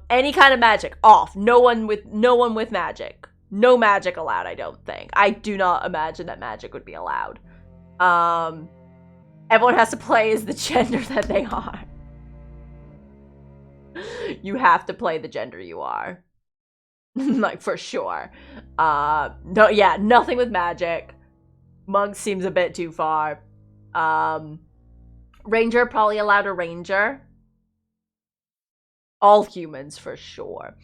Any kind of magic, off. No one with magic. No magic allowed, I don't think. I do not imagine that magic would be allowed. Everyone has to play as the gender that they are. You have to play the gender you are. Like, for sure. No, yeah, nothing with magic. Monk seems a bit too far. Ranger, probably allowed a ranger. All humans, for sure.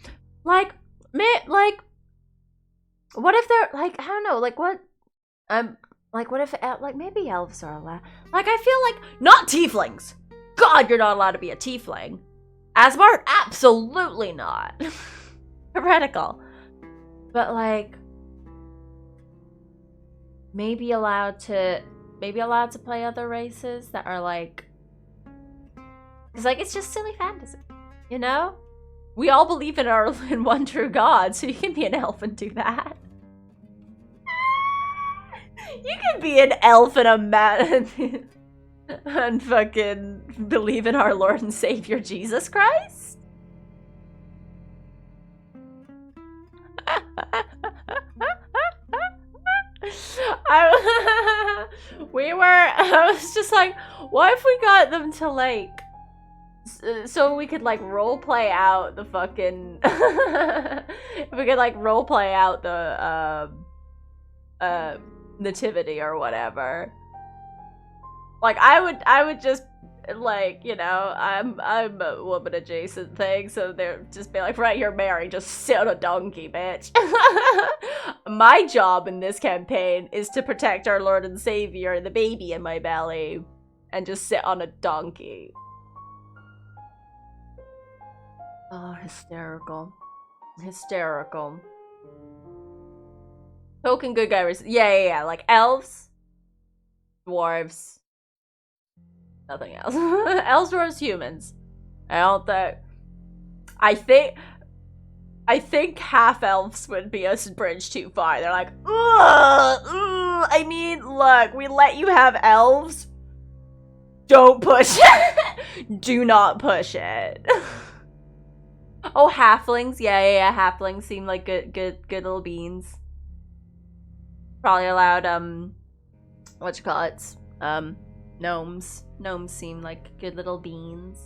Like, what if they're, like, I don't know, like, what, like, what if, like, maybe elves are allowed, like, I feel like, not tieflings! God, you're not allowed to be a tiefling. Asmart? Absolutely not. Heretical. But, like, maybe allowed to play other races that are, like, it's like, it's just silly fantasy, you know? We all believe in one true God, so you can be an elf and do that. You can be an elf and a man and fucking believe in our Lord and Savior Jesus Christ? I was just like, what if we got them to, like, so we could, like, role play out the fucking if we could, like, role play out the nativity or whatever. Like, I would just, like, you know, I'm a woman adjacent thing, so they're just be like, right here, Mary, just sit on a donkey, bitch. My job in this campaign is to protect our Lord and Savior and the baby in my belly and just sit on a donkey. Oh, hysterical. Hysterical. Token good guy. Yeah. Like elves, dwarves, nothing else. Elves, dwarves, humans. I think half elves would be a bridge too far. They're like, ugh. I mean, look, we let you have elves. Don't push it. Do not push it. Oh, halflings. Yeah. Halflings seem like good little beans. Probably allowed, gnomes. Gnomes seem like good little beans.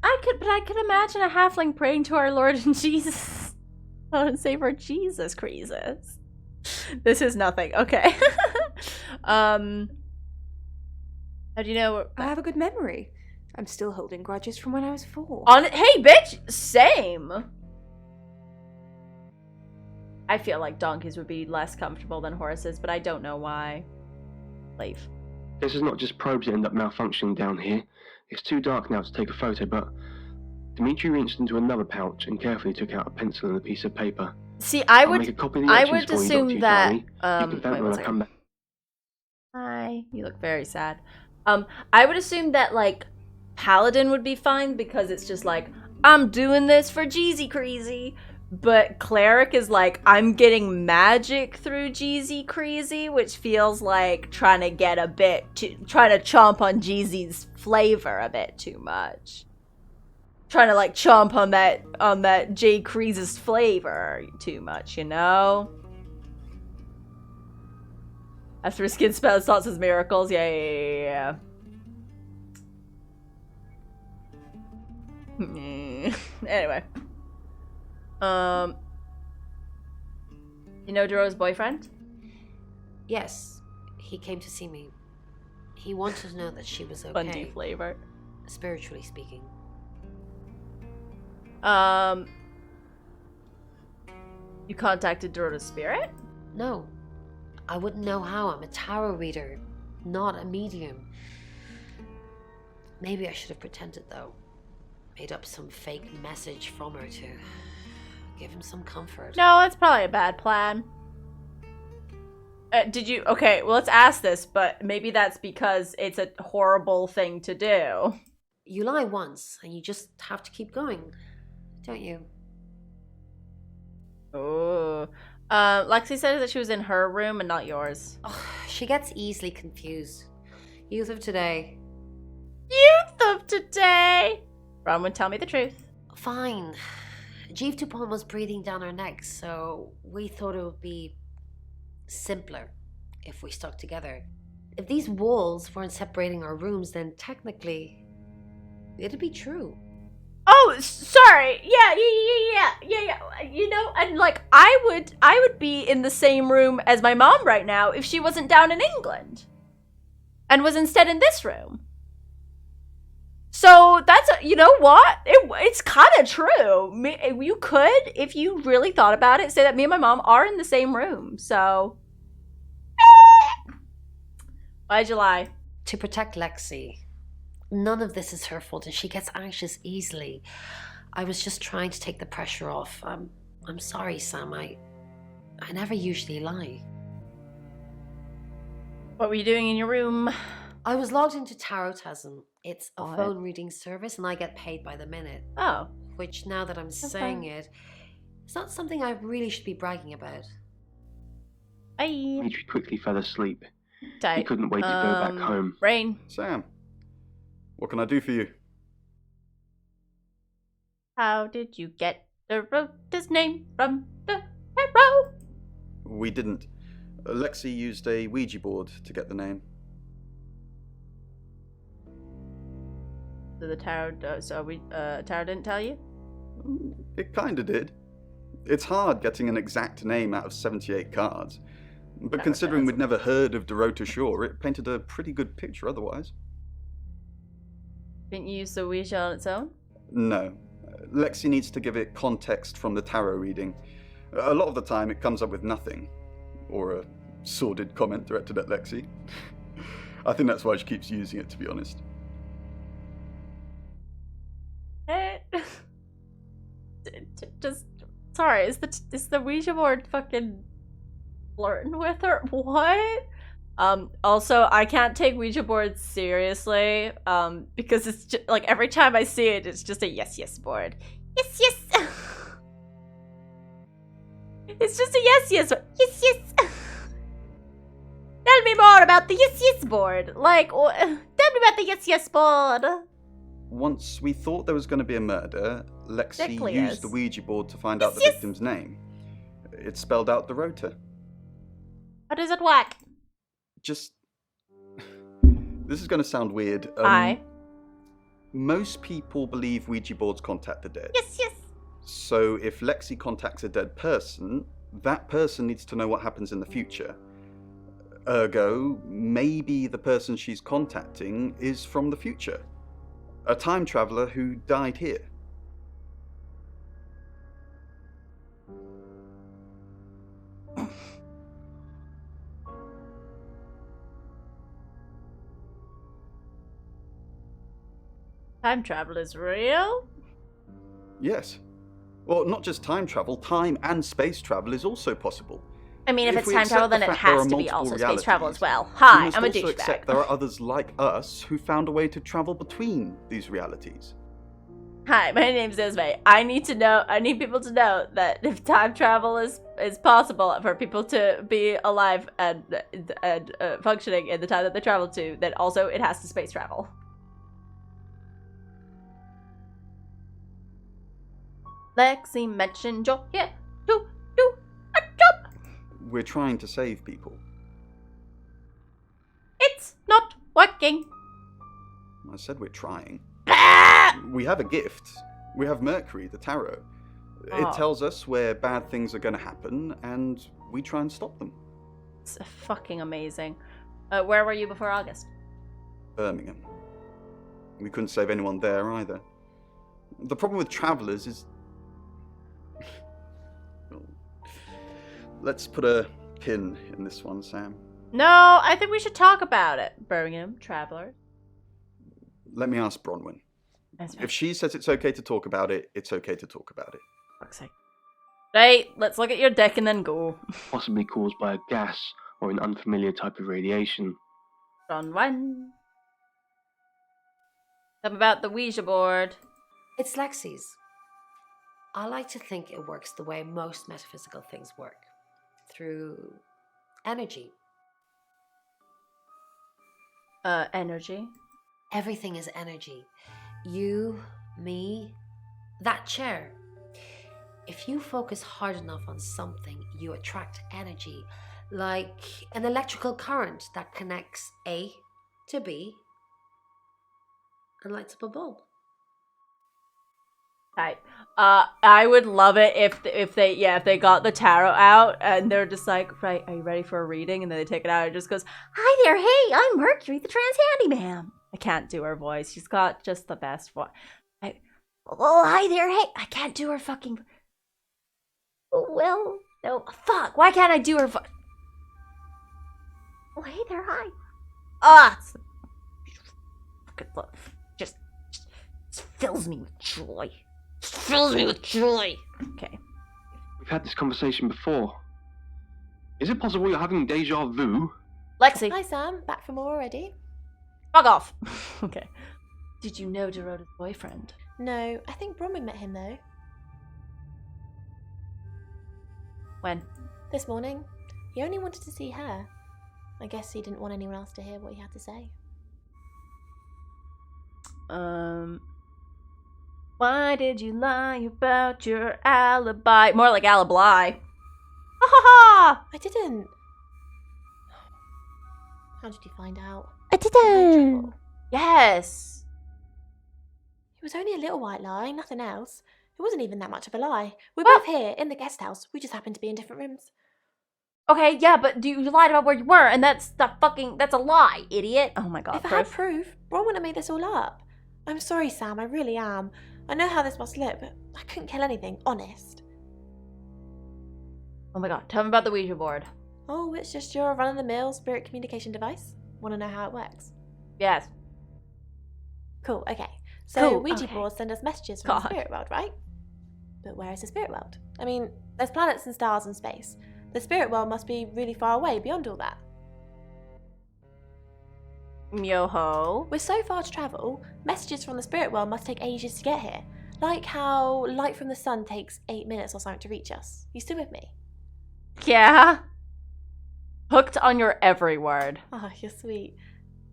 I could imagine a halfling praying to our Lord and Jesus. Lord and Savior Jesus Christ. This is nothing. Okay. How do you know? I have a good memory. I'm still holding grudges from when I was 4. Hey, bitch! Same! I feel like donkeys would be less comfortable than horses, but I don't know why. Leave. This is not just probes that end up malfunctioning down here. It's too dark now to take a photo, but Dimitri reached into another pouch and carefully took out a pencil and a piece of paper. See, I would assume that you can thank me when I come back. Hi, you look very sad. I would assume that, like, Paladin would be fine because it's just like, I'm doing this for Jeezy Crazy. But Cleric is like, I'm getting magic through Jeezy Crazy, which feels like trying to chomp on Jeezy's flavor a bit too much. Trying to, like, chomp on that J. Crease's flavor too much, you know? After his skin spells thoughts as miracles, yeah. Anyway. You know Doro's boyfriend? Yes, he came to see me. He wanted to know that she was okay. Bundy flavor. Spiritually speaking. You contacted Doro's spirit? No. I wouldn't know how. I'm a tarot reader, not a medium. Maybe I should have pretended, though. Made up some fake message from her to give him some comfort. No, that's probably a bad plan. Okay, well, let's ask this, but maybe that's because it's a horrible thing to do. You lie once, and you just have to keep going, don't you? Oh. Lexi said that she was in her room and not yours. Oh, she gets easily confused. Youth of today. Youth of today! Bronwyn, tell me the truth. Fine. Jeeve Dupont was breathing down our necks, so we thought it would be simpler if we stuck together. If these walls weren't separating our rooms, then technically it'd be true. Oh, sorry. Yeah. You know, and like I would be in the same room as my mom right now if she wasn't down in England and was instead in this room. So that's, you know what? It's kind of true. You could, if you really thought about it, say that me and my mom are in the same room. So, why'd you lie? To protect Lexi. None of this is her fault, and she gets anxious easily. I was just trying to take the pressure off. I'm sorry, Sam. I never usually lie. What were you doing in your room? I was logged into Tarotasm. It's a phone reading service, and I get paid by the minute. Oh. Which, now that I'm saying it, it's not something I really should be bragging about. Dimitri quickly fell asleep. Tight. He couldn't wait to go back home. Rain. Sam, what can I do for you? How did you get the rota's name from the tarot? We didn't. Lexi used a Ouija board to get the name. So the tarot, tarot didn't tell you? It kinda did. It's hard getting an exact name out of 78 cards. But considering we'd never heard of Dorota Shaw, it painted a pretty good picture otherwise. Didn't you use the Ouija on its own? No. Lexi needs to give it context from the tarot reading. A lot of the time it comes up with nothing. Or a sordid comment directed at Lexi. I think that's why she keeps using it, to be honest. Just sorry, is the Ouija board fucking flirting with her? What? Also, I can't take Ouija boards seriously, because it's just, like, every time I see it, it's just a yes board. Yes. It's just a yes board. Yes. Tell me more about the yes board. Like, tell me about the yes board. Once we thought there was going to be a murder, Lexi used the Ouija board to find out the victim's name. It spelled out Dorota. How does it work? Just... This is going to sound weird. Most people believe Ouija boards contact the dead. Yes. So if Lexi contacts a dead person, that person needs to know what happens in the future. Ergo, maybe the person she's contacting is from the future. A time traveler who died here. Time travel is real? Yes. Well, not just time travel, time and space travel is also possible. I mean, if it's we time accept travel, then the it fact there has are to be multiple also space travel as realities, well. Hi, we must I'm a also accept douchebag. there are others like us who found a way to travel between these realities. Hi, my name's Esme. I need people to know that if time travel is possible for people to be alive and functioning in the time that they travel to, then also it has to space travel. Lexi mentioned you're here to do a job. We're trying to save people. It's not working. I said we're trying. Ah! We have a gift. We have Mercury, the tarot. Oh. It tells us where bad things are going to happen, and we try and stop them. It's fucking amazing. Where were you before August? Birmingham. We couldn't save anyone there either. The problem with travelers is... Let's put a pin in this one, Sam. No, I think we should talk about it. Birmingham, traveler. Let me ask Bronwyn. That's right. If she says it's okay to talk about it, it's okay to talk about it. Fuck's sake. Right, let's look at your deck and then go. Possibly caused by a gas or an unfamiliar type of radiation. Bronwyn. Tell me about the Ouija board. It's Lexi's. I like to think it works the way most metaphysical things work. Through energy. Energy? Everything is energy. You, me, that chair. If you focus hard enough on something, you attract energy. Like an electrical current that connects A to B and lights up a bulb. Right. I would love it if they got the tarot out and they're just like, right, are you ready for a reading? And then they take it out and it just goes, hi there, hey, I'm Mercury, the trans handyman. I can't do her voice. She's got just the best voice. Oh, hi there, hey, I can't do her fucking. Oh, well, no, fuck. Why can't I do her voice? Oh, hey there, hi. Just fills me with joy. Fills me with joy. Okay. We've had this conversation before. Is it possible you're having deja vu? Lexi. Hi, Sam. Back for more already? Fuck off. Okay. Did you know Dorota's boyfriend? No, I think Bronwyn met him, though. When? This morning. He only wanted to see her. I guess he didn't want anyone else to hear what he had to say. Why did you lie about your alibi? More like alibi. Ha ha ha! I didn't. How did you find out? I didn't. Yes. It was only a little white lie, nothing else. It wasn't even that much of a lie. We're both here in the guest house. We just happened to be in different rooms. Okay, yeah, but you lied about where you were, and that's a lie, idiot. Oh my god. If I had proof, Ron wouldn't have made this all up. I'm sorry, Sam, I really am. I know how this must look, but I couldn't kill anything, honest. Oh my god, tell me about the Ouija board. Oh, it's just your run-of-the-mill spirit communication device? Want to know how it works? Yes. Cool, okay. So Cool, Ouija okay. boards send us messages from the spirit world, right? But where is the spirit world? I mean, there's planets and stars and space. The spirit world must be really far away beyond all that. Yo-ho. With so far to travel, messages from the spirit world must take ages to get here. Like how light from the sun takes 8 minutes or something to reach us. You still with me? Yeah. Hooked on your every word. Oh, you're sweet.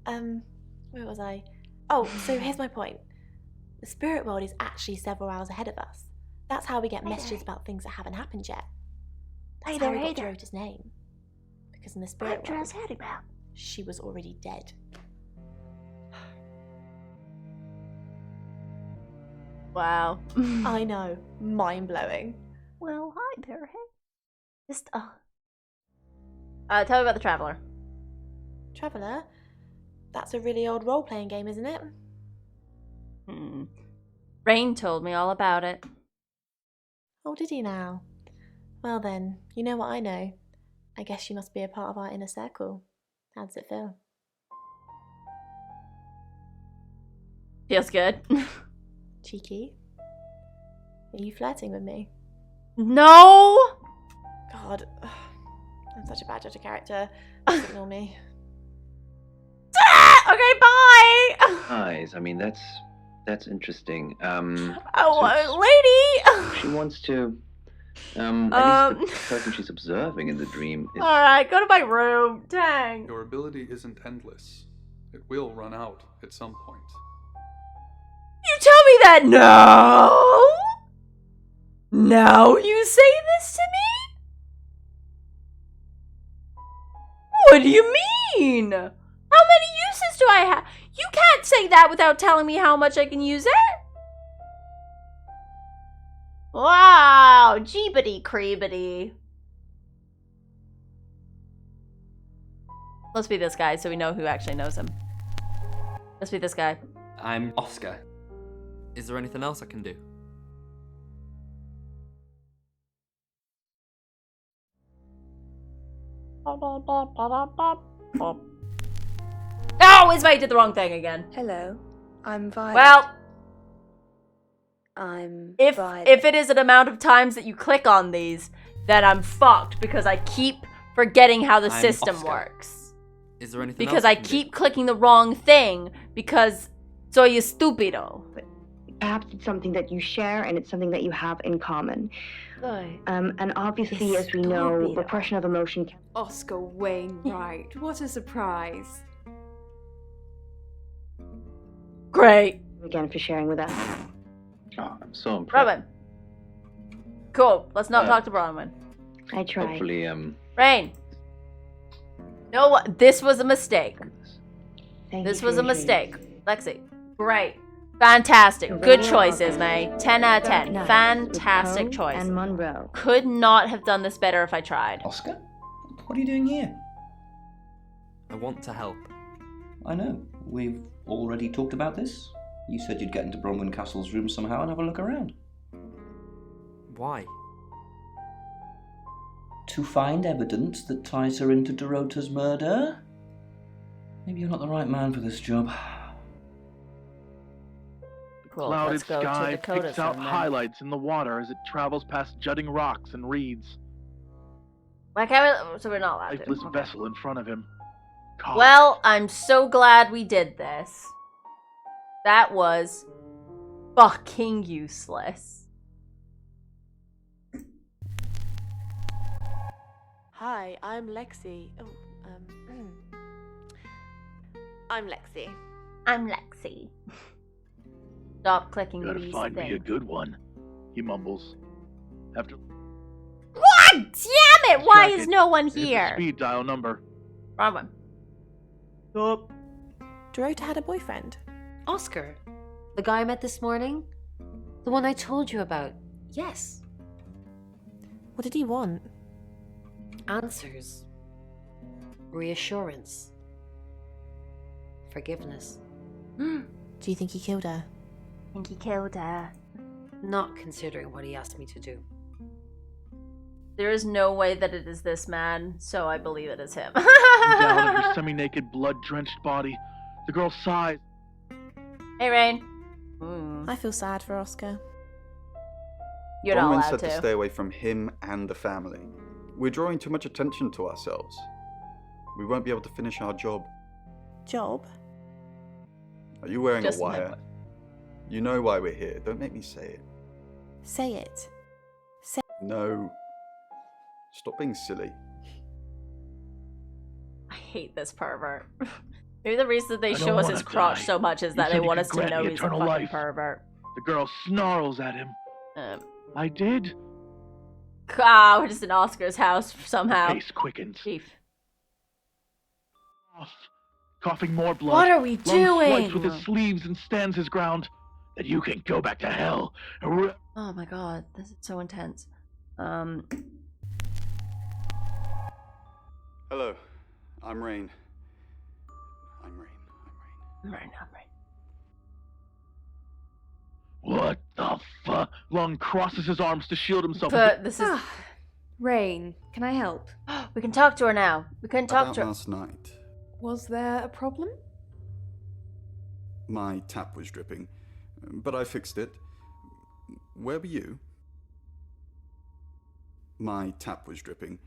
Where was I? Oh, so here's my point. The spirit world is actually several hours ahead of us. That's how we get messages about things that haven't happened yet. That's how we got Dorota's name. Because in the spirit world, she was already dead. Wow. I know. Mind-blowing. Well, hi there, hey. Just, tell me about the Traveler. Traveller? That's a really old role-playing game, isn't it? Rain told me all about it. Oh, did he now? Well then, you know what I know. I guess you must be a part of our inner circle. How does it feel? Feels good. Cheeky. Are you flirting with me? No! God, I'm such a bad judge of character. Just ignore me. Okay, bye! Eyes, I mean, that's interesting. Lady! She wants to, at least the person she's observing in the dream is... Alright, go to my room. Dang. Your ability isn't endless. It will run out at some point. You tell me that now? Now you say this to me? What do you mean? How many uses do I have? You can't say that without telling me how much I can use it. Wow, jeebity creebity. Must be this guy, so we know who actually knows him. Must be this guy. I'm Oscar. Is there anything else I can do? Oh, it's I did the wrong thing again. Hello, I'm Violet. Well, I'm if Violet. if it is an amount of times that you click on these, then I'm fucked because I keep forgetting how the I'm system Oscar. works. Is there anything Because else I can keep clicking the wrong thing because soy estúpido. Perhaps it's something that you share and it's something that you have in common. Soy And obviously, as we know, estúpido. repression of emotion can Oscar Wainwright. What a surprise. Great. again for sharing with us. Oh, I'm so impressed. Bronwyn. Cool. Let's not talk to Bronwyn. I tried. Hopefully, Rain. No, what? This was a mistake. Thank This you was for a your mistake. Lexi. Great. Fantastic. Good choices, May. 10 out of 10. Nice. Fantastic With Poe choice. and Monroe. Could not have done this better if I tried. Oscar? What are you doing here? I want to help. I know. We've already talked about this. You said you'd get into Bronwyn Castle's room somehow and have a look around. Why? To find evidence that ties her into Dorota's murder? Maybe you're not the right man for this job. Cool. Clouded Let's go sky to Dakota picks out then. highlights in the water as it travels past jutting rocks and reeds. Like, so we're not allowed to. Lifeless Okay. vessel in front of him. Caught. Well, I'm so glad we did this. That was fucking useless. Hi, I'm Lexi. Oh, I'm Lexi. I'm Lexi. Stop clicking Gotta these find me a things. good one, he mumbles. After What? Damn it! Why Track is it. no one Hit the here? speed dial number. Wrong one. Stop. Dorota had a boyfriend. Oscar, the guy I met this morning? The one I told you about. Yes. What did he want? Answers. Reassurance. Forgiveness. Do you think he killed her? I think he killed her. Not considering what he asked me to do. There is no way that it is this man, so I believe it is him. Down at her semi-naked, blood-drenched body, the girl sighs. Hey, Rain. I feel sad for Oscar. You're not Bronwyn allowed said to to. stay away from him and the family. We're drawing too much attention to ourselves. We won't be able to finish our job. Job? Are you wearing Just a wire? You know why we're here. Don't make me say it. Say it. No. Stop being silly. I hate this pervert. Maybe the reason they I don't show us wanna his crotch die. so much is You that said they you want could us to grant know me he's a eternal fucking life. pervert. The girl snarls at him. I did. We're just in Oscar's house somehow. Pace quickens. Chief. Off. Coughing more blood. What are we Lung swipes doing? with his sleeves and stands his ground. That you can go back to hell. Oh my god, this is so intense. Hello. I'm Rain. I'm Rain. Right. What the fuck? Lung crosses his arms to shield himself. But this is. Rain, can I help? We can talk to her now. We can talk About to her. last night, Was there a problem? my tap was dripping, but I fixed it. Where were you? My tap was dripping,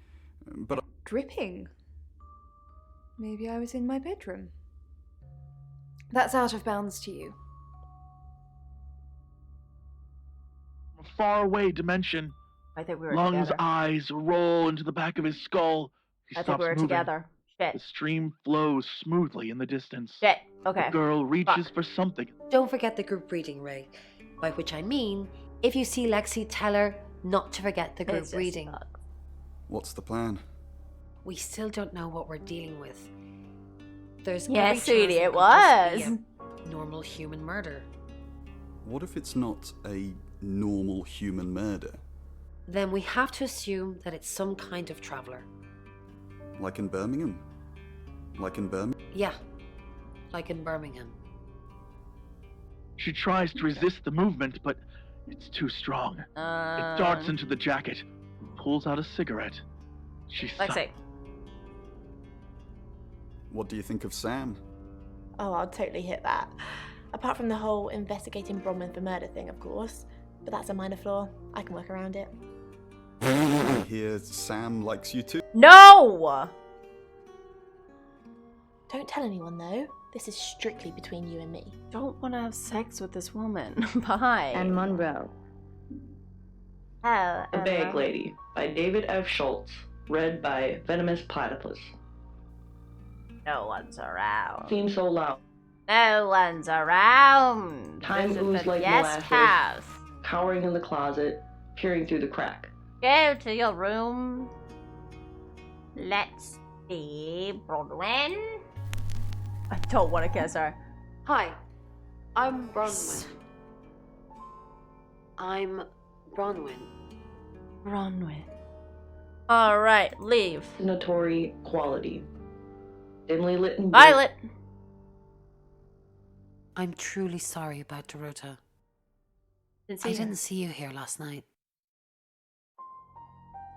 but Dripping? Maybe I was in my bedroom. That's out of bounds to you. From a faraway dimension. I think we were Lung's together. eyes roll into the back of his skull. He I think stops we were moving. together. The Shit. stream flows smoothly in the distance. Shit. Okay. The girl reaches Fuck. for something. Don't forget the group reading, Ray. By which I mean, if you see Lexi, tell her not to forget the group It's just reading. fuck. what's the plan? We still don't know what we're dealing with. There's Yeah, every sweetie, chance it could just be was. a normal human murder. What if it's not a normal human murder? Then we have to assume that it's some kind of traveler. Like in Birmingham? Like in Birmingham? Yeah, like in Birmingham. She tries to resist the movement, but it's too strong. It darts into the jacket, pulls out a cigarette. Let's see. What do you think of Sam? Oh, I'll totally hit that. Apart from the whole investigating Bronwyn for murder thing, of course. But that's a minor flaw. I can work around it. I hear Sam likes you too. No! Don't tell anyone, though. This is strictly between you and me. Don't want to have sex with this woman. Bye. And Monroe. Oh, The Bag Lady by David F. Schultz. Read by Venomous Platypus. No one's around. Seems so loud. No one's around. Time This is oozed the like guest molasses. house. Cowering in the closet, peering through the crack. Go to your room. Let's see, Bronwyn. I don't want to kiss her. Hi, I'm Bronwyn. I'm Bronwyn. Bronwyn. All right, leave. Notori quality. Dimly lit and Violet. I'm truly sorry about Dorota. I didn't see you here last night.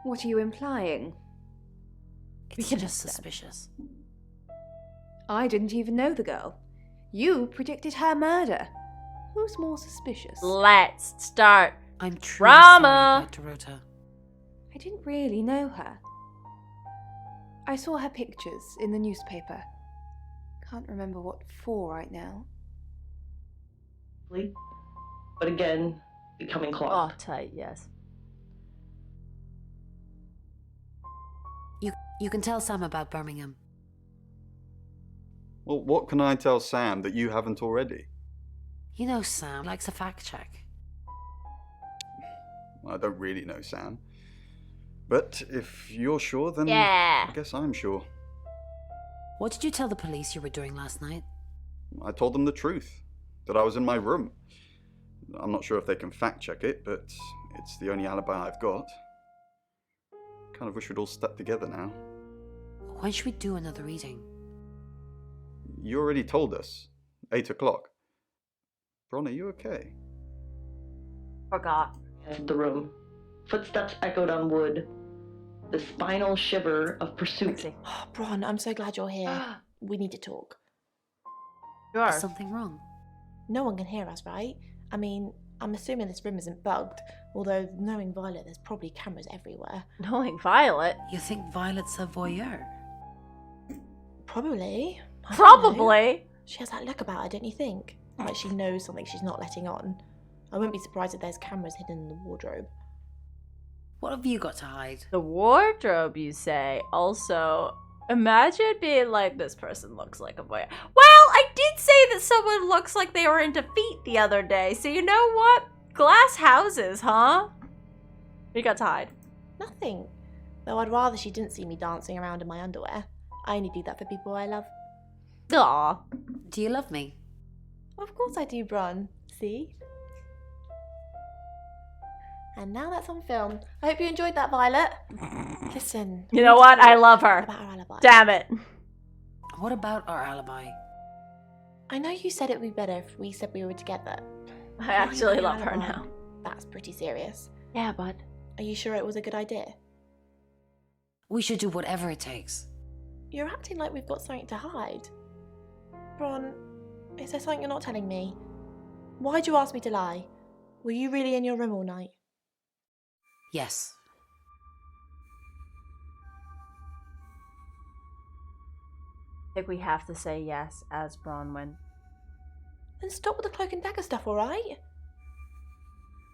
What are you implying? It's just suspicious. I didn't even know the girl. You predicted her murder. Who's more suspicious? Let's start. I'm truly Drama. sorry about Dorota. I didn't really know her. I saw her pictures in the newspaper. Can't remember what for right now. but again, becoming clogged. Oh, tight, yes. You can tell Sam about Birmingham. Well, what can I tell Sam that you haven't already? You know Sam likes a fact check. I don't really know Sam. But if you're sure, then Yeah. I guess I'm sure. What did you tell the police you were doing last night? I told them the truth, that I was in my room. I'm not sure if they can fact check it, but it's the only alibi I've got. Kind of wish we'd all stuck together now. When should we do another reading? You already told us. 8 o'clock. Bron, are you okay? Forgot. Of the room. Footsteps echoed on wood. The spinal shiver of pursuit. Oh, Bron, I'm so glad you're here. We need to talk. Sure. Is something wrong? No one can hear us, right? I mean, I'm assuming this room isn't bugged, although knowing Violet, there's probably cameras everywhere. Knowing Violet? You think Violet's a voyeur? Probably. I don't Probably. know. She has that look about her, don't you think? Like she knows something she's not letting on. I wouldn't be surprised if there's cameras hidden in the wardrobe. What have you got to hide? The wardrobe, you say? Also, imagine being like, this person looks like a voyeur. Well, I did say that someone looks like they were into feet the other day, so you know what? Glass houses, huh? What you got to hide? Nothing. Though I'd rather she didn't see me dancing around in my underwear. I only do that for people I love. Aw. Do you love me? Of course I do, Bron. See? And now that's on film. I hope you enjoyed that, Violet. Listen. You know what? I love her. About our alibi. Damn it. What about our alibi? I know you said it would be better if we said we were together. I actually love her Alibi. now. That's pretty serious. Yeah, bud. Are you sure it was a good idea? We should do whatever it takes. You're acting like we've got something to hide. Bron, is there something you're not telling me? Why'd you ask me to lie? Were you really in your room all night? Yes. I think we have to say yes as Bronwyn. Then stop with the cloak and dagger stuff, alright?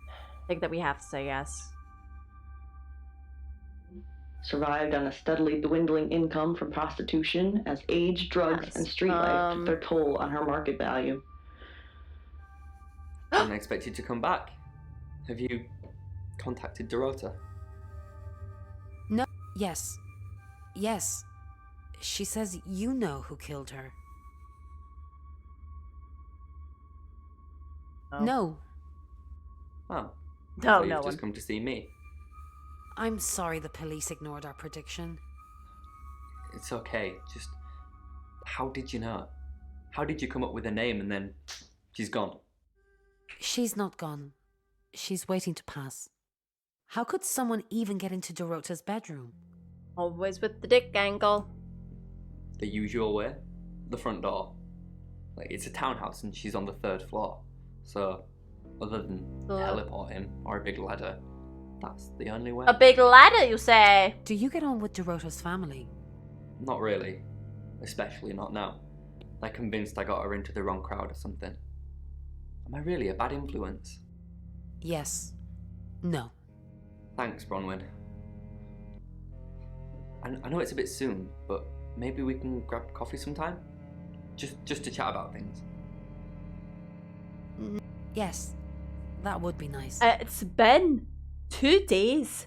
I think that we have to say yes. Survived on a steadily dwindling income from prostitution as age, drugs, Yes. and street life took their toll on her market value. I didn't expect you to come back. Have you contacted Dorota? No. Yes. Yes. She says you know who killed her. Oh. No, Oh. No, so no you've just one. come to see me. I'm sorry the police ignored our prediction. It's okay. Just, how did you know? How did you come up with a name and then she's gone? She's not gone. She's waiting to pass. How could someone even get into Dorota's bedroom? Always with the dick angle. The usual way. The front door. Like, it's a townhouse and she's on the 3rd floor. So, other than teleporting or a big ladder, that's the only way. A big ladder, you say? Do you get on with Dorota's family? Not really. Especially not now. They're convinced I got her into the wrong crowd or something. Am I really a bad influence? Yes. No. Thanks, Bronwyn. I know it's a bit soon, but maybe we can grab coffee sometime? Just to chat about things. Yes. That would be nice. It's been 2 days.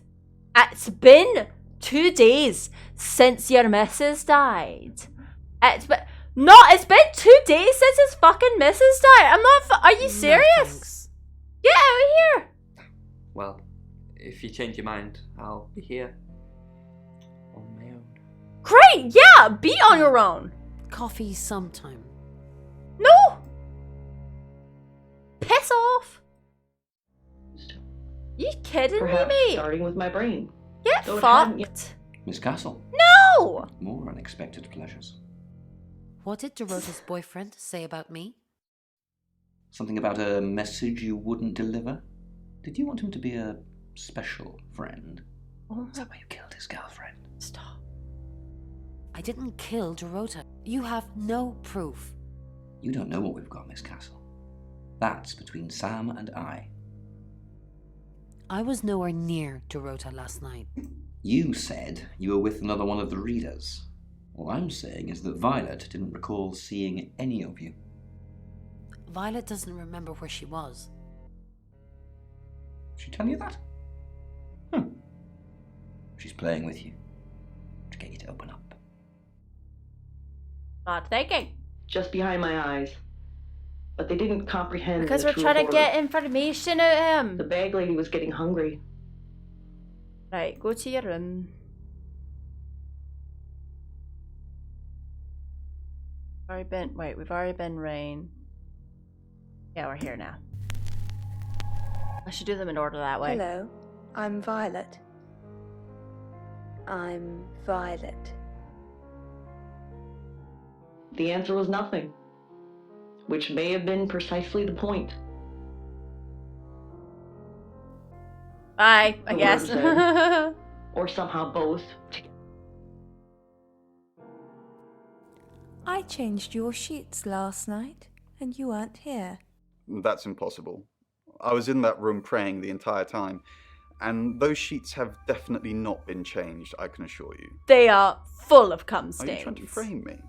It's been 2 days since your missus died. It's been 2 days since his fucking missus died. I'm not. Are you serious? Get out of here. Well, if you change your mind, I'll be here. On my own. Great, yeah, be on your own. Coffee sometime. No. Piss off. You kidding Perhaps me, mate? starting with my brain. Get Though it hadn't fucked. Miss Castle, No. more unexpected pleasures. What did Dorota's boyfriend say about me? Something about a message you wouldn't deliver? Did you want him to be a special friend? Oh, Is that why you killed his girlfriend? Stop. I didn't kill Dorota. You have no proof. You don't know what we've got, Miss Castle. That's between Sam and I. I was nowhere near Dorota last night. You said you were with another one of the readers. All I'm saying is that Violet didn't recall seeing any of you. Violet doesn't remember where she was. Did she tell you that? She's playing with you to get you to open up. Not thinking. Just behind my eyes. But they didn't comprehend Because the we're true trying to horror. get information out of him. The bag lady was getting hungry. Right, go to your room. We've already been rain. Yeah, we're here now. I should do them in order that way. Hello, I'm Violet. I'm Violet. The answer was nothing. Which may have been precisely the point. Bye, I The guess. word said. Or somehow both. I changed your sheets last night, and you weren't here. That's impossible. I was in that room praying the entire time, and those sheets have definitely not been changed, I can assure you. They are full of cum Are stains. you trying to frame me?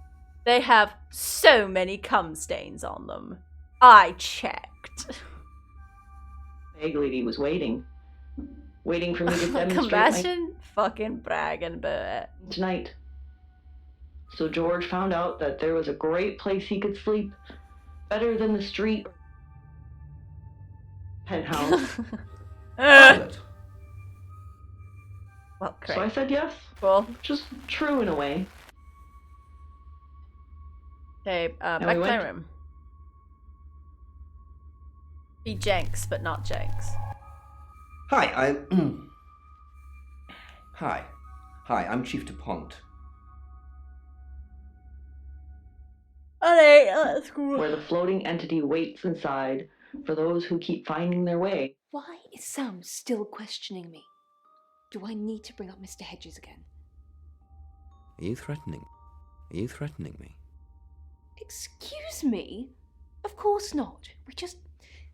They have so many cum stains on them. I checked. Bag lady was waiting. Waiting for me to demonstrate Imagine fucking bragging about it. tonight. So George found out that there was a great place he could sleep. Better than the street. Penthouse. Violet. Well, great. So I said yes. Cool. Just true in a way. Okay, back we to my went. room. Be Jenks, but not Jenks. Hi, Hi, I'm Chief DuPont. Alright, let's go. Where the floating entity waits inside for those who keep finding their way. Why is Sam still questioning me? Do I need to bring up Mr. Hedges again? Are you threatening? Are you threatening me? Excuse me? Of course not. We just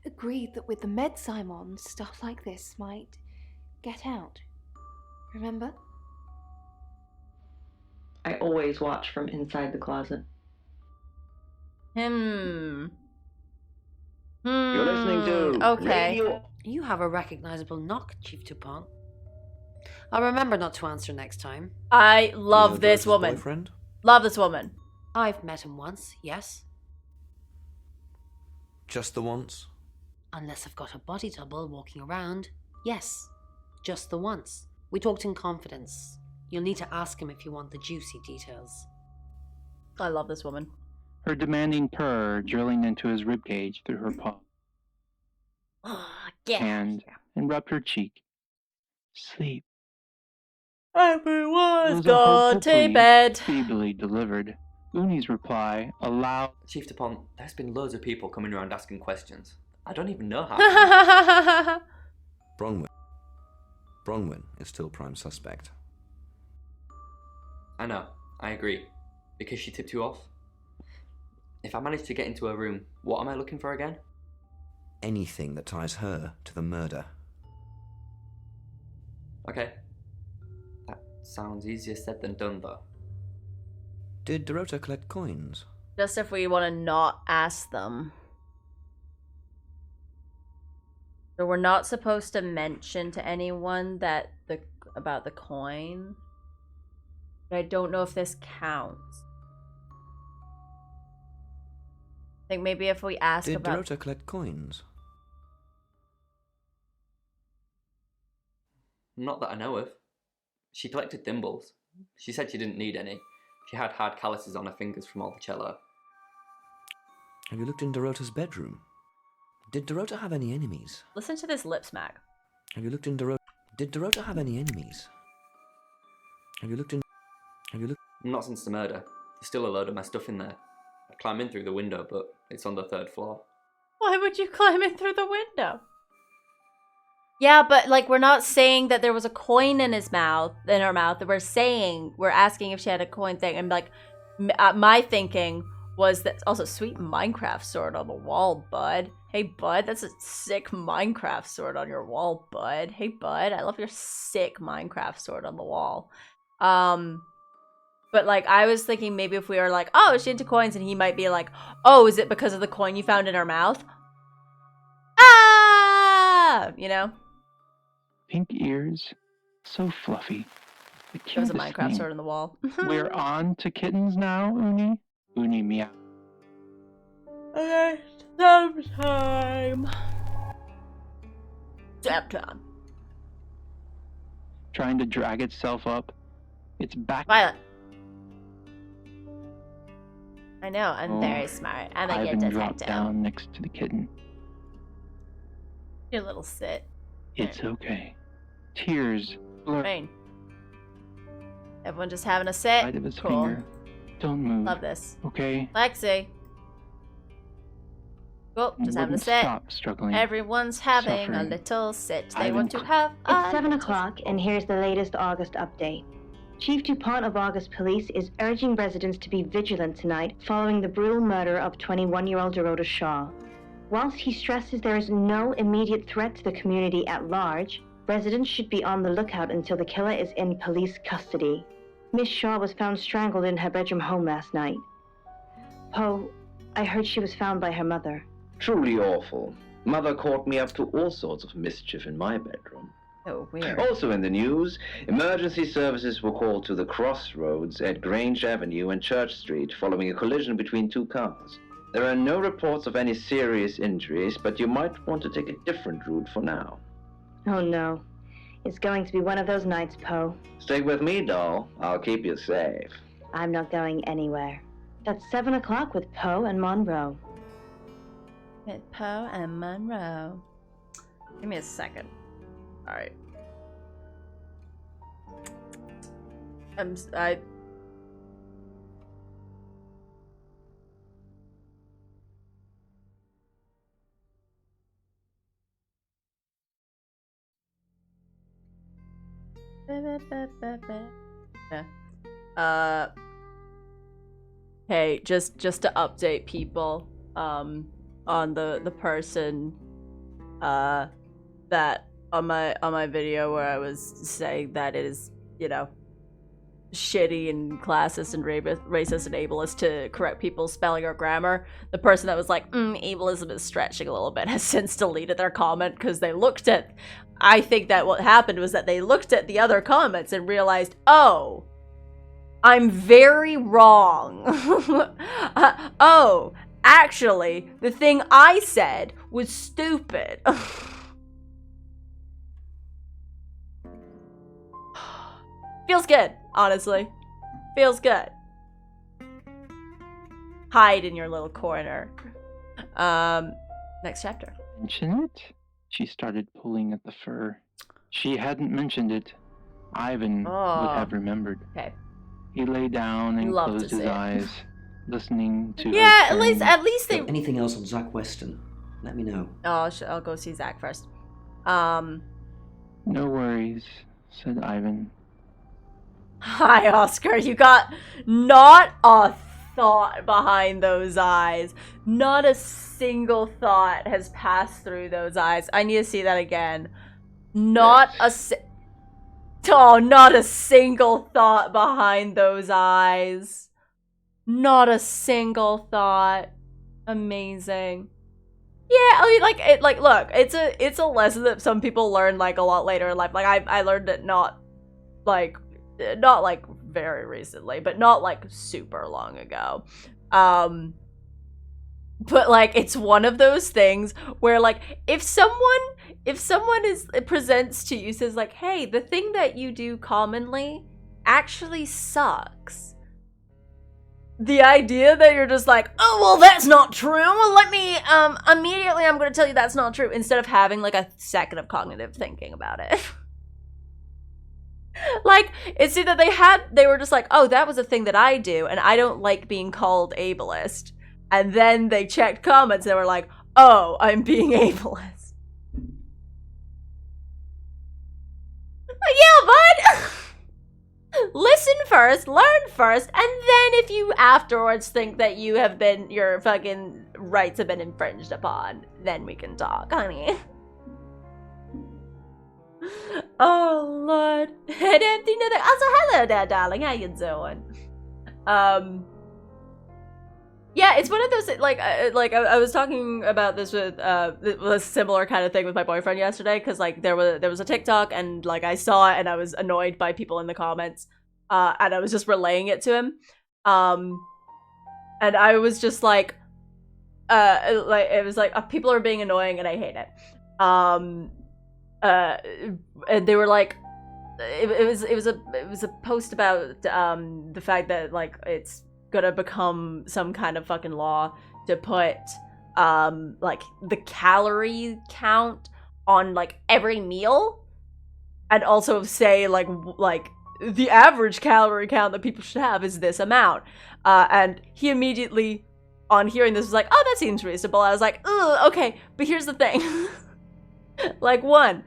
agreed that with the meds I'm on, stuff like this might get out. Remember? I always watch from inside the closet. You're listening to Okay. Radio. You have a recognizable knock, Chief DuPont. I'll remember not to answer next time. I love this Dorothy's woman. boyfriend? Love this woman. I've met him once, yes. Just the once? Unless I've got a body double walking around. Yes, just the once. We talked in confidence. You'll need to ask him if you want the juicy details. I love this woman. Her demanding purr drilling into his ribcage through her paw. Hand and rubbed her cheek. Sleep. Everyone's gone to bed. Feebly delivered. Uni's reply allowed. Chief DuPont, there's been loads of people coming around asking questions. I don't even know how. Bronwyn is still prime suspect. I know, I agree. Because she tipped you off. If I manage to get into her room, what am I looking for again? Anything that ties her to the murder. Okay. That sounds easier said than done, though. Did Dorota collect coins? Just if we want to not ask them. So we're not supposed to mention to anyone that about the coin. But I don't know if this counts. I think maybe if we ask about... Did Dorota collect coins? Not that I know of. She collected thimbles. She said she didn't need any. She had hard calluses on her fingers from all the cello. Have you looked in Dorota's bedroom? Did Dorota have any enemies? Listen to this lip smack. Have you looked in Dorota... Did Dorota have any enemies? Have you looked in... Not since the murder. There's still a load of my stuff in there. I'd climb in through the window, but it's on the 3rd floor. Why would you climb in through the window? Yeah, but like we're not saying that there was a coin in her mouth. We're asking if she had a coin thing. And like my thinking was that also sweet Minecraft sword on the wall, bud. Hey, bud, that's a sick Minecraft sword on your wall, bud. Hey, bud, I love your sick Minecraft sword on the wall. But like I was thinking maybe if we were like, oh, is she into coins? And he might be like, oh, is it because of the coin you found in her mouth? Ah, you know? Pink ears, so fluffy. There was a Minecraft sword on the wall. We're on to kittens now, Uni. Uni meow. Okay, sometime. Sometime. Trying to drag itself up. It's back. Violet. I know, I'm very smart. I'm a good Ivan dropped detective. down next to the kitten. Your little sit. It's okay. Tears blur. Rain. Everyone just having a sit. Side of his Cool. finger. Don't move. Love this. Okay. Lexi. Cool. Just having a Wouldn't sit. Stop struggling. Everyone's having Suffering. a little sit. They Ivan want to have a It's 7 o'clock, and here's the latest August update. Chief DuPont of August Police is urging residents to be vigilant tonight following the brutal murder of 21-year-old Dorota Shaw. Whilst he stresses there is no immediate threat to the community at large, residents should be on the lookout until the killer is in police custody. Miss Shaw was found strangled in her bedroom home last night. Poe, I heard she was found by her mother. Truly awful. Mother caught me up to all sorts of mischief in my bedroom. Oh, weird. Also in the news, emergency services were called to the crossroads at Grange Avenue and Church Street following a collision between two cars. There are no reports of any serious injuries, but you might want to take a different route for now. Oh no. It's going to be one of those nights, Poe. Stick with me, doll. I'll keep you safe. I'm not going anywhere. That's 7 o'clock with Poe and Monroe. With Poe and Monroe. Give me a second. Alright. I... Hey, just to update people, on the person, that on my video where I was saying that it is, you know, shitty and classist and racist and ableist to correct people's spelling or grammar. The person that was like, ableism is stretching a little bit has since deleted their comment because they looked at, I think that what happened was that they looked at the other comments and realized, oh, I'm very wrong. Oh, actually, the thing I said was stupid. Feels good, honestly. Feels good. Hide in your little corner. Next chapter. Mention it? She started pulling at the fur. She hadn't mentioned it. Ivan would have remembered. Okay. He lay down and closed his eyes, listening to her Yeah, purring. at least they. Anything else on Zach Weston? Let me know. Oh, I'll go see Zach first. No worries, said Ivan. Hi, Oscar. You got not a thought behind those eyes. Not a single thought has passed through those eyes. I need to see that again. Not a not a single thought behind those eyes. Not a single thought. Amazing. Yeah, I mean, look, it's a lesson that some people learn like a lot later in life. Like I learned it not like very recently, but not like super long ago. But like it's one of those things where like if someone presents to you, says like, hey, the thing that you do commonly actually sucks. The idea that you're just like, oh, well, that's not true. Well, let me, immediately I'm going to tell you that's not true, instead of having like a second of cognitive thinking about it. Like, it's either they were just like, oh, that was a thing that I do, and I don't like being called ableist. And then they checked comments and they were like, oh, I'm being ableist. Yeah, bud! Listen first, learn first, and then if you afterwards think that your fucking rights have been infringed upon, then we can talk, honey. Oh, Lord. I didn't think that. Also, hello there, darling. How you doing? Yeah, it's one of those, I was talking about this with, a similar kind of thing with my boyfriend yesterday, because, like, there was a TikTok, and, like, I saw it, and I was annoyed by people in the comments, and I was just relaying it to him, and I was just like, it was like, people are being annoying, and I hate it, and they were like, it was a post about, the fact that, like, it's gonna become some kind of fucking law to put like the calorie count on like every meal, and also say like the average calorie count that people should have is this amount, and he immediately on hearing this was like, oh, that seems reasonable. I was like, ugh, okay, but here's the thing. Like, one,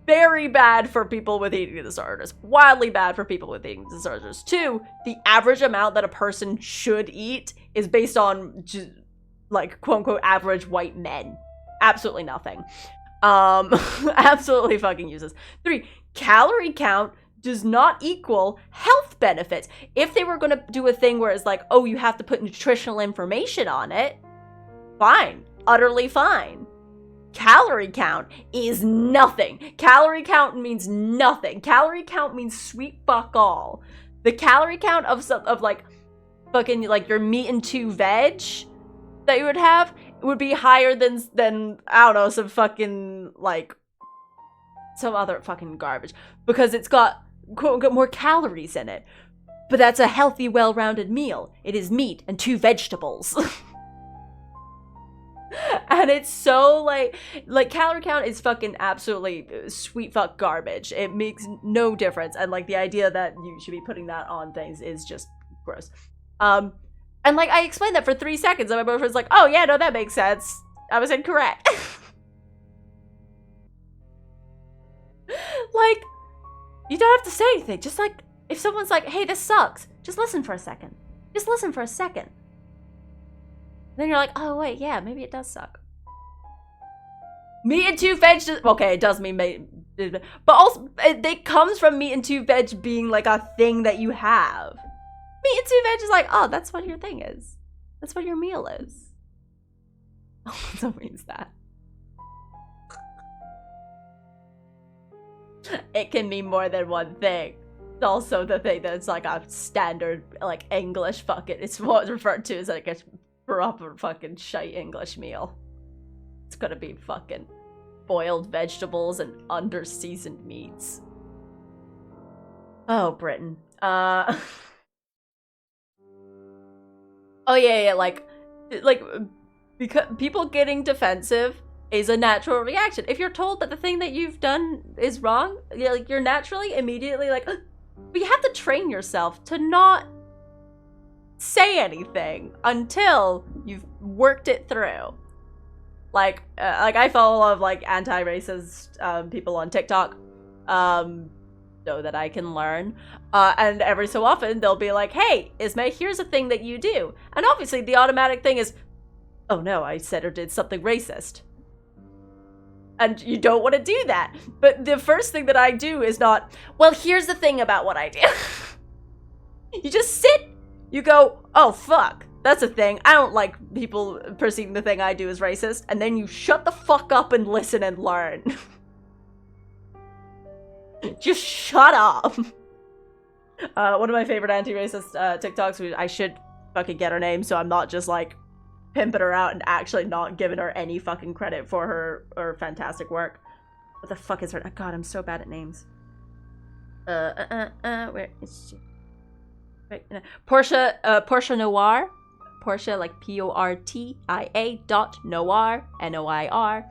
very bad for people with eating disorders. Wildly bad for people with eating disorders. Two, the average amount that a person should eat is based on, like, quote-unquote, average white men. Absolutely nothing. Absolutely fucking useless. Three, calorie count does not equal health benefits. If they were going to do a thing where it's like, oh, you have to put nutritional information on it, fine. Utterly fine. Calorie count is nothing. Calorie count means nothing. Calorie count means sweet fuck all. The calorie count of like fucking like your meat and two veg that you would have would be higher than I don't know, some fucking like some other fucking garbage, because it's got quote unquote more calories in it. But that's a healthy, well-rounded meal. It is meat and two vegetables. And it's so like calorie count is fucking absolutely sweet fuck garbage. It makes no difference, and like the idea that you should be putting that on things is just gross. And like I explained that for 3 seconds, and my boyfriend's like, oh yeah, no, that makes sense. I was incorrect. Like, you don't have to say anything. Just like if someone's like, hey, this sucks, just listen for a second. Just listen for a second. Then you're like, oh wait, yeah, maybe it does suck. Meat and two veg, okay, it does mean meat, but also it comes from meat and two veg being like a thing that you have. Meat and two veg is like, oh, that's what your thing is. That's what your meal is. Oh, that means that. It can mean more than one thing. It's also the thing that's like a standard like English fucking, it's what's referred to as like a proper fucking shite English meal. It's gonna be fucking boiled vegetables and under-seasoned meats. Oh, Britain. Oh yeah, like because people getting defensive is a natural reaction. If you're told that the thing that you've done is wrong, you're naturally immediately like, but you have to train yourself to not say anything until you've worked it through. Like I follow a lot of like anti-racist people on TikTok, so that I can learn. And every so often they'll be like, "Hey, Ismay, here's a thing that you do," and obviously the automatic thing is, "Oh no, I said or did something racist." And you don't want to do that. But the first thing that I do is not, well, here's the thing about what I do. You just sit, you go, oh, fuck, that's a thing. I don't like people perceiving the thing I do as racist. And then you shut the fuck up and listen and learn. Just shut up. One of my favorite anti-racist TikToks, I should fucking get her name so I'm not just like pimping her out and actually not giving her any fucking credit for her fantastic work. What the fuck is her? God, I'm so bad at names. Where is she? Right, Portia Noir. Portia, like Portia .noir, Noir.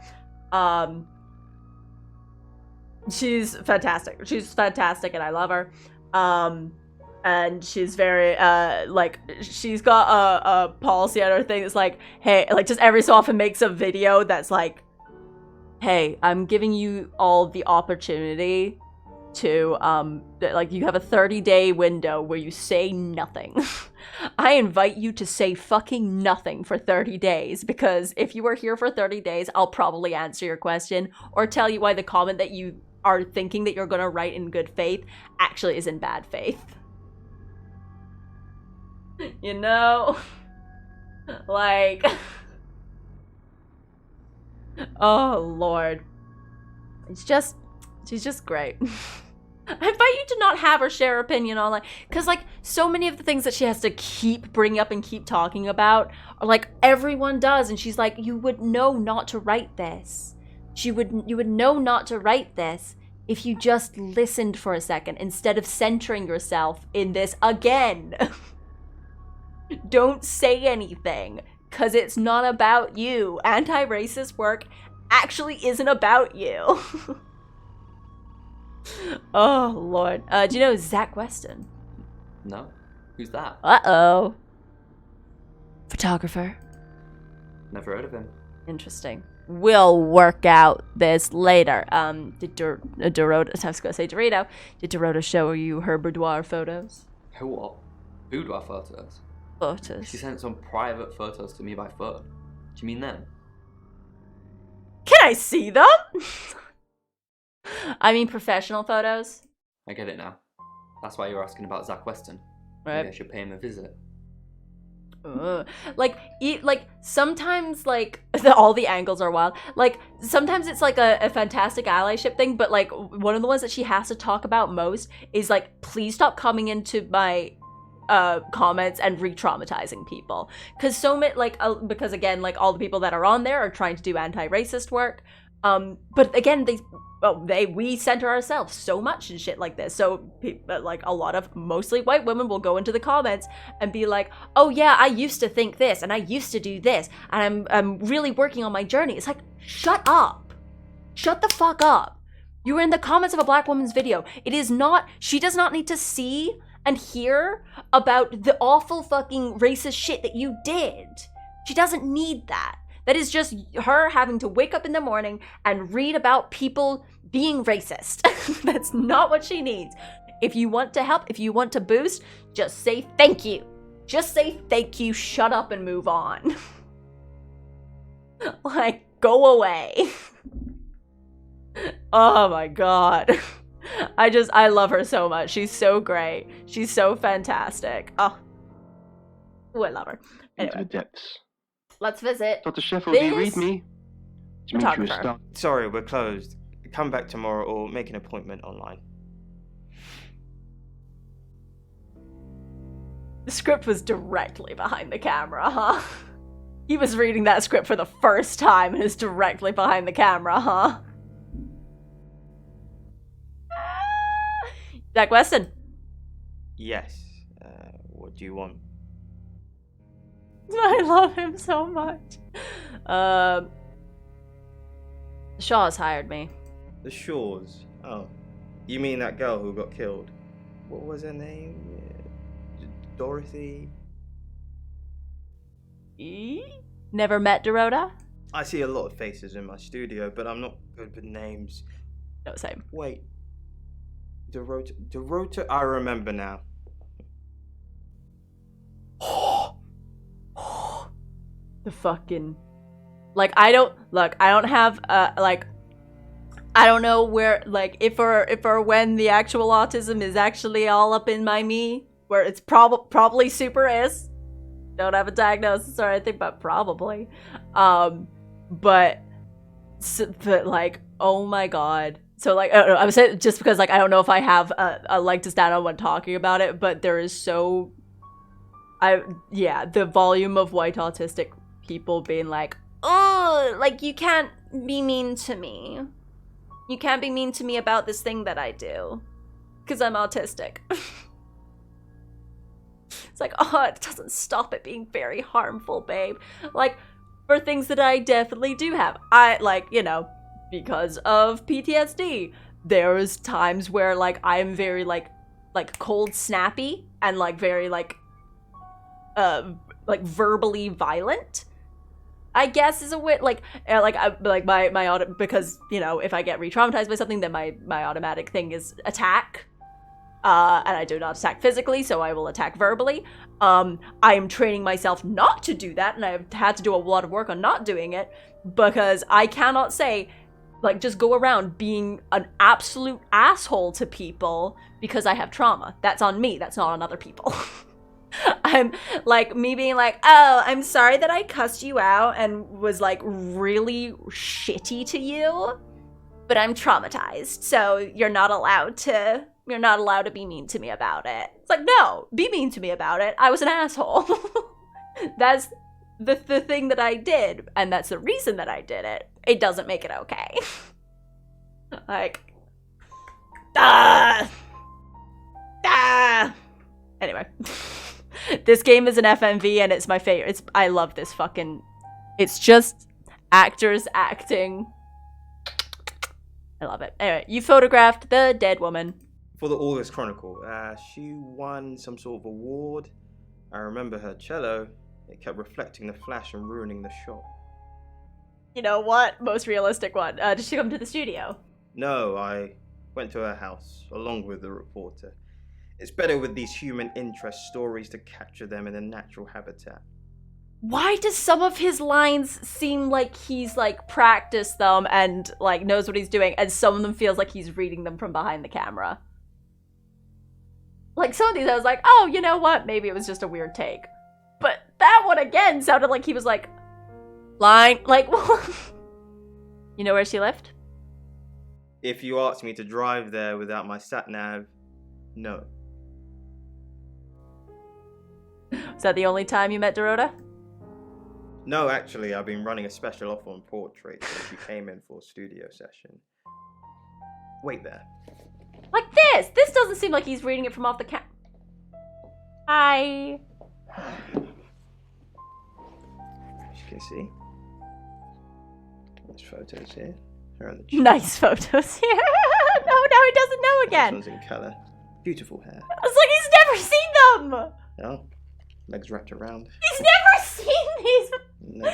She's fantastic. She's fantastic, and I love her. And she's very, like, she's got a policy on her thing that's like, hey, like, just every so often makes a video that's like, hey, I'm giving you all the opportunity to, like, you have a 30-day window where you say nothing. I invite you to say fucking nothing for 30 days, because if you are here for 30 days, I'll probably answer your question or tell you why the comment that you are thinking that you're gonna write in good faith actually is in bad faith. You know? Like... oh, Lord. She's just great. I invite you to not have her share her opinion online, because, like, so many of the things that she has to keep bringing up and keep talking about are, like, everyone does, and she's like, you would know not to write this. You would know not to write this if you just listened for a second, instead of centering yourself in this again. Don't say anything, because it's not about you. Anti-racist work actually isn't about you. Oh, Lord. Do you know Zach Weston? No. Who's that? Uh-oh. Photographer. Never heard of him. Interesting. We'll work out this later. Did Dorota, I was gonna say Dorito, did Dorota show you her boudoir photos? Her what? Boudoir photos? Photos. She sent some private photos to me by phone. Do you mean them? Can I see them? I mean professional photos. I get it now. That's why you're asking about Zach Weston. Right. Maybe I should pay him a visit. Like sometimes, like, all the angles are wild. Like, sometimes it's like a fantastic allyship thing, but, like, one of the ones that she has to talk about most is, like, please stop coming into my comments and re-traumatizing people. Because so many, like, because again, like, all the people that are on there are trying to do anti-racist work. But again, we center ourselves so much in shit like this. So, like, a lot of mostly white women will go into the comments and be like, oh yeah, I used to think this, and I used to do this, and I'm really working on my journey. It's like, shut up. Shut the fuck up. You were in the comments of a black woman's video. It is not, she does not need to see and hear about the awful fucking racist shit that you did. She doesn't need that. That is just her having to wake up in the morning and read about people being racist. That's not what she needs. If you want to help, if you want to boost, just say thank you. Just say thank you, shut up, and move on. Like, go away. Oh my god. I love her so much. She's so great. She's so fantastic. Oh, I love her. Anyway. Into the depths. Let's visit. Dr. Sheffield, do you read me? Sorry, we're closed. Come back tomorrow or make an appointment online. The script was directly behind the camera, huh? He was reading that script for the first time and is directly behind the camera, huh? Jack Weston. Yes. What do you want? I love him so much. Shaw's hired me. The Shaws. Oh. You mean that girl who got killed? What was her name? Dorothy? Never met Dorota? I see a lot of faces in my studio, but I'm not good with names. No, same. Wait. Dorota? I remember now. The fucking... Like, I don't have, like... I don't know where, like, if or when the actual autism is actually all up in my me, where it's probably super is. Don't have a diagnosis or anything, but probably. But like, oh my god. So like, I don't know, I was saying just because like I don't know if I have a leg to stand on when talking about it, but there is so, the volume of white autistic people being like, oh, like you can't be mean to me. You can't be mean to me about this thing that I do, because I'm autistic. It's like, oh, it doesn't stop it being very harmful, babe. Like, for things that I definitely do have. I, like, you know, because of PTSD, there's times where, like, I'm very, like cold snappy and, like, very, like verbally violent, I guess is a way, my because, you know, if I get re-traumatized by something, then my automatic thing is attack. And I do not attack physically, so I will attack verbally. I am training myself not to do that, and I've had to do a lot of work on not doing it, because I cannot say, like, just go around being an absolute asshole to people because I have trauma. That's on me, that's not on other people. I'm, like, me being like, oh, I'm sorry that I cussed you out and was, like, really shitty to you, but I'm traumatized, so you're not allowed to be mean to me about it. It's like, no, be mean to me about it. I was an asshole. That's the thing that I did, and that's the reason that I did it. It doesn't make it okay. Like, Anyway. This game is an FMV, and it's my favorite. I love this fucking... It's just actors acting. I love it. Anyway, you photographed the dead woman. For the August Chronicle. She won some sort of award. I remember her cello. It kept reflecting the flash and ruining the shot. You know what? Most realistic one. Did she come to the studio? No, I went to her house, along with the reporter. It's better with these human interest stories to capture them in a natural habitat. Why does some of his lines seem like he's, like, practiced them and, like, knows what he's doing, and some of them feels like he's reading them from behind the camera? Like, some of these I was like, oh, you know what? Maybe it was just a weird take. But that one, again, sounded like he was, like, lying. Like, you know where she lived? If you asked me to drive there without my sat-nav, no. Was that the only time you met Dorota? No, actually, I've been running a special offer on portraits, so she came in for a studio session. Wait there. Like this! This doesn't seem like he's reading it from off the cam. Hi. As you can see. Nice photos here. Nice photos here. No, he doesn't know again. This one's in colour. Beautiful hair. It's like he's never seen them! Oh, legs wrapped around. He's never seen these! Ooh,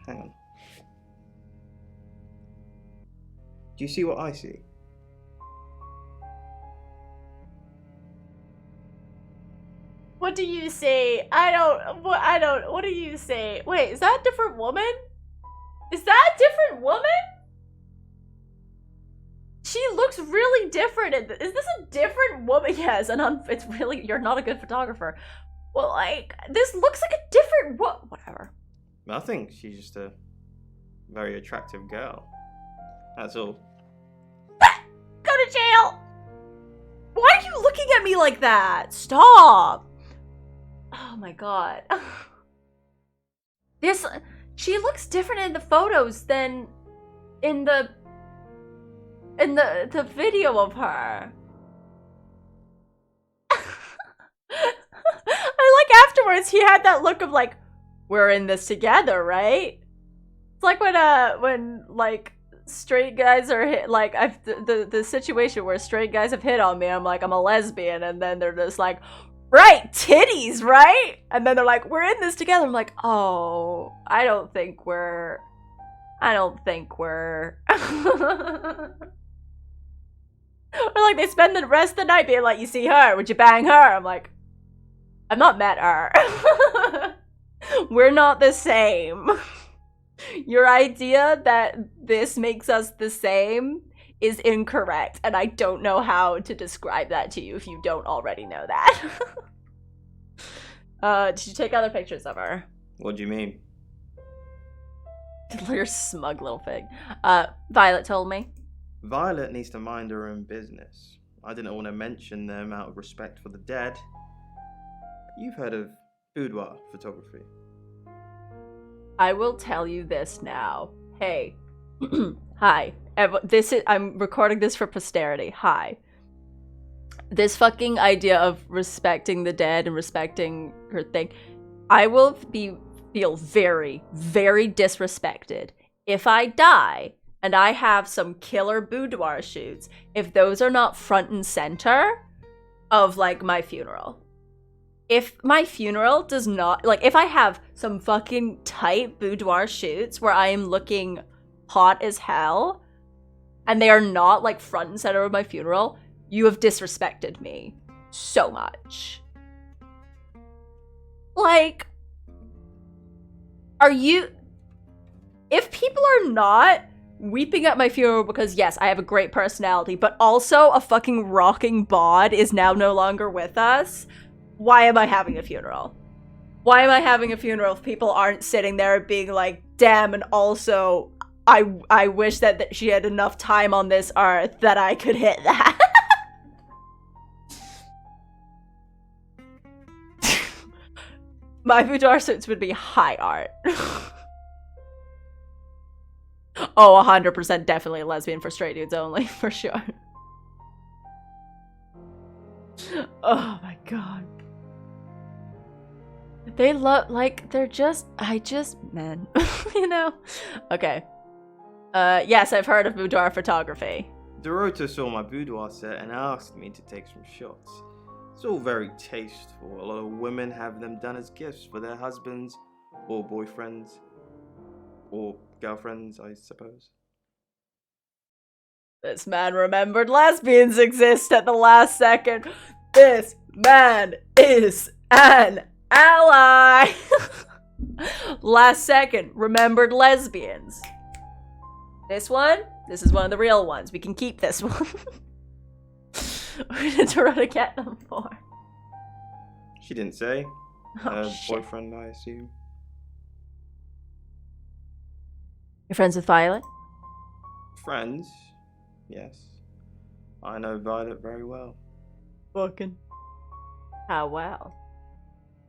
hang on. Do you see what I see? What do you say? What do you say? Wait, is that a different woman? Is that a different woman? She looks really different. Is this a different woman? Yes, it's really, you're not a good photographer. Well, like, this looks like a different, whatever. I think she's just a very attractive girl. That's all. Go to jail! Why are you looking at me like that? Stop! Oh my god. She looks different in the photos than in the video of her. I like afterwards he had that look of like, we're in this together, right? It's like when like straight guys are hit, like the situation where straight guys have hit on me, I'm like, I'm a lesbian, and then they're just like, right, titties, right? And then they're like, we're in this together. I'm like, oh, I don't think we're or like they spend the rest of the night being like, you see her, would you bang her? I'm like, I've not met her. We're not the same. Your idea that this makes us the same is incorrect, and I don't know how to describe that to you if you don't already know that. Did you take other pictures of her? What do you mean? You're smug little pig. Violet told me. Violet needs to mind her own business. I didn't want to mention them out of respect for the dead. You've heard of boudoir photography. I will tell you this now. Hey. Hi. I'm recording this for posterity. Hi. This fucking idea of respecting the dead and respecting her thing. I will feel very, very disrespected if I die and I have some killer boudoir shoots, if those are not front and center of, like, my funeral. If my funeral does not, like, if I have some fucking tight boudoir shoots where I am looking hot as hell, and they are not, like, front and center of my funeral, you have disrespected me so much. Like, if people are not weeping at my funeral because, yes, I have a great personality, but also a fucking rocking bod is now no longer with us, why am I having a funeral? Why am I having a funeral if people aren't sitting there being like, damn, and also, I wish that she had enough time on this earth that I could hit that. My boudoir suits would be high art. Oh, 100% definitely a lesbian for straight dudes only, for sure. Oh my god. They love, like, they're just, men. You know? Okay. Yes, I've heard of boudoir photography. Dorota saw my boudoir set and asked me to take some shots. It's all very tasteful. A lot of women have them done as gifts for their husbands, or boyfriends, or girlfriends, I suppose. This man remembered lesbians exist at the last second. This man is an ally. Last second, remembered lesbians. This is one of the real ones. We can keep this one. We're gonna try to get them for. She didn't say. Oh, boyfriend, I assume. You're friends with Violet? Friends? Yes. I know Violet very well. Fucking. How well?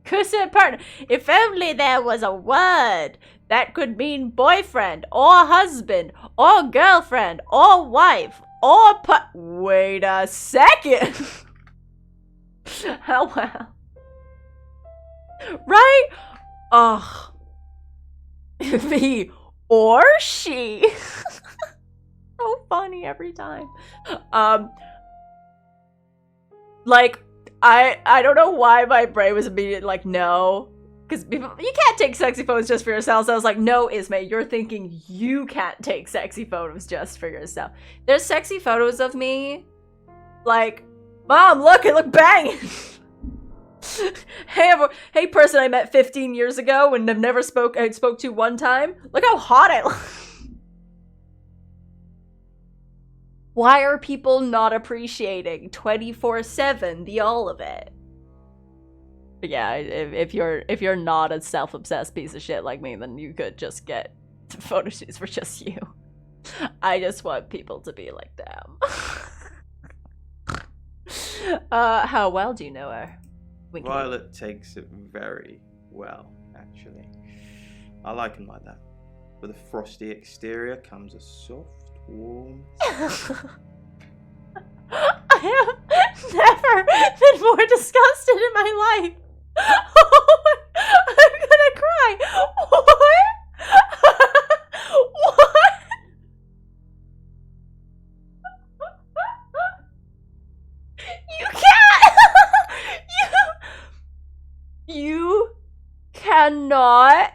Cursed partner. If only there was a word that could mean boyfriend, or husband, or girlfriend, or wife, or wait a second. How well? Right? Ugh. Me or she. So funny every time. Like, I don't know why my brain was immediately like, no. Because you can't take sexy photos just for yourself. So I was like, no, Ismay, you're thinking you can't take sexy photos just for yourself. There's sexy photos of me. Like, Mom, look, I look banging. Hey, person I met 15 years ago and have never spoke to one time. Look how hot I look. Why are people not appreciating 24/7 the all of it? But yeah, if you're not a self-obsessed piece of shit like me, then you could just get photo shoots for just you. I just want people to be like, damn. How well do you know her? Violet takes it very well, actually. I like them like that. With a frosty exterior comes a soft, warm... I have never been more disgusted in my life. I'm gonna cry. What? What? You can't. You cannot.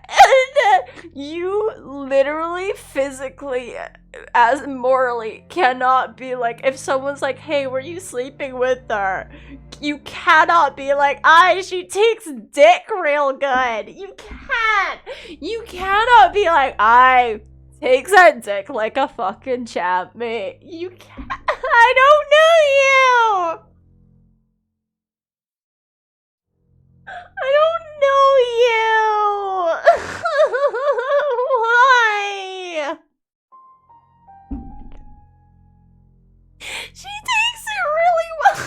You literally, physically, as morally, cannot be like, if someone's like, hey, were you sleeping with her? You cannot be like, she takes dick real good. You can't. You cannot be like, takes her dick like a fucking champ, mate. You can't. I don't know you. I don't know you. Why? She takes it really well.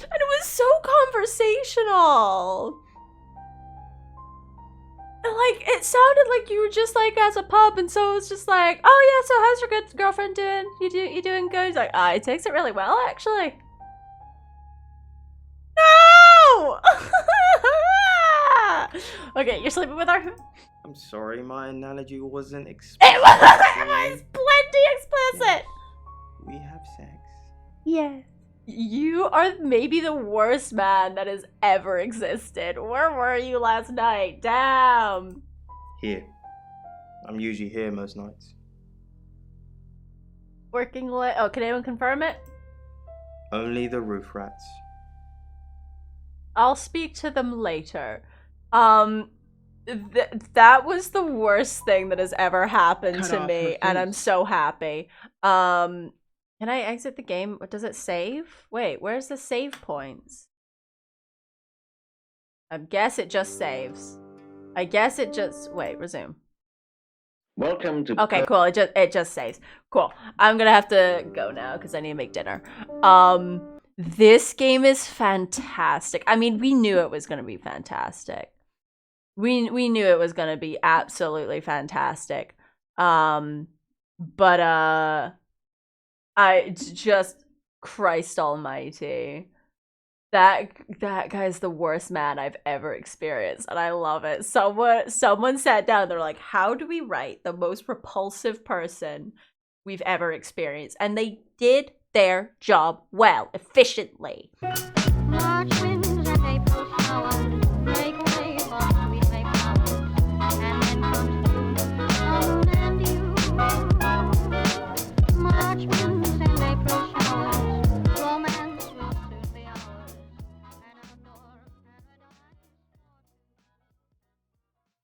And it was so conversational. And like, it sounded like you were just like as a pub, and so it was just like, oh yeah, so how's your good girlfriend doing? You doing good? He's like, it takes it really well, actually. No! Okay, you're sleeping with her? I'm sorry, my analogy wasn't explicit. It was plenty explicit! We have sex. Yes. You are maybe the worst man that has ever existed. Where were you last night? Damn. Here. I'm usually here most nights. Working late. Oh, can anyone confirm it? Only the roof rats. I'll speak to them later. That was the worst thing that has ever happened to me, and I'm so happy. Can I exit the game? What does it save? Wait, where's the save points? I guess it just saves. I guess it just wait, resume. Welcome to Okay, cool. It just saves. Cool. I'm gonna have to go now because I need to make dinner. This game is fantastic. I mean, we knew it was gonna be fantastic. We knew it was gonna be absolutely fantastic. But I just, Christ almighty. That guy's the worst man I've ever experienced, and I love it. Someone sat down, they're like, how do we write the most repulsive person we've ever experienced? And they did their job well, efficiently.